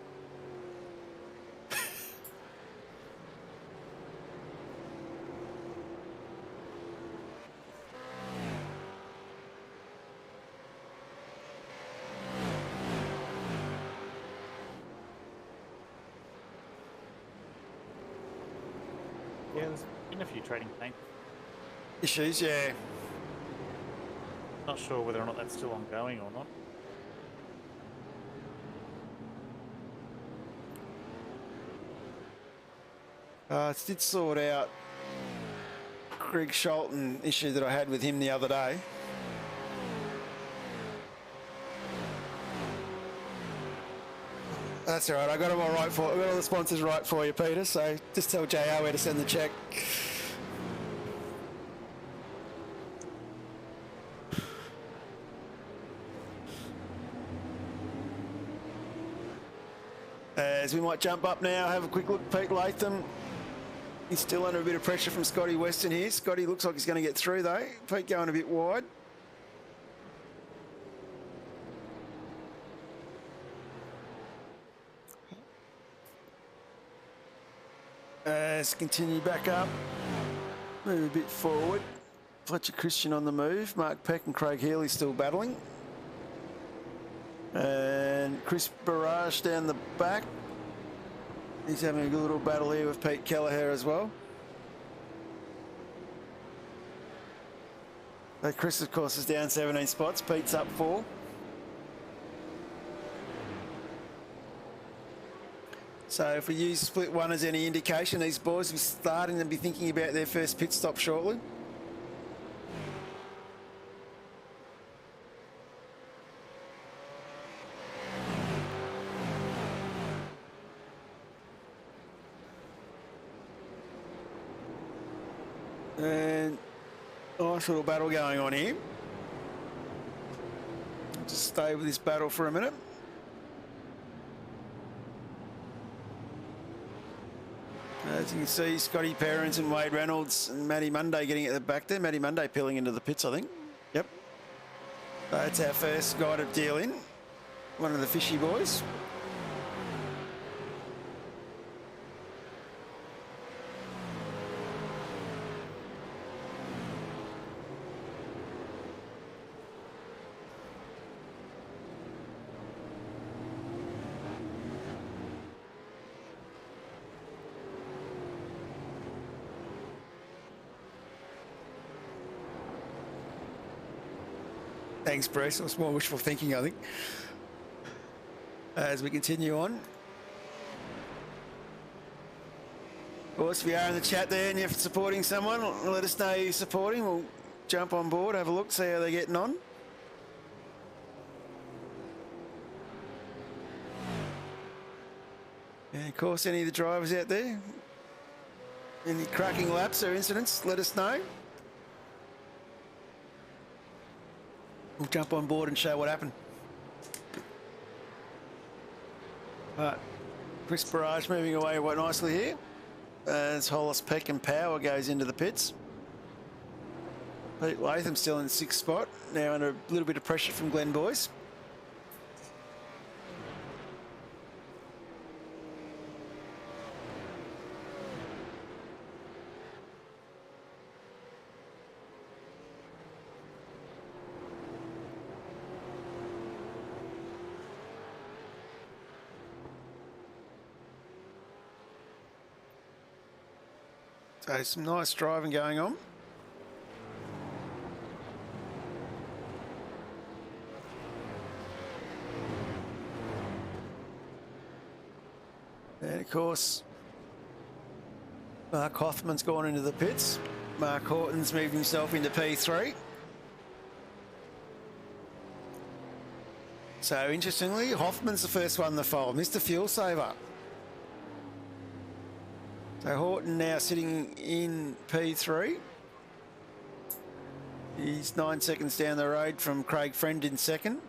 Speaker 7: Yeah, there's been a few trading paint
Speaker 1: Issues, yeah.
Speaker 7: Not sure whether or not that's still ongoing or not.
Speaker 1: I did sort out Greg Sholton issue that I had with him the other day. That's all right. I got them all right for. I got all the sponsors right for you, Peter. So just tell JR where to send the check. As we might jump up now, have a quick look. Pete Latham. He's still under a bit of pressure from Scotty Weston here. Scotty looks like he's going to get through though. Pete going a bit wide. As continue back up, move a bit forward. Fletcher Christian on the move. Mark Peck and Craig Healy still battling. And Chris Barrage down the back. He's having a good little battle here with Pete Kelleher as well. So Chris, of course, is down 17 spots. Pete's up 4. So if we use split 1 as any indication, these boys will be starting to be thinking about their first pit stop shortly. And nice little battle going on here. Just stay with this battle for a minute. As you can see, Scotty Perrins and Wade Reynolds and Matty Monday getting at the back there. Matty Monday peeling into the pits, I think. Yep. That's our first guided deal in. One of the fishy boys. Thanks, Bruce. It was more wishful thinking, I think. As we continue on. Of course, if you are in the chat there and you're supporting someone, let us know who you're supporting. We'll jump on board, have a look, see how they're getting on. And of course, any of the drivers out there, any cracking laps or incidents, let us know. We'll jump on board and show what happened. Chris Barrage moving away quite nicely here as Hollis, Peck and Power goes into the pits. Pete Latham still in 6th spot, now under a little bit of pressure from Glenn Boyce. So some nice driving going on. And of course, Mark Hoffman's gone into the pits. Mark Horton's moved himself into P3. So interestingly, Hoffman's the first one in the fold, Mr. Fuel Saver. So Horton now sitting in P3. He's 9 seconds down the road from Craig Friend in second.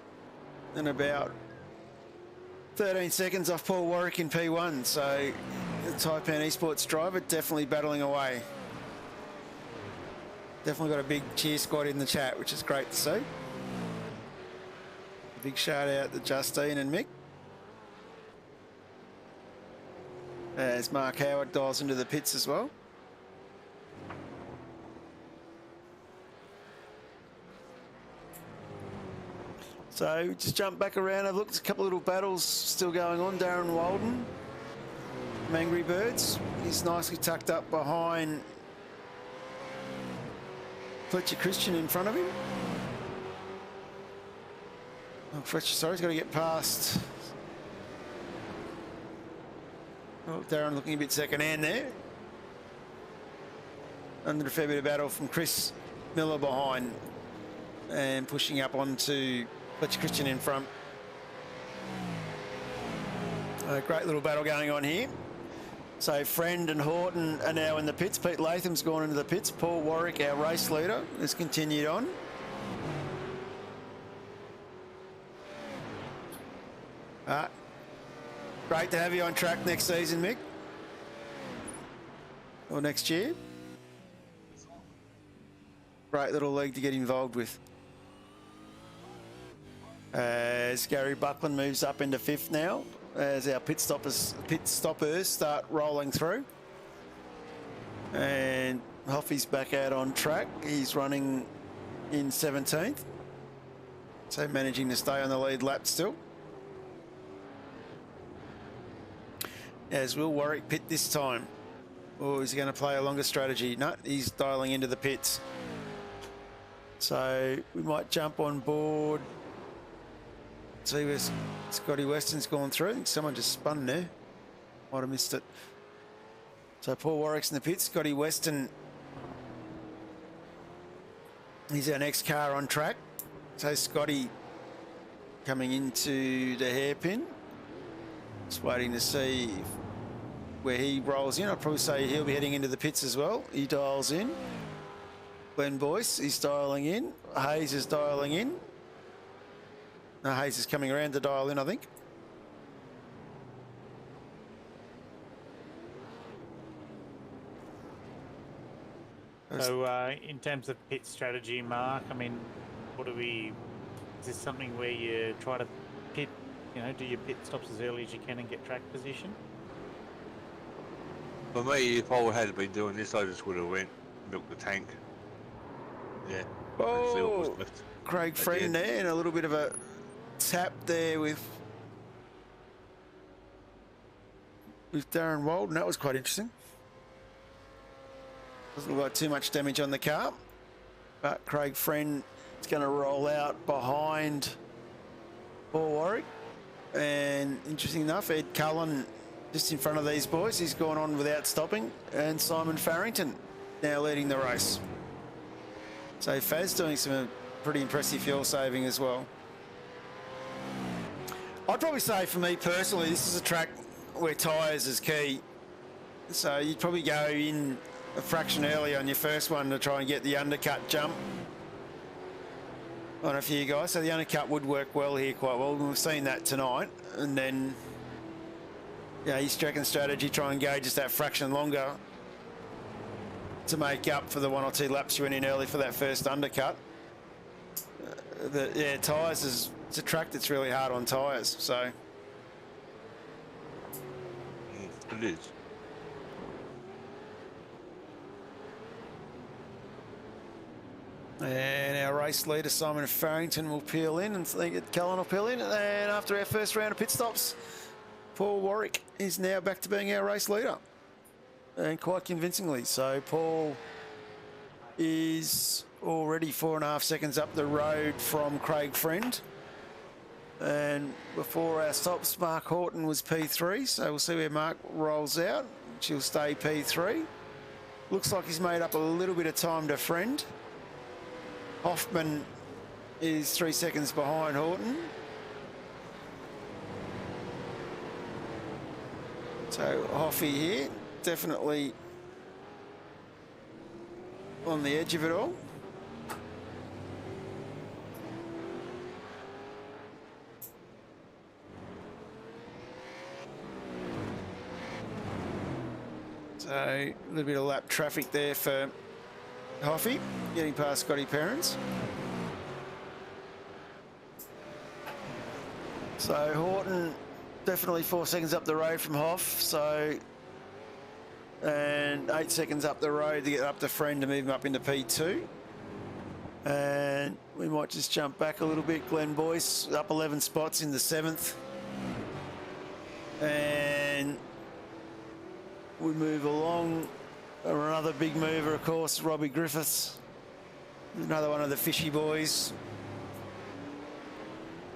Speaker 1: And about 13 seconds off Paul Warwick in P1. So the Taipan Esports driver definitely battling away. Definitely got a big cheer squad in the chat, which is great to see. A big shout out to Justine and Mick. As Mark Howard dials into the pits as well. So just jump back around. I've looked at a couple of little battles still going on. Darren Walden, Angry Birds. He's nicely tucked up behind Fletcher Christian in front of him. Oh, Fletcher, sorry, he's got to get past. Oh, Darren looking a bit second hand there. Under a fair bit of battle from Chris Miller behind and pushing up onto Fletcher Christian in front. A great little battle going on here. So Friend and Horton are now in the pits. Pete Latham's gone into the pits. Paul Warwick, our race leader, has continued on. Great to have you on track next season, Mick. Or next year. Great little league to get involved with. As Gary Buckland moves up into 5th now, as our pit stoppers start rolling through. And Hoffy's back out on track. He's running in 17th. So managing to stay on the lead lap still. As will Warwick pit this time? Or is he going to play a longer strategy? No, he's dialing into the pits. So we might jump on board. See where Scotty Weston's gone through. I think someone just spun there. Might have missed it. So Paul Warwick's in the pits. Scotty Weston. He's our next car on track. So Scotty coming into the hairpin. Just waiting to see where he rolls in. I'd probably say he'll be heading into the pits as well. He dials in. Glenn Boyce is dialing in. Hayes is dialing in. No, Hayes is coming around to dial in, I think.
Speaker 7: So in terms of pit strategy, Mark, I mean, is this something where you try to pit, do your pit stops as early as you can and get track position?
Speaker 2: For me, if I had been doing this, I just would have went milk the tank. Yeah. And see what was
Speaker 1: Oh,
Speaker 2: left.
Speaker 1: Craig Friend there, and a little bit of a tap there with Darren Walden. That was quite interesting. Doesn't look like too much damage on the car, but Craig Friend is going to roll out behind Paul Warwick. And interesting enough, Ed Cullen just in front of these boys. He's gone on without stopping, and Simon Farrington now leading the race. So Faz doing some pretty impressive fuel saving as well. I'd probably say for me personally, this is a track where tyres is key. So you'd probably go in a fraction early on your first one to try and get the undercut jump on a few guys. So the undercut would work well here quite well. We've seen that tonight. And then, your second strategy, try and go just that fraction longer to make up for the 1 or 2 laps you went in early for that first undercut. Tyres is it's a track that's really hard on tyres, so.
Speaker 2: It is.
Speaker 1: And our race leader, Simon Farrington, will peel in, and Cullen will peel in. And after our first round of pit stops, Paul Warwick is now back to being our race leader, and quite convincingly. So Paul is already 4.5 seconds up the road from Craig Friend. And before our stops, Mark Horton was P3, so we'll see where Mark rolls out. She'll stay P3. Looks like he's made up a little bit of time to Friend. Hoffman is 3 seconds behind Horton. So Hoffy here, definitely on the edge of it all. So a little bit of lap traffic there for Hoffy, getting past Scotty Perrins. So Horton definitely 4 seconds up the road from Hoff, so, and 8 seconds up the road to get up to Friend to move him up into P2. And we might just jump back a little bit. Glenn Boyce up 11 spots in the 7th. And we move along. Another big mover, of course, Robbie Griffiths. Another one of the fishy boys.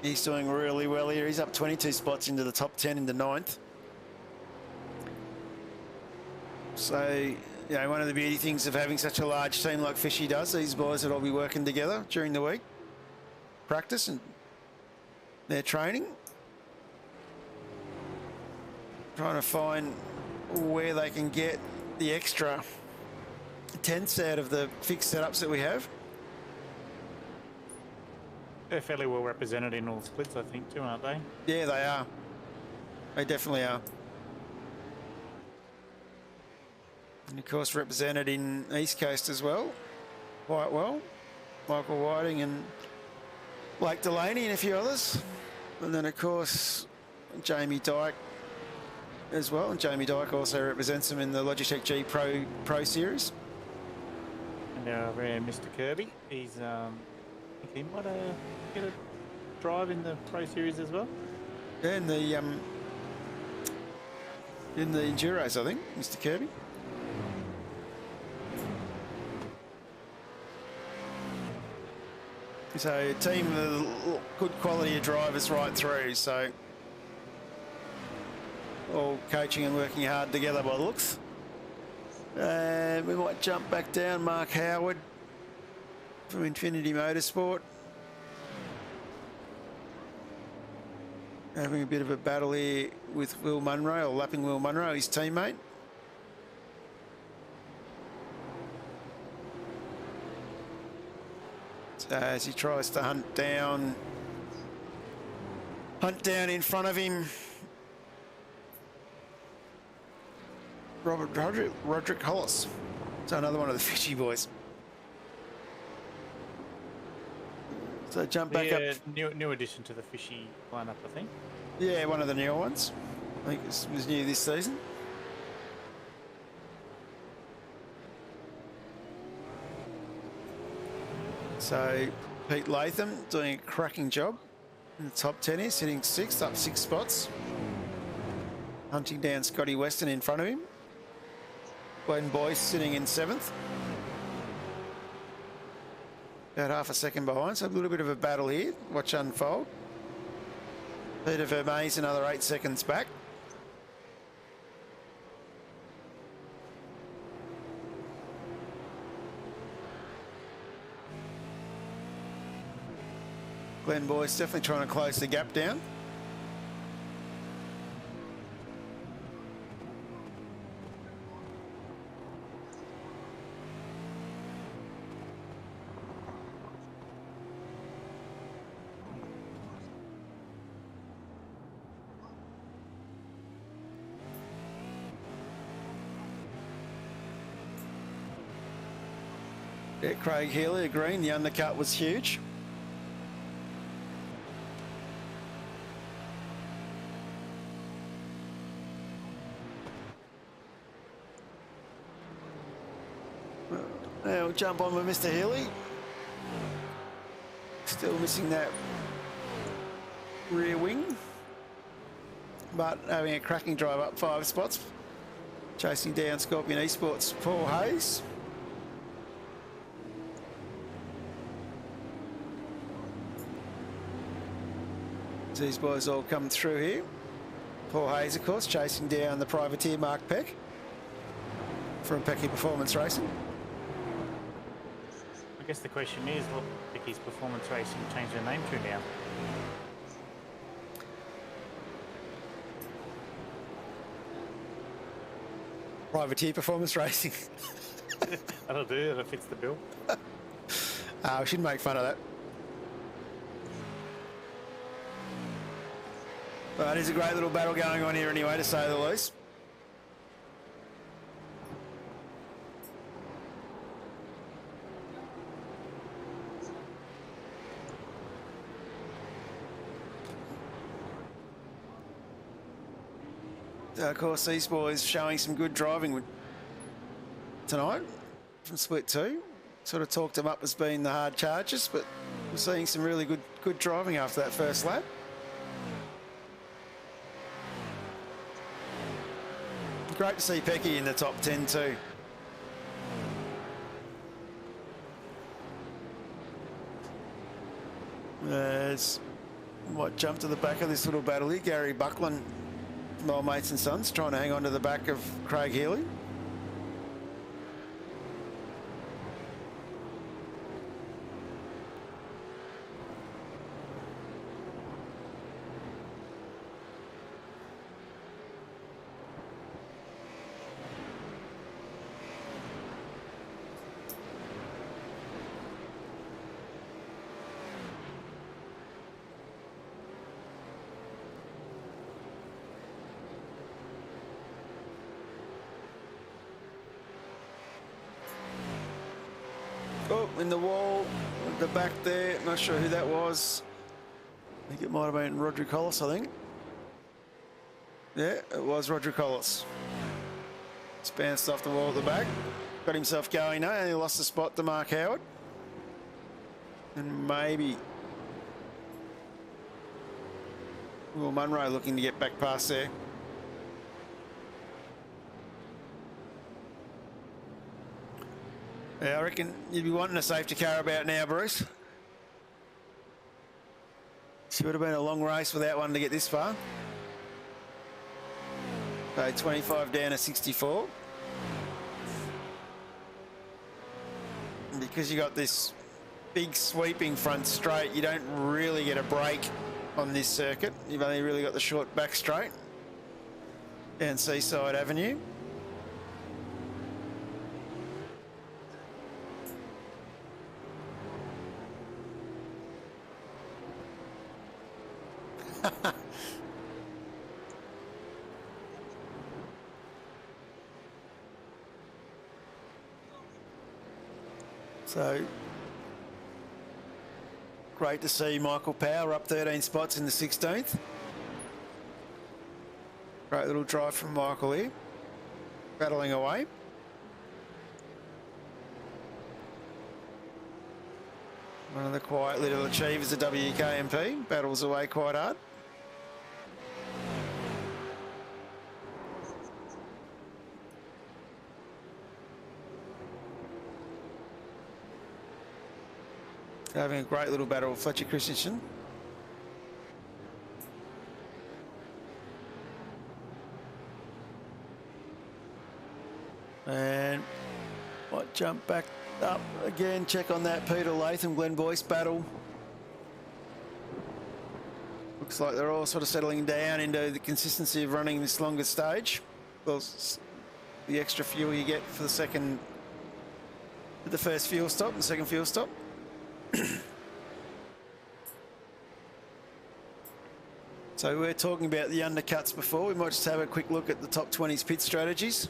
Speaker 1: He's doing really well here. He's up 22 spots into the top 10 in the 9th. So, one of the beauty things of having such a large team like Fishy does, these boys would all be working together during the week. Practice and their training. Trying to find where they can get the extra tenths out of the fixed setups that we have.
Speaker 7: They're fairly well represented in all splits, I think, too, aren't they?
Speaker 1: Yeah, they are. They definitely are. And of course represented in East Coast as well, quite well. Michael Whiting and Blake Delaney and a few others. And then of course Jamie Dyke as well. And Jamie Dyke also represents them in the Logitech G Pro Series.
Speaker 7: And our Mr. Kirby, he's I think he might get a drive in the Pro Series as well.
Speaker 1: Yeah, in the Enduros, I think, Mr. Kirby. So a team of good quality of drivers right through, so all coaching and working hard together by the looks. And we might jump back down. Mark Howard from Infinity Motorsport. Having a bit of a battle here with Will Munro, or lapping Will Munro, his teammate. as he tries to hunt down in front of him. Roderick Hollis. So another one of the fishy boys. So jump back up.
Speaker 7: New addition to the fishy lineup, I think.
Speaker 1: Yeah, one of the newer ones. I think it was new this season. So Pete Latham doing a cracking job in the top 10 here, sitting 6th, up 6 spots. Hunting down Scotty Weston in front of him. Glenn Boyce sitting in 7th. About half a second behind, so a little bit of a battle here. Watch unfold. Peter Vermees another 8 seconds back. Glenn Boyce definitely trying to close the gap down. Yeah, Craig Healy agreeing the undercut was huge. Now we'll jump on with Mr. Healy. Still missing that rear wing, but having a cracking drive up 5 spots. Chasing down Scorpion Esports' Paul Hayes. These boys all come through here. Paul Hayes, of course, chasing down the privateer Mark Peck from Pecky Performance Racing.
Speaker 7: I guess the question is, what Pecky's Performance Racing changed their name to now?
Speaker 1: Privateer Performance Racing.
Speaker 7: That'll do, that fits the bill.
Speaker 1: We shouldn't make fun of that. But it is a great little battle going on here anyway, to say the least. Of course, these boys showing some good driving tonight from split 2. Sort of talked them up as being the hard charges, but we're seeing some really good driving after that first lap. Great to see Pecky in the top 10 too. There's what jumped to the back of this little battle here. Gary Buckland from Old Mates and Sons trying to hang on to the back of Craig Healy. Oh, in the wall, at the back there. Not sure who that was. I think it might have been Roderick Hollis, I think. Yeah, it was Roderick Hollis. Just bounced off the wall at the back. Got himself going now, and he lost the spot to Mark Howard. And maybe Will Munro looking to get back past there. Yeah, I reckon you'd be wanting a safety car about now, Bruce. She would have been a long race without one to get this far. So 25 down to 64. And because you got this big sweeping front straight, you don't really get a break on this circuit. You've only really got the short back straight down Seaside Avenue. So great to see Michael Power up 13 spots in the 16th. Great little drive from Michael here, battling away. One of the quiet little achievers of WK&P, battles away quite hard. Having a great little battle with Fletcher Christensen. And might jump back up again, check on that Peter Latham, Glenn Boyce battle. Looks like they're all sort of settling down into the consistency of running this longer stage. Well, the extra fuel you get for the first fuel stop and second fuel stop. So we're talking about the undercuts before. We might just have a quick look at the top 20's pit strategies.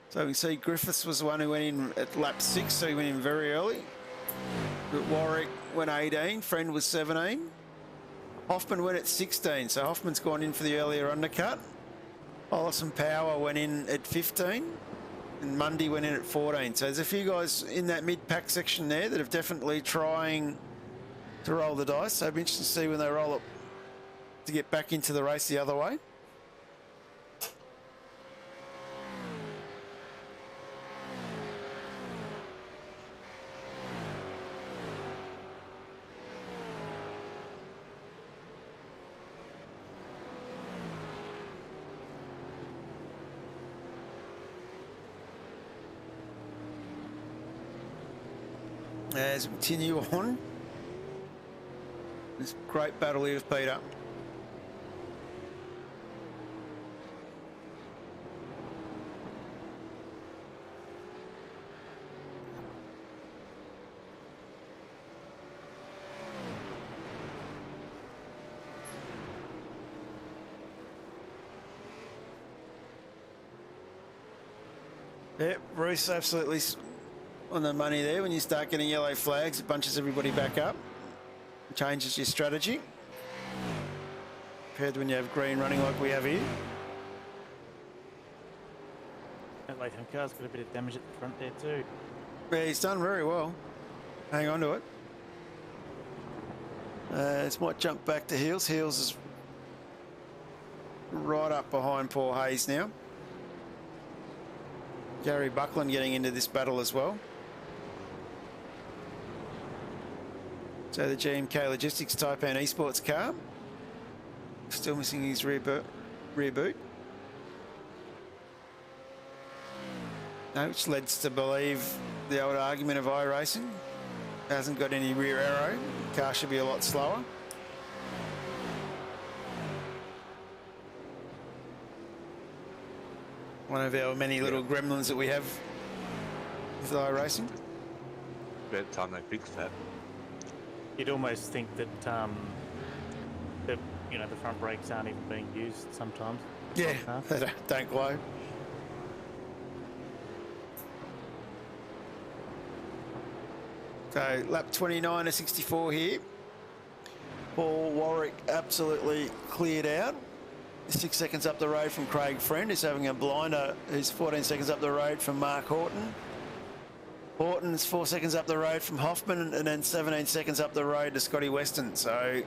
Speaker 1: So we can see Griffiths was the one who went in at lap 6, so he went in very early. But Warwick went 18, Friend was 17. Hoffman went at 16, so Hoffman's gone in for the earlier undercut. Ollison Power went in at 15, and Mundy went in at 14. So there's a few guys in that mid-pack section there that have definitely trying to roll the dice. So it'll be interesting to see when they roll up to get back into the race the other way. As we continue on, this great battle here with Peter. Yep, Bruce absolutely on the money there. When you start getting yellow flags, it bunches everybody back up, changes your strategy compared to when you have green running like we have here.
Speaker 7: That Latham car's got a bit of damage at the front there too.
Speaker 1: Yeah, he's done very well. Hang on to it. This might jump back to Heels. Heels is right up behind Paul Hayes now. Gary Buckland getting into this battle as well. So the GMK Logistics Taipan Esports car. Still missing his rear boot. No, which leads to believe the old argument of iRacing. Hasn't got any rear arrow. Car should be a lot slower. One of our many little gremlins that we have with iRacing.
Speaker 2: About time they fixed that.
Speaker 7: You'd almost think that that the front brakes aren't even being used sometimes.
Speaker 1: Yeah, they don't glow. So lap 29 to 64 here. Paul Warwick absolutely cleared out. 6 seconds up the road from Craig Friend, who's having a blinder, who's 14 seconds up the road from Mark Horton. Horton's 4 seconds up the road from Hoffman, and then 17 seconds up the road to Scotty Weston. So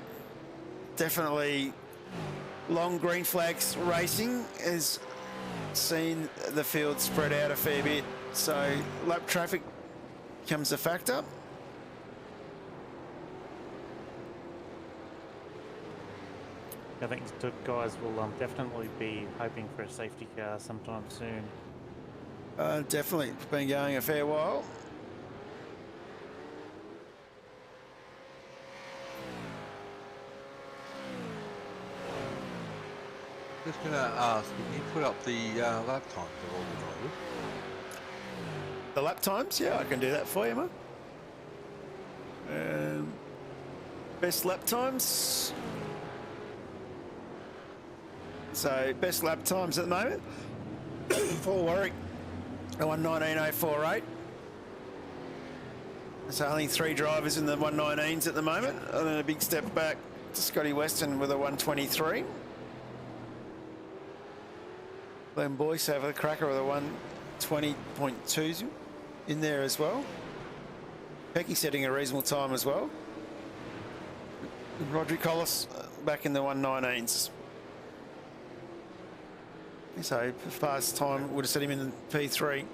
Speaker 1: definitely long green flags racing has seen the field spread out a fair bit. So lap traffic becomes a factor.
Speaker 7: I think the guys will definitely be hoping for a safety car sometime soon.
Speaker 1: Definitely. It's been going a fair while.
Speaker 2: Just going to ask, can you put up the lap times of all the drivers?
Speaker 1: The lap times? Yeah, I can do that for you, mate. Best lap times. So best lap times at the moment for Warwick, a 1:19.048. So only 3 drivers in the 1:19s at the moment, and then a big step back to Scotty Weston with a 1:23. Glenn Boyce over the cracker with a 1:20.2 in there as well. Pecky setting a reasonable time as well. Roderick Collis back in the 1:19s. So fast time would have set him in the P3.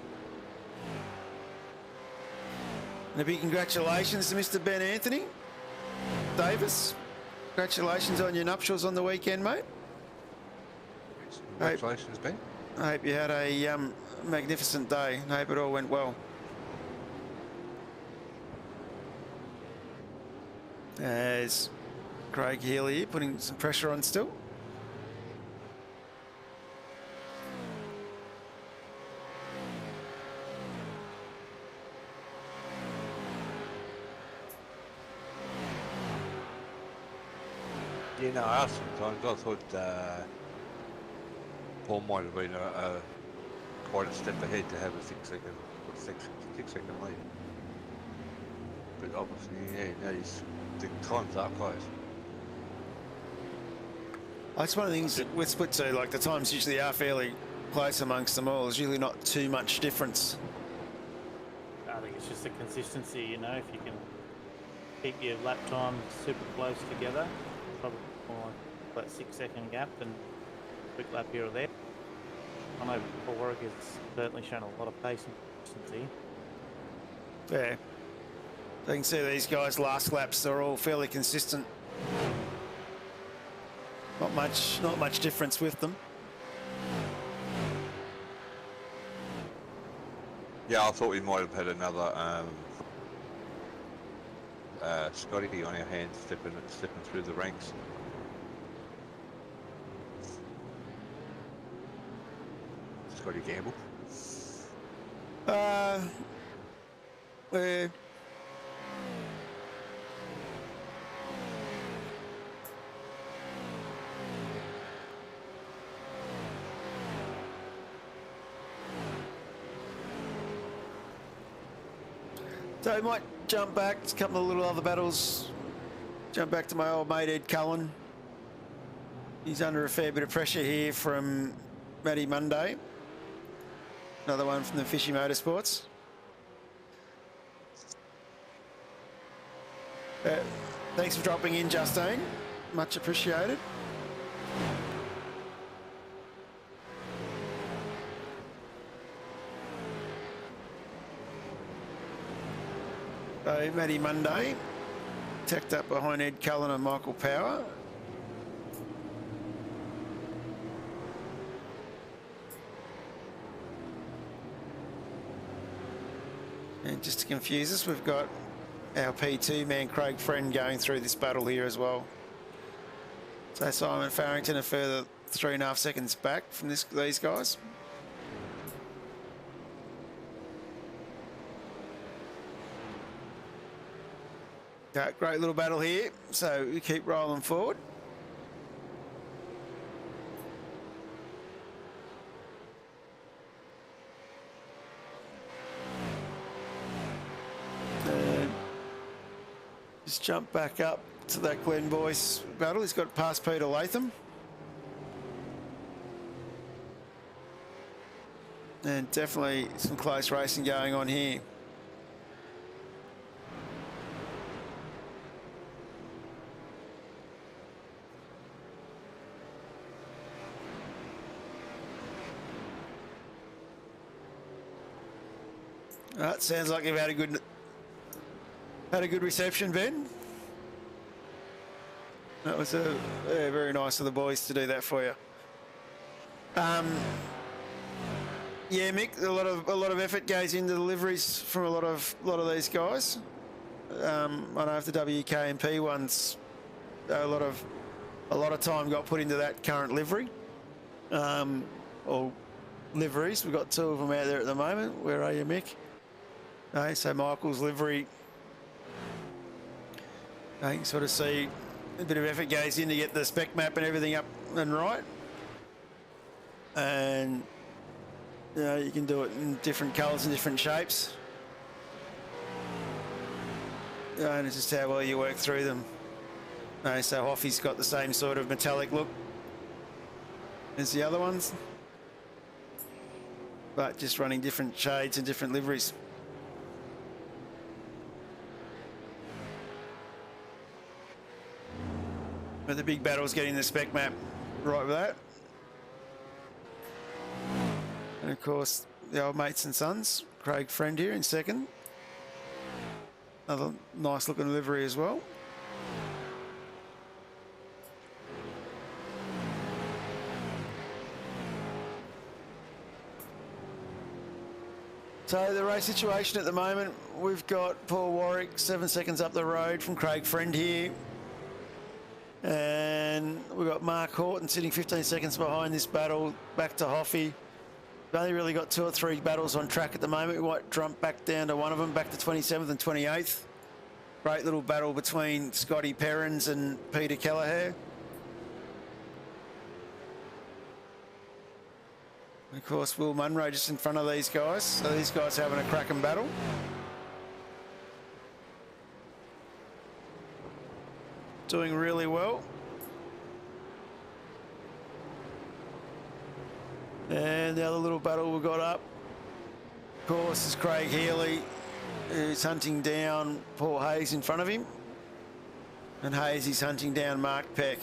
Speaker 1: And a big congratulations to Mr. Ben Anthony Davis. Congratulations on your nuptials on the weekend, mate.
Speaker 2: Congratulations, Ben.
Speaker 1: I hope you had a magnificent day. I hope it all went well. As Craig Healy here putting some pressure on still.
Speaker 2: Yeah, no, I asked sometimes. I thought Paul might have been quite a step ahead to have a 6-second lead. But obviously, yeah, the times are close.
Speaker 1: That's one of the things that with split two, like the times usually are fairly close amongst them all. There's usually not too much difference.
Speaker 7: I think it's just the consistency, you know, if you can keep your lap times super close together, probably more like that 6-second gap than quick lap here or there. I know Paul Warwick has certainly shown a lot of pace and consistency.
Speaker 1: Yeah. So you can see these guys' last laps, they're all fairly consistent. Not much difference with them.
Speaker 2: Yeah, I thought we might have had another Scotty on our hands stepping through the ranks. Scotty Gamble.
Speaker 1: So I might jump back, a couple of little other battles. Jump back to my old mate Ed Cullen. He's under a fair bit of pressure here from Matty Monday. Another one from the Fishy Motorsports. Thanks for dropping in, Justine. Much appreciated. So Matty Monday, tacked up behind Ed Cullen and Michael Power. And just to confuse us, we've got our P2 man Craig Friend going through this battle here as well. So Simon Farrington a further 3.5 seconds back from these guys. Great little battle here, so we keep rolling forward. And just jump back up to that Glenn Boyce battle. He's got past Peter Latham. And definitely some close racing going on here. That sounds like you've had a good reception, Ben. That was very nice of the boys to do that for you. Yeah, Mick, a lot of effort goes into the liveries from a lot of these guys. I know if the WK&P ones, a lot of time got put into that current livery, or liveries. We've got 2 of them out there at the moment. Where are you, Mick? Okay, so Michael's livery. You can sort of see a bit of effort goes in to get the spec map and everything up and right. and you know, you can do it in different colours and different shapes. And it's just how well you work through them. So Hoffy's got the same sort of metallic look as the other ones, but just running different shades and different liveries. But the big battle is getting the spec map right with that. And of course, the old mates and sons, Craig Friend here in second. Another nice looking livery as well. So the race situation at the moment, we've got Paul Warwick 7 seconds up the road from Craig Friend here. And we've got Mark Horton sitting 15 seconds behind this battle, back to Hoffy. We've only really got 2 or 3 battles on track at the moment. We might jump back down to one of them, back to 27th and 28th. Great little battle between Scotty Perrins and Peter Kelleher. And of course, Will Munro just in front of these guys. So these guys are having a cracking battle. Doing really well. And the other little battle we've got up, of course, is Craig Healy, who's hunting down Paul Hayes in front of him. And Hayes is hunting down Mark Peck.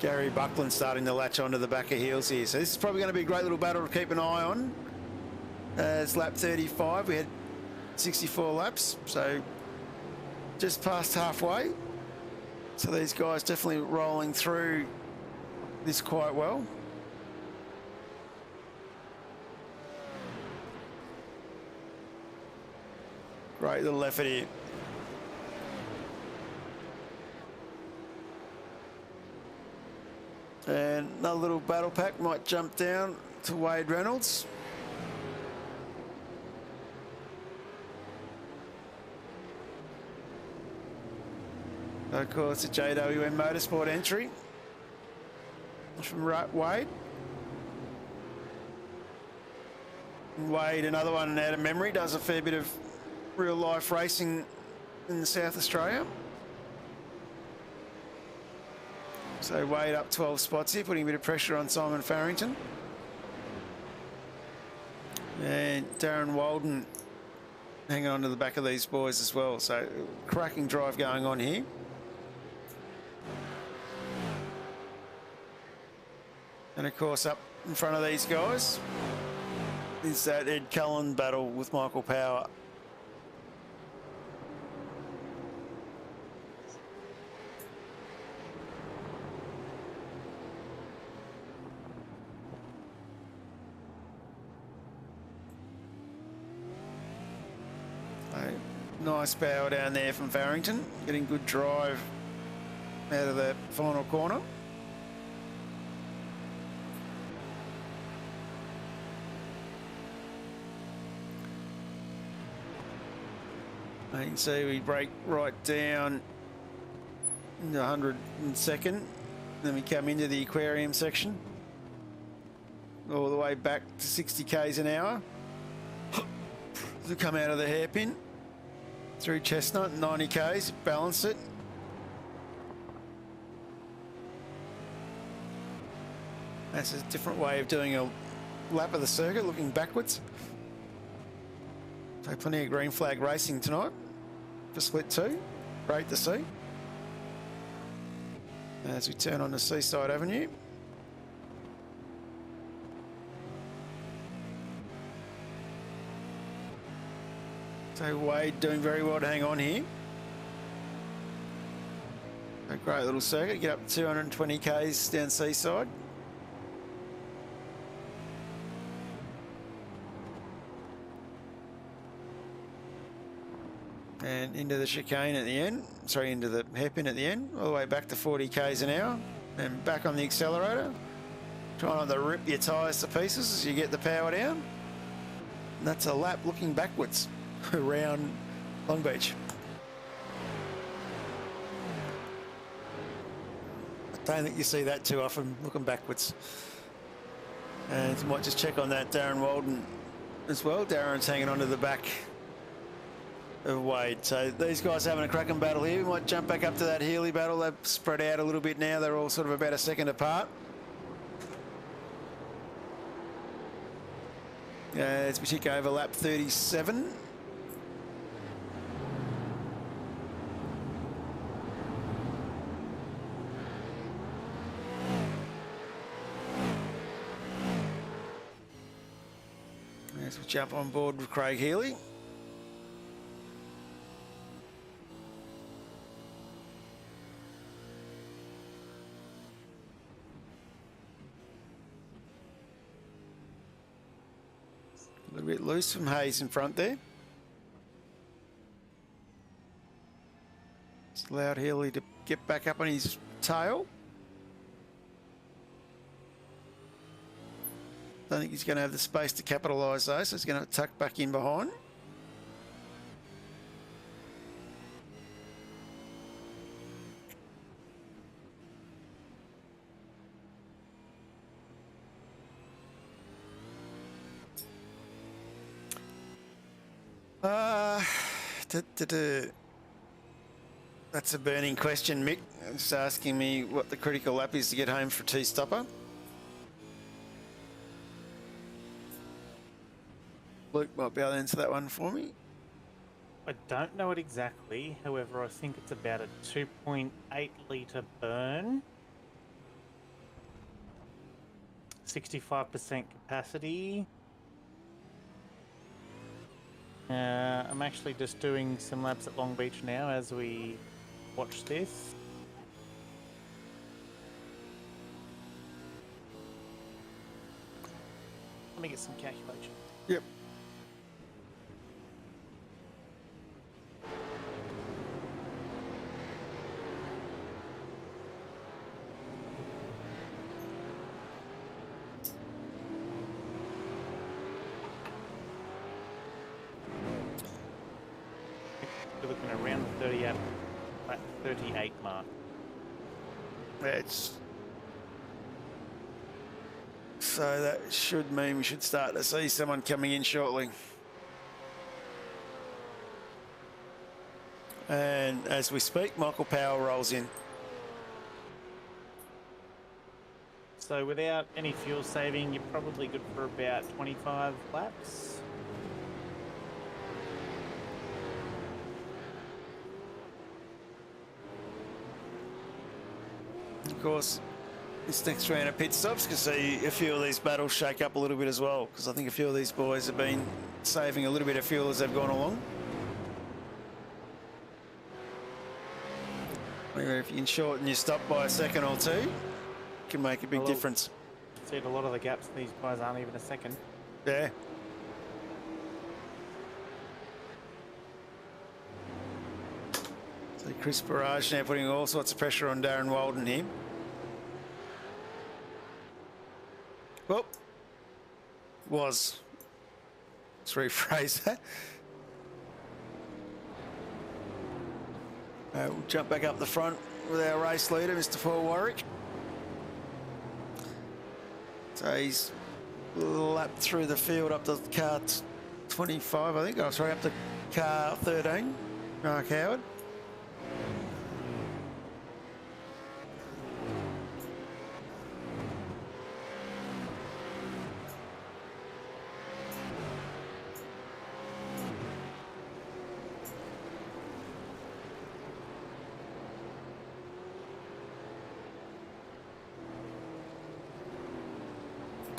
Speaker 1: Gary Buckland starting to latch onto the back of heels here. So this is probably going to be a great little battle to keep an eye on. It's lap 35. We had 64 laps, so just past halfway. So these guys definitely rolling through this quite well. Great little effort here. And another little battle pack might jump down to Wade Reynolds. Of course, a JWM Motorsport entry from Wade. Wade, another one out of memory, does a fair bit of real life racing in South Australia. So Wade up 12 spots here, putting a bit of pressure on Simon Farrington. And Darren Walden hanging on to the back of these boys as well. So cracking drive going on here. And of course up in front of these guys is that Ed Cullen battle with Michael Power. Nice power down there from Farrington, getting good drive out of the final corner. You can see we break right down in the 102nd, then we come into the aquarium section, all the way back to 60 k's an hour. To come out of the hairpin through Chestnut, 90 k's, balance it. That's a different way of doing a lap of the circuit, looking backwards. So plenty of green flag racing tonight for split 2. Great to see. As we turn on to Seaside Avenue. So Wade doing very well to hang on here. A great little circuit, get up to 220 k's down Seaside. And into the chicane at the end, sorry, into the hairpin at the end, all the way back to 40 k's an hour, and back on the accelerator. Trying not to rip your tyres to pieces as you get the power down. And that's a lap looking backwards around Long Beach. Don't think you see that too often, looking backwards. And you might just check on that Darren Walden as well. Darren's hanging onto the back of Wade. So these guys having a cracking battle here. We might jump back up to that Healy battle. They've spread out a little bit now. They're all sort of about a second apart. As we tick over lap 37. As we jump on board with Craig Healy. A little bit loose from Hayes in front there. It's allowed Healy to get back up on his tail. Don't think he's going to have the space to capitalise though, so he's going to tuck back in behind. That's a burning question, Mick. It's asking me what the critical lap is to get home for a T-stopper. Luke might be able to answer that one for me.
Speaker 7: I don't know it exactly. However, I think it's about a 2.8 litre burn. 65% capacity. I'm actually just doing some laps at Long Beach now as we watch this. Let me get some calculation.
Speaker 1: Yep.
Speaker 7: We're looking around the 38 mark.
Speaker 1: It's so that should mean we should start to see someone coming in shortly. And as we speak, Michael Powell rolls in.
Speaker 7: So without any fuel saving, you're probably good for about 25 laps.
Speaker 1: Of course, this next round of pit stops can see a few of these battles shake up a little bit as well, because I think a few of these boys have been saving a little bit of fuel as they've gone along. If you can shorten your stop by a second or two, it can make a big difference.
Speaker 7: See, a lot of the gaps, these guys aren't even a second.
Speaker 1: Yeah. So Chris Barrage now putting all sorts of pressure on Darren Walden here. Well, let's rephrase that. We'll jump back up the front with our race leader, Mr. Paul Warwick. So he's lapped through the field up to car 25, I think. Oh, sorry, up to car 13, Mark Howard.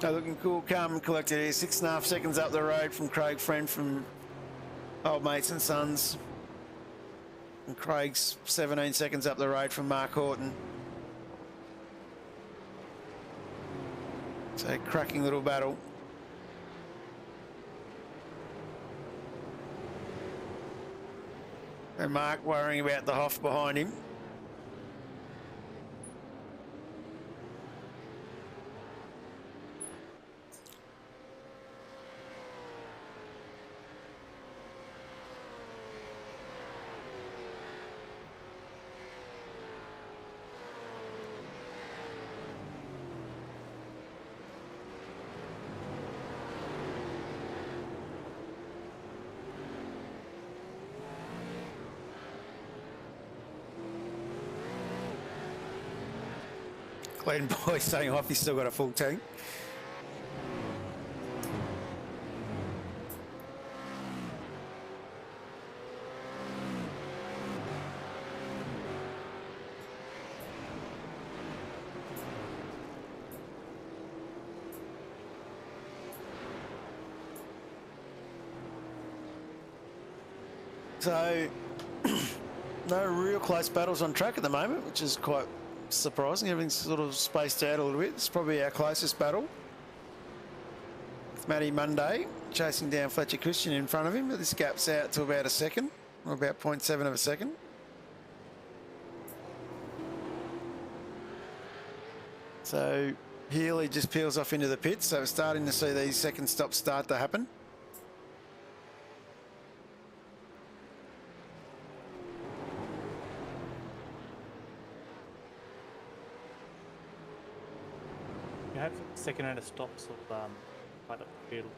Speaker 1: Looking cool, calm and collected here. 6.5 seconds up the road from Craig Friend from Old Mates and Sons. And Craig's 17 seconds up the road from Mark Horton. So cracking little battle. And Mark worrying about the Hoff behind him. Glenn Boy saying off, he's still got a full tank. So, no real close battles on track at the moment, which is quite surprising. Everything's sort of spaced out a little bit. It's probably our closest battle. With Matty Monday chasing down Fletcher Christian in front of him, but this gap's out to about a second, or about 0.7 of a second. So, Healy just peels off into the pits, so we're starting to see these second stops start to happen.
Speaker 7: You hope the second round of stops will fight up the field.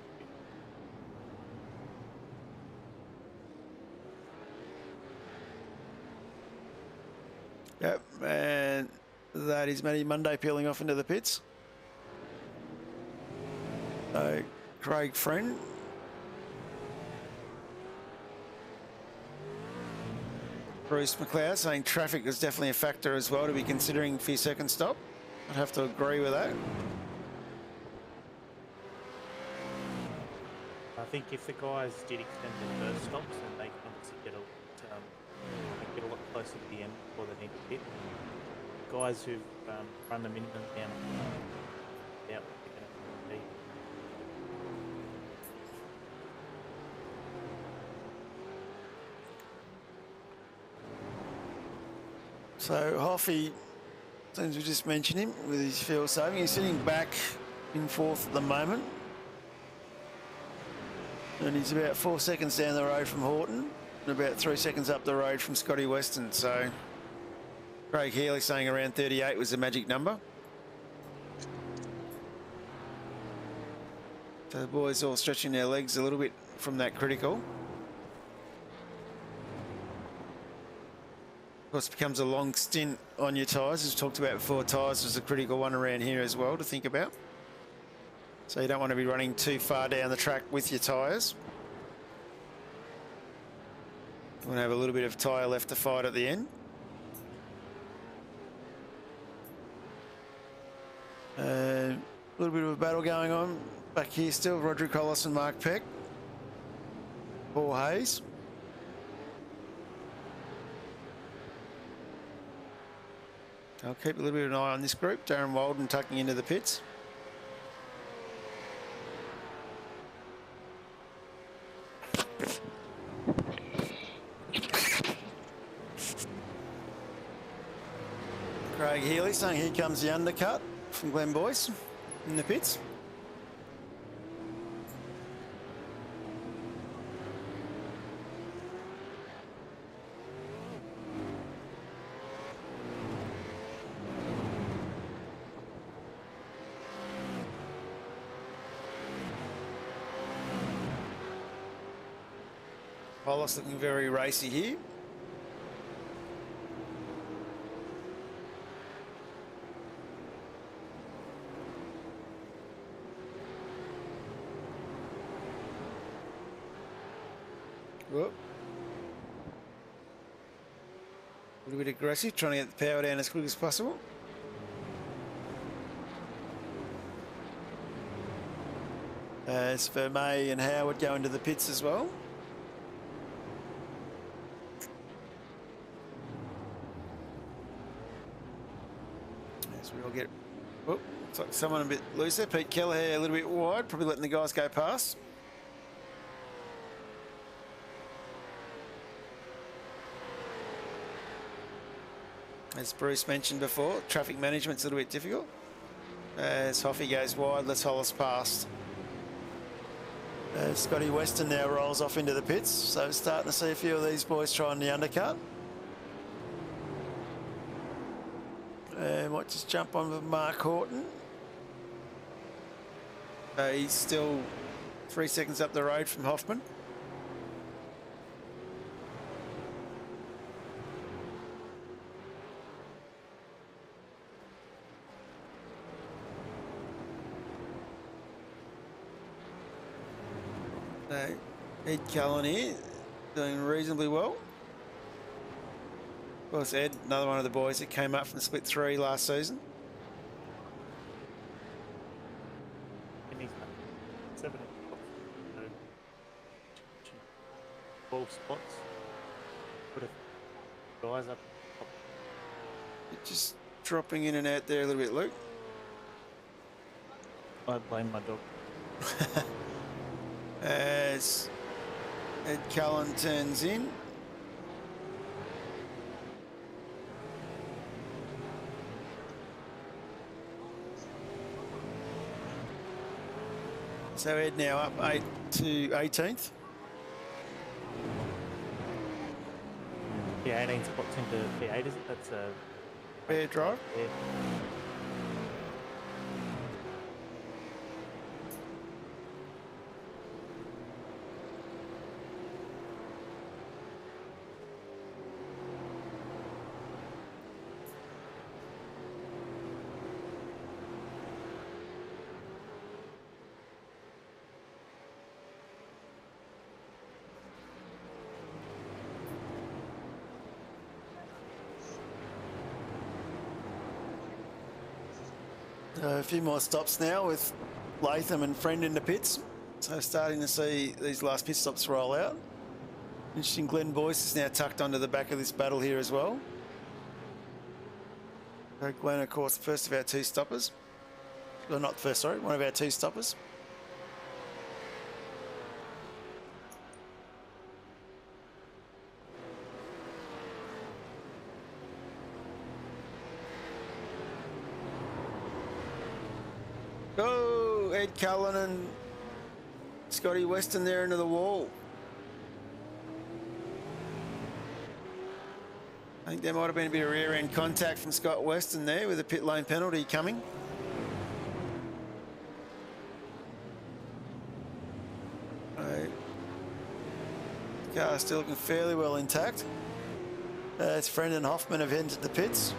Speaker 1: Yep, and that is Matty Monday peeling off into the pits. So, Craig Friend. Bruce McLeod saying traffic is definitely a factor as well to be considering for your second stop. I'd have to agree with that.
Speaker 7: I think if the guys did extend their first stops, then they can obviously get a lot closer to the end before they need to hit. Guys who've run the minimum down, yeah, they're going to be.
Speaker 1: So Hoffy, since we just mentioned him with his fuel saving, he's sitting back in fourth at the moment. And he's about 4 seconds down the road from Horton and about 3 seconds up the road from Scotty Weston. So Craig Healy saying around 38 was the magic number. So the boys all stretching their legs a little bit from that critical. Of course, it becomes a long stint on your tyres. As we talked about before, tyres was a critical one around here as well to think about. So you don't want to be running too far down the track with your tyres. You want to have a little bit of tyre left to fight at the end. A little bit of a battle going on back here still. Roger Collis and Mark Peck. Paul Hayes. I'll keep a little bit of an eye on this group. Darren Walden tucking into the pits. Craig Healy saying here comes the undercut from Glenn Boyce in the pits. Hollis looking very racy here. Whoop. A little bit aggressive, trying to get the power down as quick as possible. As for May and Howard go into the pits as well. As we all get, oh, looks like someone a bit looser. Pete Kelleher a little bit wide, probably letting the guys go past. As Bruce mentioned before, traffic management's a little bit difficult. As Hoffy goes wide, lets Hollis past. Scotty Weston now rolls off into the pits, so starting to see a few of these boys trying the undercut. Might just jump on with Mark Horton. He's still 3 seconds up the road from Hoffman. Ed Cullen here, doing reasonably well. Of course, Ed, another one of the boys that came up from split 3 last season.
Speaker 7: And he's 7 no, 12 spots. Put a guys up.
Speaker 1: Just dropping in and out there a little bit, Luke.
Speaker 7: I blame my dog.
Speaker 1: As Ed Cullen turns in. So Ed now up 8 to 18th.
Speaker 7: Yeah, 18 spots into P8, is it? That's a
Speaker 1: Fair drive.
Speaker 7: yeah.
Speaker 1: A few more stops now with Latham and Friend in the pits. So starting to see these last pit stops roll out. Interesting, Glenn Boyce is now tucked onto the back of this battle here as well. So Glenn, of course, the first of our 2 stoppers. Well, not the first, sorry, one of our 2 stoppers. Go, Ed Cullen and Scotty Weston there into the wall. I think there might have been a bit of rear end contact from Scott Weston there with a pit lane penalty coming. Car still looking fairly well intact. It's Friend and Hoffman have entered the pits.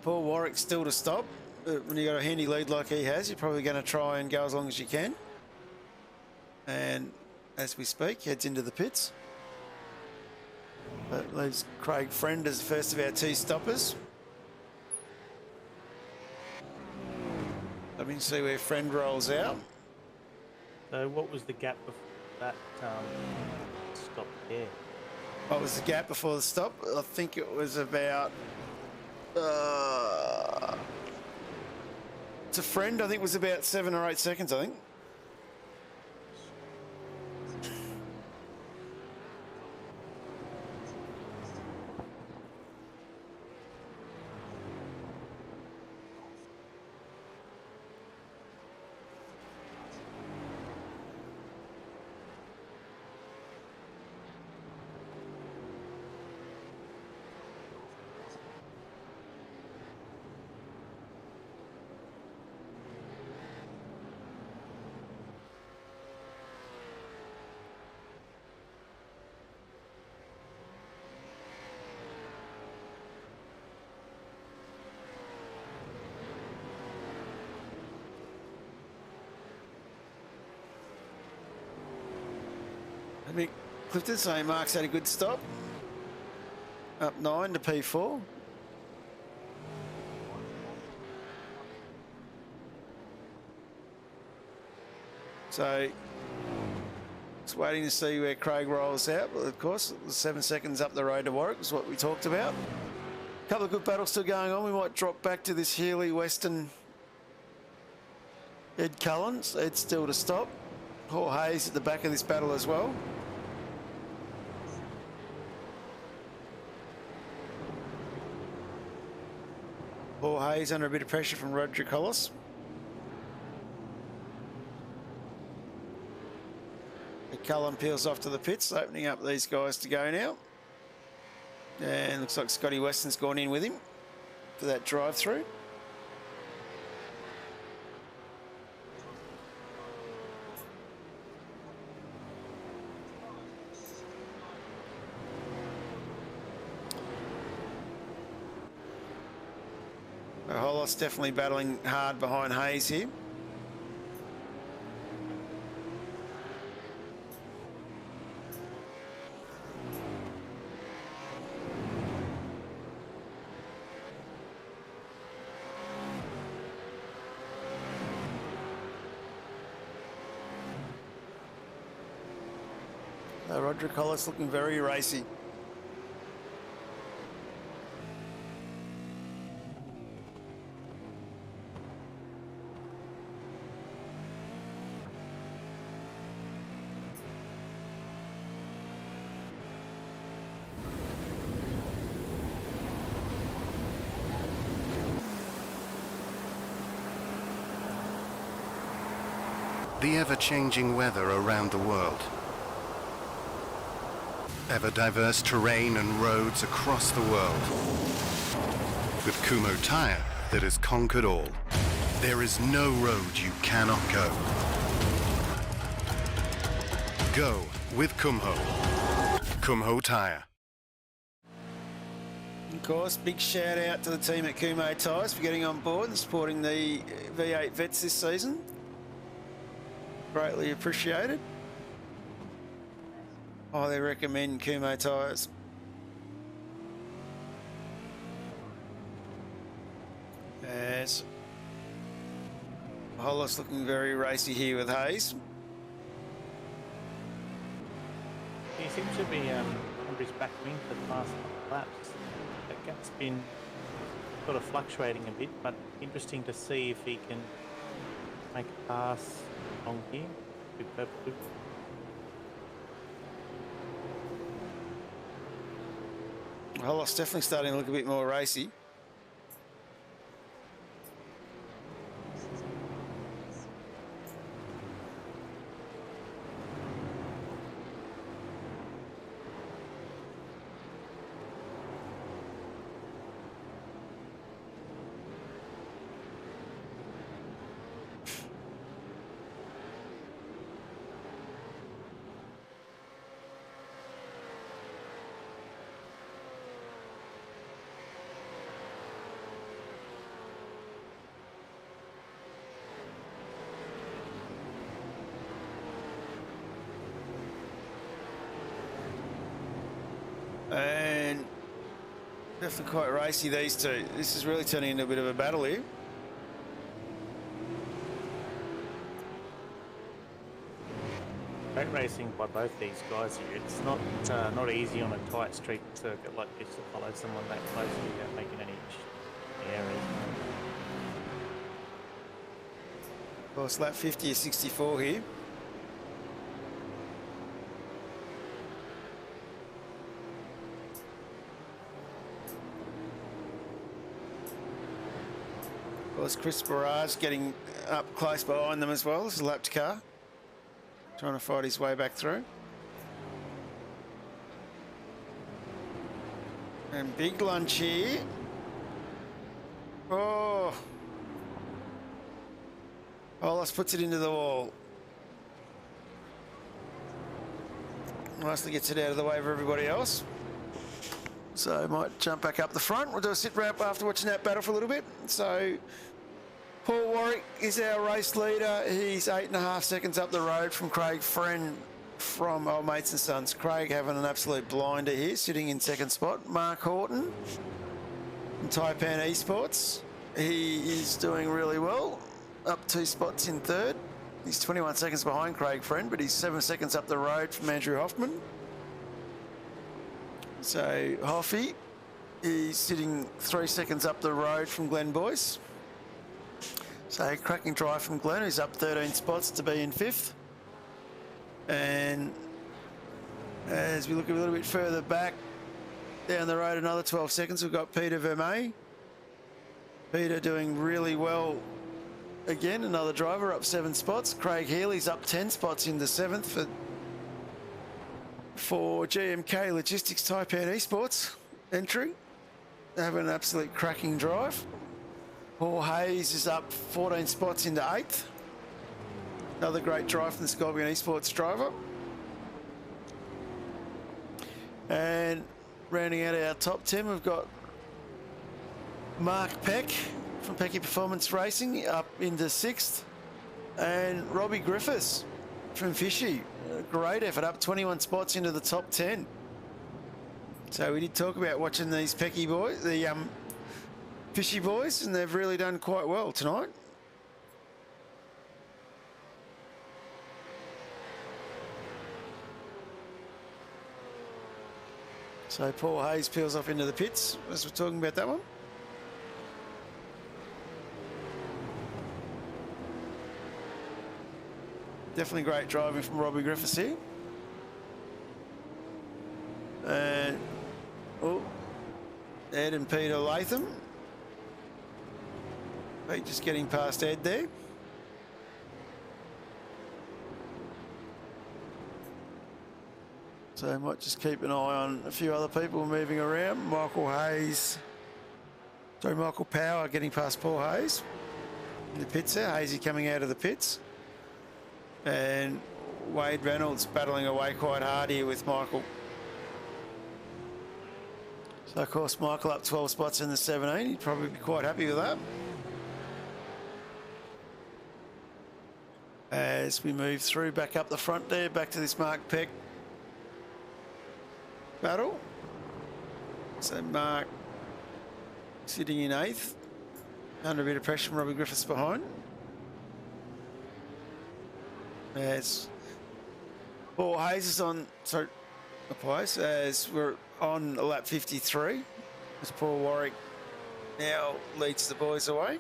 Speaker 1: Paul Warwick still to stop. But when you got a handy lead like he has, you're probably going to try and go as long as you can. And as we speak, heads into the pits. That leaves Craig Friend as the first of our 2 stoppers. Let me see where Friend rolls out.
Speaker 7: So what was the gap before that stop there?
Speaker 1: What was the gap before the stop? I think it was about... to Friend, I think it was about 7 or 8 seconds, I think. Mick Clifton saying Mark's had a good stop. Up 9 to P4. So, just waiting to see where Craig rolls out. But of course, the 7 seconds up the road to Warwick is what we talked about. A couple of good battles still going on. We might drop back to this Healy, Weston, Ed Cullens. Ed's still to stop. Paul Hayes at the back of this battle as well. Paul Hayes under a bit of pressure from Roger Collis. Cullen peels off to the pits, opening up these guys to go now. And looks like Scotty Weston's gone in with him for that drive-through. Hollis definitely battling hard behind Hayes here. Roderick Hollis looking very racy.
Speaker 3: The ever-changing weather around the world. Ever-diverse terrain and roads across the world. With Kumho Tire that has conquered all. There is no road you cannot go. Go with Kumho. Kumho Tire.
Speaker 1: Of course, big shout out to the team at Kumho Tyres for getting on board and supporting the V8 vets this season. Greatly appreciated. Highly recommend Kumho Tyres. As Hollis looking very racy here with Hayes.
Speaker 7: He seems to be under his back wing for the last laps. That gap's been sort of fluctuating a bit, but interesting to see if he can make a pass along here with purple.
Speaker 1: Hollis definitely starting to look a bit more racy. And definitely quite racy, these two. This is really turning into a bit of a battle here.
Speaker 7: Great racing by both these guys here. It's not easy on a tight street circuit like this to follow someone that closely without making any errors.
Speaker 1: Of course, lap 50 is 64 here. Of course, Chris Barrage getting up close behind them as well. This is a lapped car. Trying to fight his way back through. And big lunge here. Oh. Hollis puts it into the wall. Nicely gets it out of the way for everybody else. So might jump back up the front. We'll do a sit wrap after watching that battle for a little bit. So Paul Warwick is our race leader. He's 8.5 seconds up the road from Craig Friend from Old Mates and Sons. Craig having an absolute blinder here, sitting in second spot. Mark Horton from Taipan Esports. He is doing really well, up 2 spots in third. He's 21 seconds behind Craig Friend, but he's 7 seconds up the road from Andrew Hoffman. So Hoffy is sitting 3 seconds up the road from Glenn Boyce. So cracking drive from Glenn, who's up 13 spots to be in 5th. And as we look a little bit further back down the road, another 12 seconds, we've got Peter Vermey. Peter doing really well again, another driver up 7 spots. Craig Healy's up 10 spots into 7th for GMK Logistics Taipan Esports entry. They're having an absolute cracking drive. Paul Hayes is up 14 spots into 8th. Another great drive from the Scorpion Esports driver. And rounding out our top 10, we've got Mark Peck from Pecky Performance Racing up into 6th. And Robbie Griffiths from Fishy. A great effort, up 21 spots into the top 10. So we did talk about watching these Pecky boys, the Fishy boys, and they've really done quite well tonight. So Paul Hayes peels off into the pits as we're talking about that one. Definitely great driving from Robbie Griffiths here. And Ed and Peter Latham. Pete just getting past Ed there. So I might just keep an eye on a few other people moving around. Michael Power getting past Paul Hayes in the pits there. Hazy coming out of the pits. And Wade Reynolds battling away quite hard here with Michael. So of course Michael up 12 spots in the 17. He'd probably be quite happy with that. As we move through back up the front there, back to this Mark Peck battle. So Mark sitting in 8th, under a bit of pressure from Robbie Griffiths behind. As Paul Hayes is on, sorry, as we're on lap 53, as Paul Warwick now leads the boys away.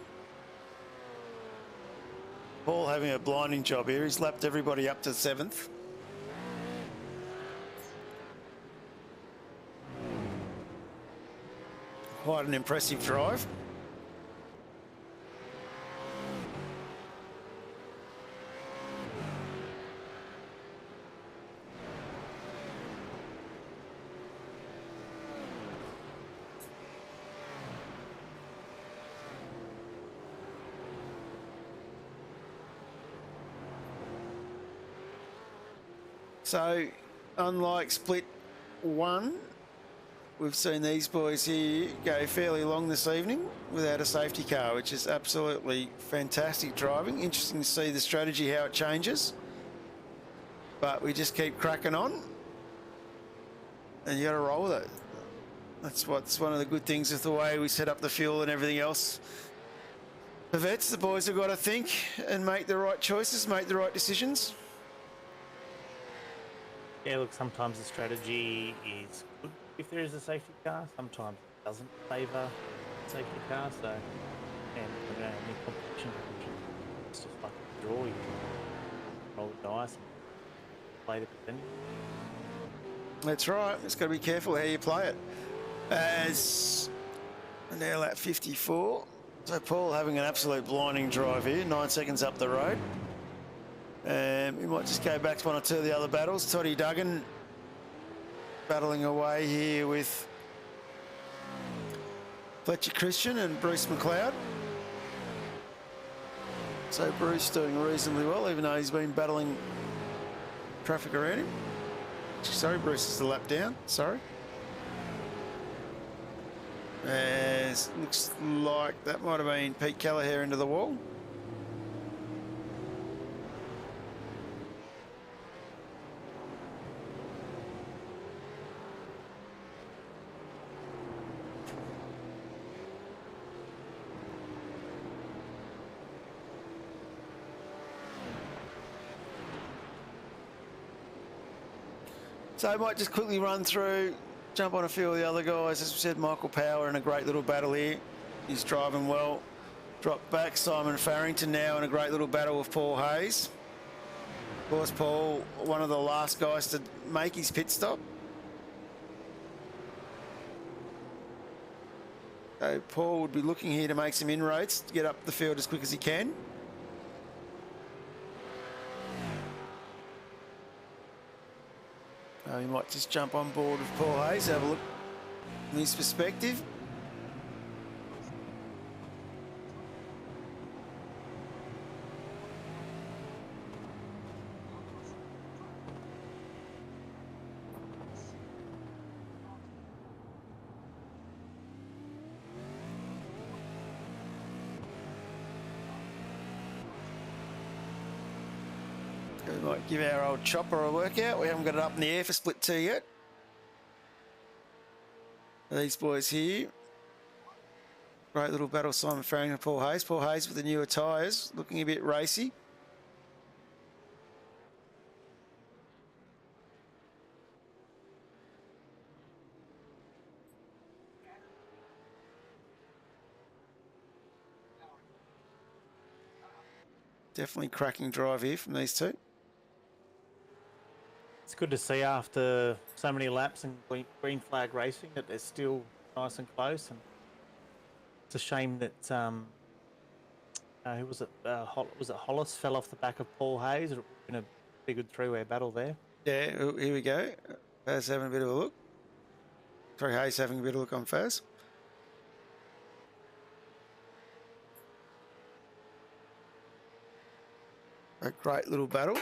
Speaker 1: Paul having a blinding job here. He's lapped everybody up to 7th. Quite an impressive drive. So, unlike split 1, we've seen these boys here go fairly long this evening without a safety car, which is absolutely fantastic driving. Interesting to see the strategy, how it changes. But we just keep cracking on. And you got to roll with it. That's what's one of the good things with the way we set up the fuel and everything else. The vets, the boys have got to think and make the right choices, make the right decisions.
Speaker 7: Yeah, look, sometimes the strategy is good if there is a safety car. Sometimes it doesn't favour safety car. So, and in the competition, it's just like a draw. You roll the dice and play the percentage.
Speaker 1: That's right. It's got to be careful how you play it. As now at 54. So Paul having an absolute blinding drive here. 9 seconds up the road. We might just go back to one or two of the other battles. Toddy Duggan battling away here with Fletcher Christian and Bruce McLeod. So Bruce doing reasonably well, even though he's been battling traffic around him. Sorry, Bruce is a lap down. Sorry. As looks like that might have been Pete Kelleher into the wall. So I might just quickly run through, jump on a few of the other guys. As we said, Michael Power in a great little battle here. He's driving well. Drop back Simon Farrington now in a great little battle with Paul Hayes. Of course, Paul, one of the last guys to make his pit stop. So Paul would be looking here to make some inroads, to get up the field as quick as he can. We might just jump on board with Paul Hayes, have a look from his perspective. We might give our old chopper a workout. We haven't got it up in the air for split 2 yet. These boys here. Great little battle, Simon Farrington and Paul Hayes. Paul Hayes with the newer tyres, looking a bit racy. definitely cracking drive here from these two.
Speaker 7: It's good to see after so many laps in green flag racing that they're still nice and close. And it's a shame that who was it? Was it Hollis fell off the back of Paul Hayes? It would have been a pretty good three-way battle there.
Speaker 1: Yeah, here we go. Faz having a bit of a look. Sorry, Hayes having a bit of a look on Faz. A great little battle.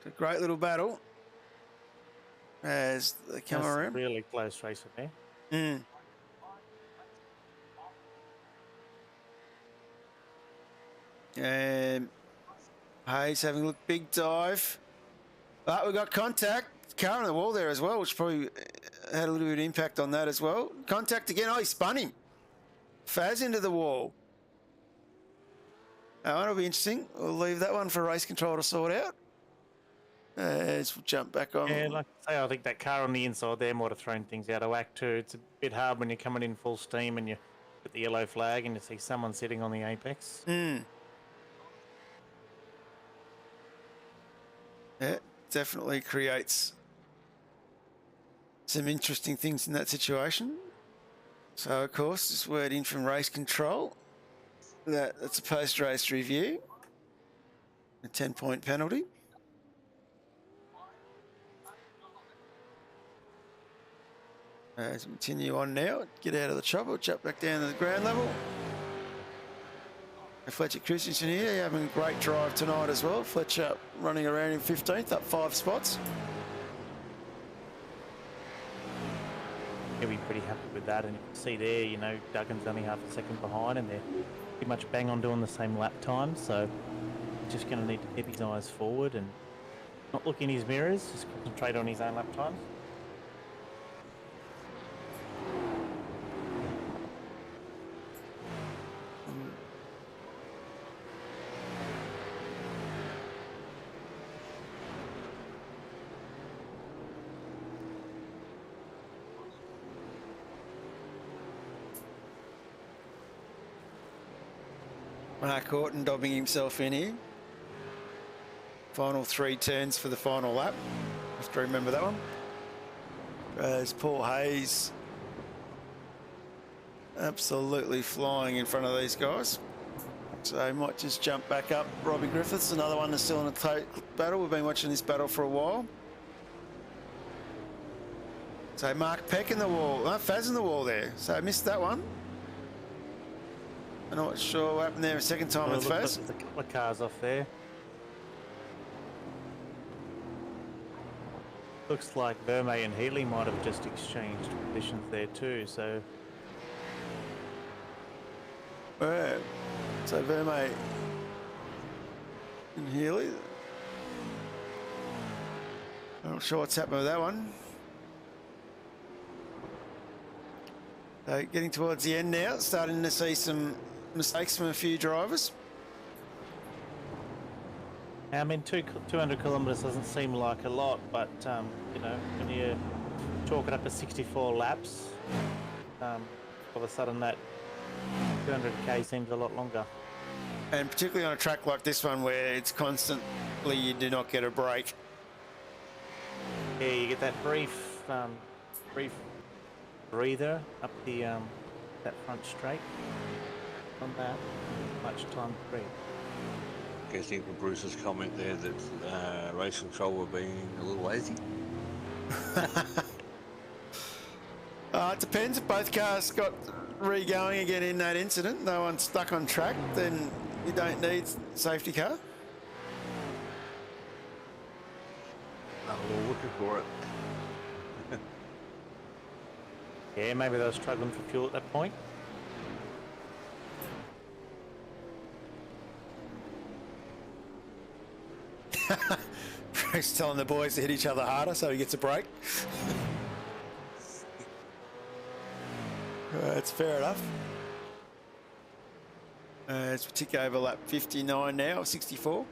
Speaker 1: A great little battle as they come
Speaker 7: That's
Speaker 1: around.
Speaker 7: really close racing there.
Speaker 1: Mm. And Hayes having a look, big dive. But we got contact. Car on the wall there as well, which probably had a little bit of impact on that as well. Contact again. Oh, he spun him. Faz into the wall. That one will be interesting. We'll leave that one for race control to sort out. As we'll jump back on.
Speaker 7: Yeah, like I say, I think that car on the inside there might have thrown things out of whack too. It's a bit hard when you're coming in full steam and you put the yellow flag and you see someone sitting on the apex.
Speaker 1: Mm. Yeah, definitely creates some interesting things in that situation. So, of course, this word in from race control. That's a post-race review. A 10-point penalty. As we continue on now, get out of the chopper, jump back down to the ground level. Fletcher Christensen here, having a great drive tonight as well. Fletcher running around in 15th, up 5 spots.
Speaker 7: He'll be pretty happy with that, and you can see there, you know, Duggan's only half a second behind, and they're pretty much bang on doing the same lap time, so he's just going to need to keep his eyes forward and not look in his mirrors, just concentrate on his own lap times.
Speaker 1: Mark Horton dobbing himself in here. Final 3 turns for the final lap. Have to remember that one. As Paul Hayes absolutely flying in front of these guys. So he might just jump back up. Robbie Griffiths, another one that's still in a battle. We've been watching this battle for a while. So Mark Peck in the wall. Faz in the wall there. So I missed that one. I'm not sure what happened there a second time with Faz.
Speaker 7: There's a couple of cars off there. Looks like Vermey and Healy might have just exchanged positions there too, so...
Speaker 1: Yeah. So Vermey and Healy. I'm not sure what's happened with that one. So getting towards the end now, starting to see some mistakes from a few drivers.
Speaker 7: I mean, 200 kilometres doesn't seem like a lot, but, you know, when you chalk it up to 64 laps, all of a sudden that 200k seems a lot longer.
Speaker 1: And particularly on a track like this one where it's constantly you do not get a break.
Speaker 7: Yeah, you get that brief breather up the that front straight. On that, much time to breathe.
Speaker 2: Guessing from Bruce's comment there that race control were being a little lazy.
Speaker 1: It depends if both cars got re-going again in that incident. No one's stuck on track, then you don't need safety car.
Speaker 2: We're looking for it.
Speaker 7: Yeah, maybe they were struggling for fuel at that point.
Speaker 1: Bruce telling the boys to hit each other harder so he gets a break. That's fair enough. As we tick over lap 59 now, 64.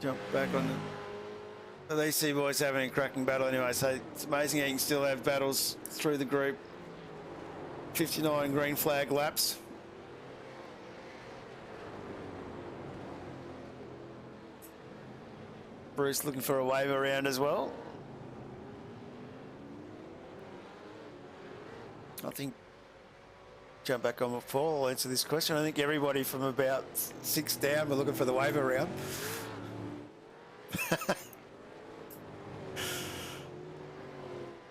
Speaker 1: Jump back on the... These two boys having a cracking battle anyway, so it's amazing how you can still have battles through the group. 59 green flag laps. Bruce looking for a wave around as well. I think, jump back on with Paul, I'll answer this question. I think everybody from about 6 down were looking for the wave around.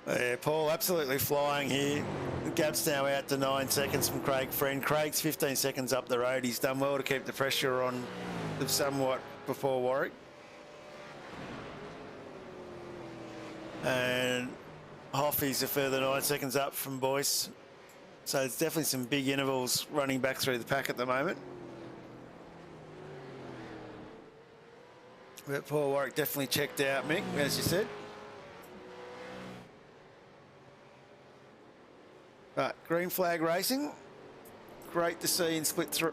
Speaker 1: Yeah, Paul absolutely flying here. The gap's now out to 9 seconds from Craig Friend. Craig's 15 seconds up the road. He's done well to keep the pressure on somewhat before Warwick. And Hoffy's a further 9 seconds up from Boyce. So it's definitely some big intervals running back through the pack at the moment. But Paul Warwick definitely checked out, Mick, as you said. But green flag racing, great to see in split 2.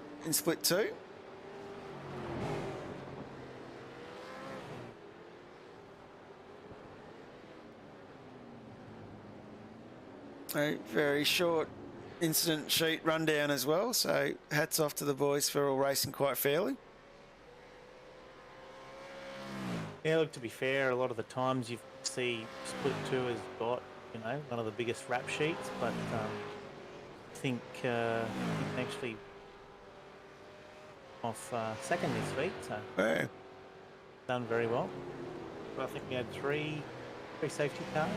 Speaker 1: A very short incident sheet rundown as well, so hats off to the boys for all racing quite fairly.
Speaker 7: Yeah, look, to be fair, a lot of the times you see split 2 has got, you know, one of the biggest rap sheets, but I think actually off second this week, so
Speaker 1: Yeah.
Speaker 7: done very well. But I think we had three safety cars.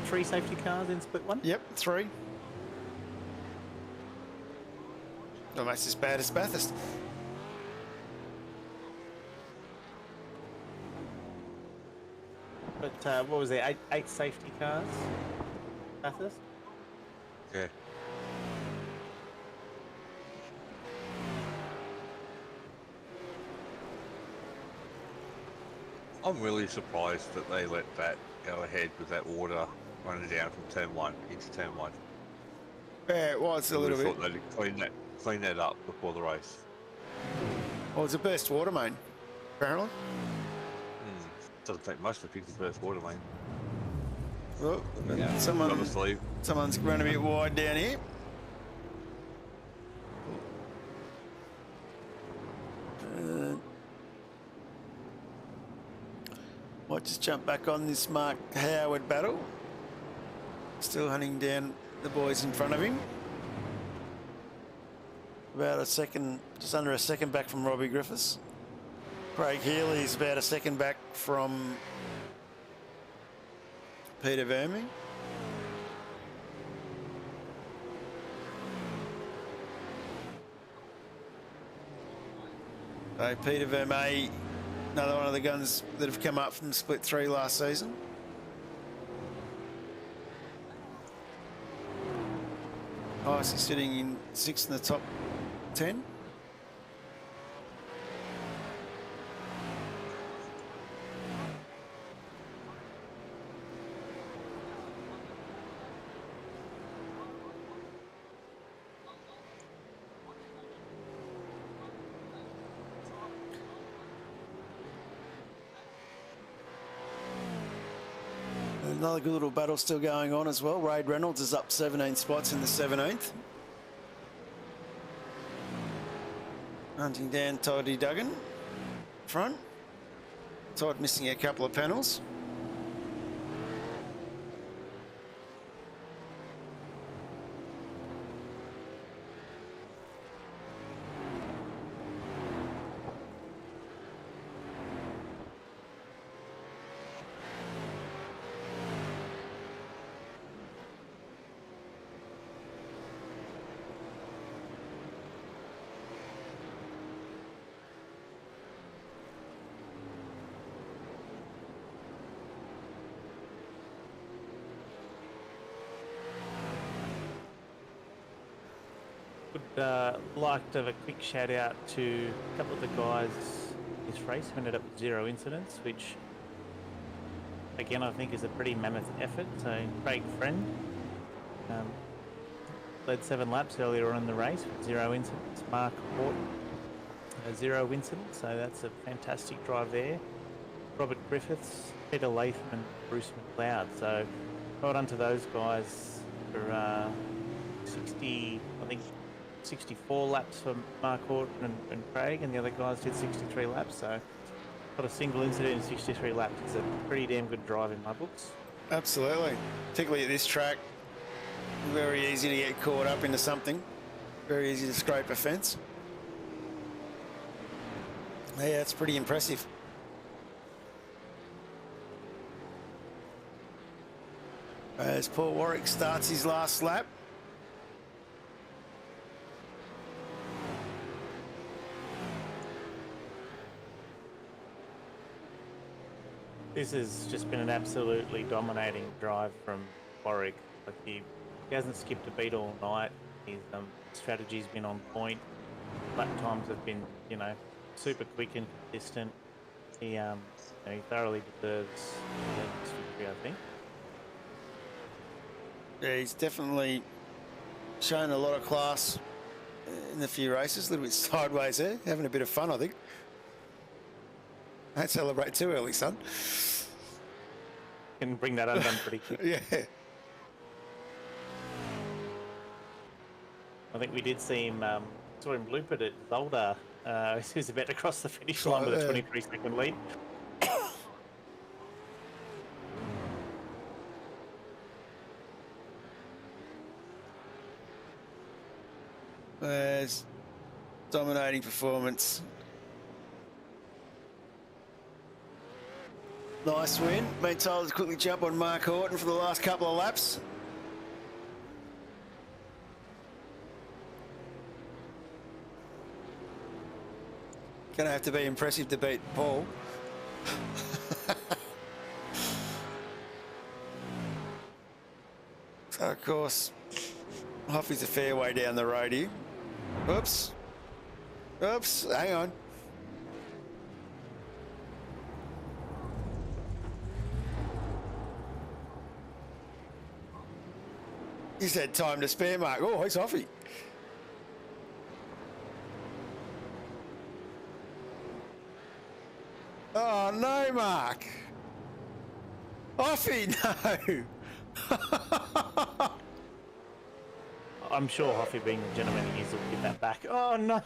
Speaker 7: 3 safety cars in split 1?
Speaker 1: Yep, 3. Almost as bad as Bathurst.
Speaker 7: But what was there? 8 safety cars? Bathurst?
Speaker 2: Yeah. I'm really surprised that they let that go ahead with that water running down from turn 1 into turn 1.
Speaker 1: Yeah, it was a little bit.
Speaker 2: I they'd clean that up before the race.
Speaker 1: Well, it's a burst water main, apparently.
Speaker 2: Doesn't take much to fix the first water main.
Speaker 1: Well,
Speaker 2: Yeah,
Speaker 1: someone's run a bit wide down here. Might just jump back on this Mark Howard battle. Still hunting down the boys in front of him. About a second, just under a second back from Robbie Griffiths. Craig Healy's about a second back from Peter Vermey. So Peter Vermey, another one of the guns that have come up from split 3 last season. Nicely sitting in 6th in the top 10. Another good little battle still going on as well. Wade Reynolds is up 17 spots in the 17th. Hunting down Toddy Duggan front. Todd missing a couple of panels.
Speaker 7: Would like to have a quick shout out to a couple of the guys this race who ended up with 0 incidents, which again, I think is a pretty mammoth effort. So Craig Friend led 7 laps earlier on in the race with 0 incidents. Mark Horton, 0 incidents. So that's a fantastic drive there. Robert Griffiths, Peter Latham, and Bruce McLeod. So well done to those guys for 60, I think 64 laps for Mark Horton and Craig, and the other guys did 63 laps. So not a single incident in 63 laps. It's a pretty damn good drive in my books.
Speaker 1: Absolutely. Particularly at this track. Very easy to get caught up into something. Very easy to scrape a fence. Yeah, it's pretty impressive. As Paul Warwick starts his last lap.
Speaker 7: This has just been an absolutely dominating drive from Warwick. Like he hasn't skipped a beat all night. His strategy's been on point. Lap times have been, you know, super quick and consistent. He, you know, he thoroughly deserves this victory, I think.
Speaker 1: Yeah, he's definitely shown a lot of class in the few races. A little bit sideways there, having a bit of fun, I think. Don't celebrate too early, son.
Speaker 7: Can bring that undone pretty quick.
Speaker 1: Yeah.
Speaker 7: I think we did see him, saw him loop it at Zolder. He was about to cross the finish line with a 23-second lead.
Speaker 1: There's dominating performance. Nice win. Been told to quickly jump on Mark Horton for the last couple of laps. Gonna have to be impressive to beat Paul. So of course, Hoffy's a fair way down the road here. Oops. Oops, hang on. He's had time to spare, Mark. Oh, he's Hoffy. Oh, no, Mark. Hoffy, no.
Speaker 7: I'm sure Hoffy, being the gentleman he is, will give that back. Oh, no.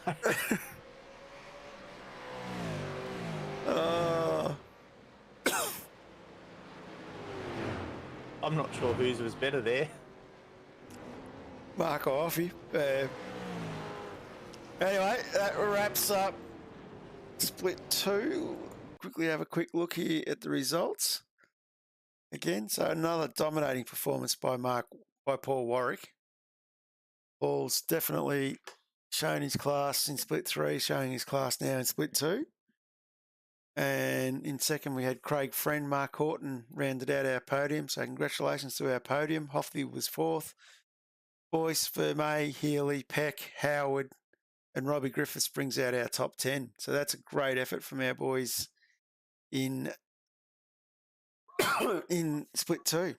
Speaker 7: I'm not sure whose was better there.
Speaker 1: Mark or Hoffy. Anyway, that wraps up split 2. Quickly have a quick look here at the results. Again, so another dominating performance by Paul Warwick. Paul's definitely shown his class in split 3, showing his class now in split 2. And in second, we had Craig Friend. Mark Horton rounded out our podium. So congratulations to our podium. Hoffy was 4th. Boyce, Vermey, Healy, Peck, Howard, and Robbie Griffiths brings out our top 10. So that's a great effort from our boys in in split 2.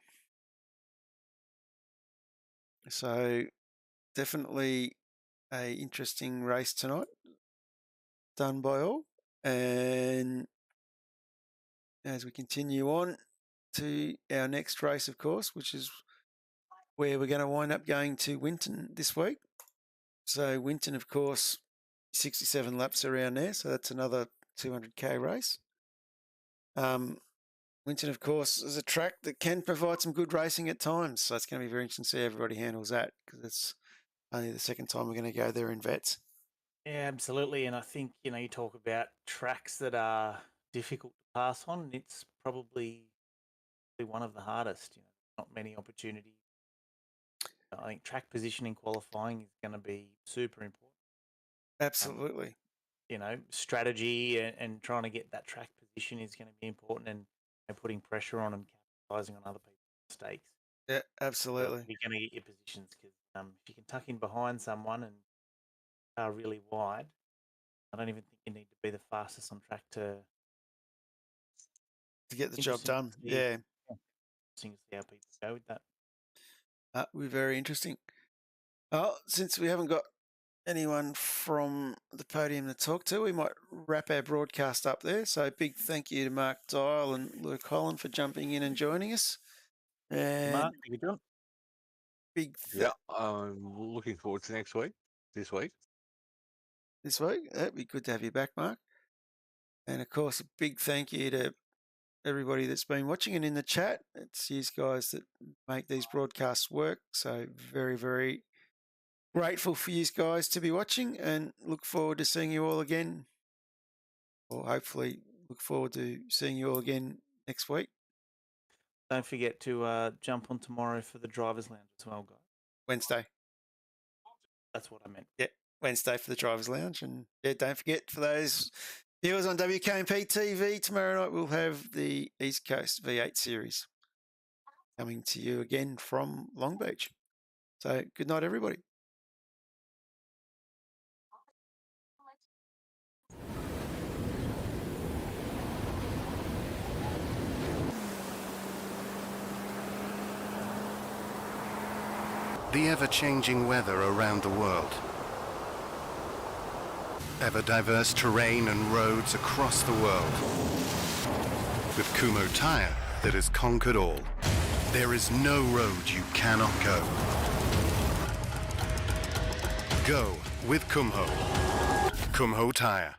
Speaker 1: So definitely a interesting race tonight, done by all. And as we continue on to our next race, of course, which is where we're going to wind up going to Winton this week. So Winton, of course, 67 laps around there, so that's another 200k race. Winton, of course, is a track that can provide some good racing at times, so it's going to be very interesting to see how everybody handles that, because it's only the second time we're going to go there in vets.
Speaker 7: Yeah, absolutely. And I think, you know, you talk about tracks that are difficult to pass on. It's probably one of the hardest. You know, not many opportunities. I think track positioning qualifying is going to be super important.
Speaker 1: Absolutely.
Speaker 7: You know, strategy and trying to get that track position is going to be important, and putting pressure on and capitalising on other people's mistakes.
Speaker 1: Yeah, absolutely.
Speaker 7: You're going to get your positions, because if you can tuck in behind someone and are really wide, I don't even think you need to be the fastest on track to
Speaker 1: to get the job
Speaker 7: Interesting
Speaker 1: done.
Speaker 7: to see-
Speaker 1: Yeah,
Speaker 7: Interesting to see how people go with that.
Speaker 1: we're very interesting. Well, since we haven't got anyone from the podium to talk to, we might wrap our broadcast up there. So big thank you to Mark Dial and Luke Holland for jumping in and joining us. And
Speaker 7: Mark, thank you, John.
Speaker 1: big
Speaker 2: Yeah, I'm looking forward to next week. This week.
Speaker 1: this week. That'd be good to have you back, Mark. And of course, a big thank you to everybody that's been watching and in the chat. It's you guys that make these broadcasts work. So very, very grateful for you guys to be watching, and look forward to seeing you all again. Or hopefully look forward to seeing you all again next week.
Speaker 7: Don't forget to jump on tomorrow for the Drivers Lounge as well, guys.
Speaker 1: Wednesday.
Speaker 7: That's what I meant.
Speaker 1: Yeah, Wednesday for the Drivers Lounge. And yeah, don't forget, for those viewers on WK&P TV, tomorrow night we'll have the East Coast V8 series coming to you again from Long Beach. So good night, everybody.
Speaker 3: The ever-changing weather around the world. Ever-diverse terrain and roads across the world. With Kumho Tire that has conquered all. There is no road you cannot go. Go with Kumho. Kumho Tire.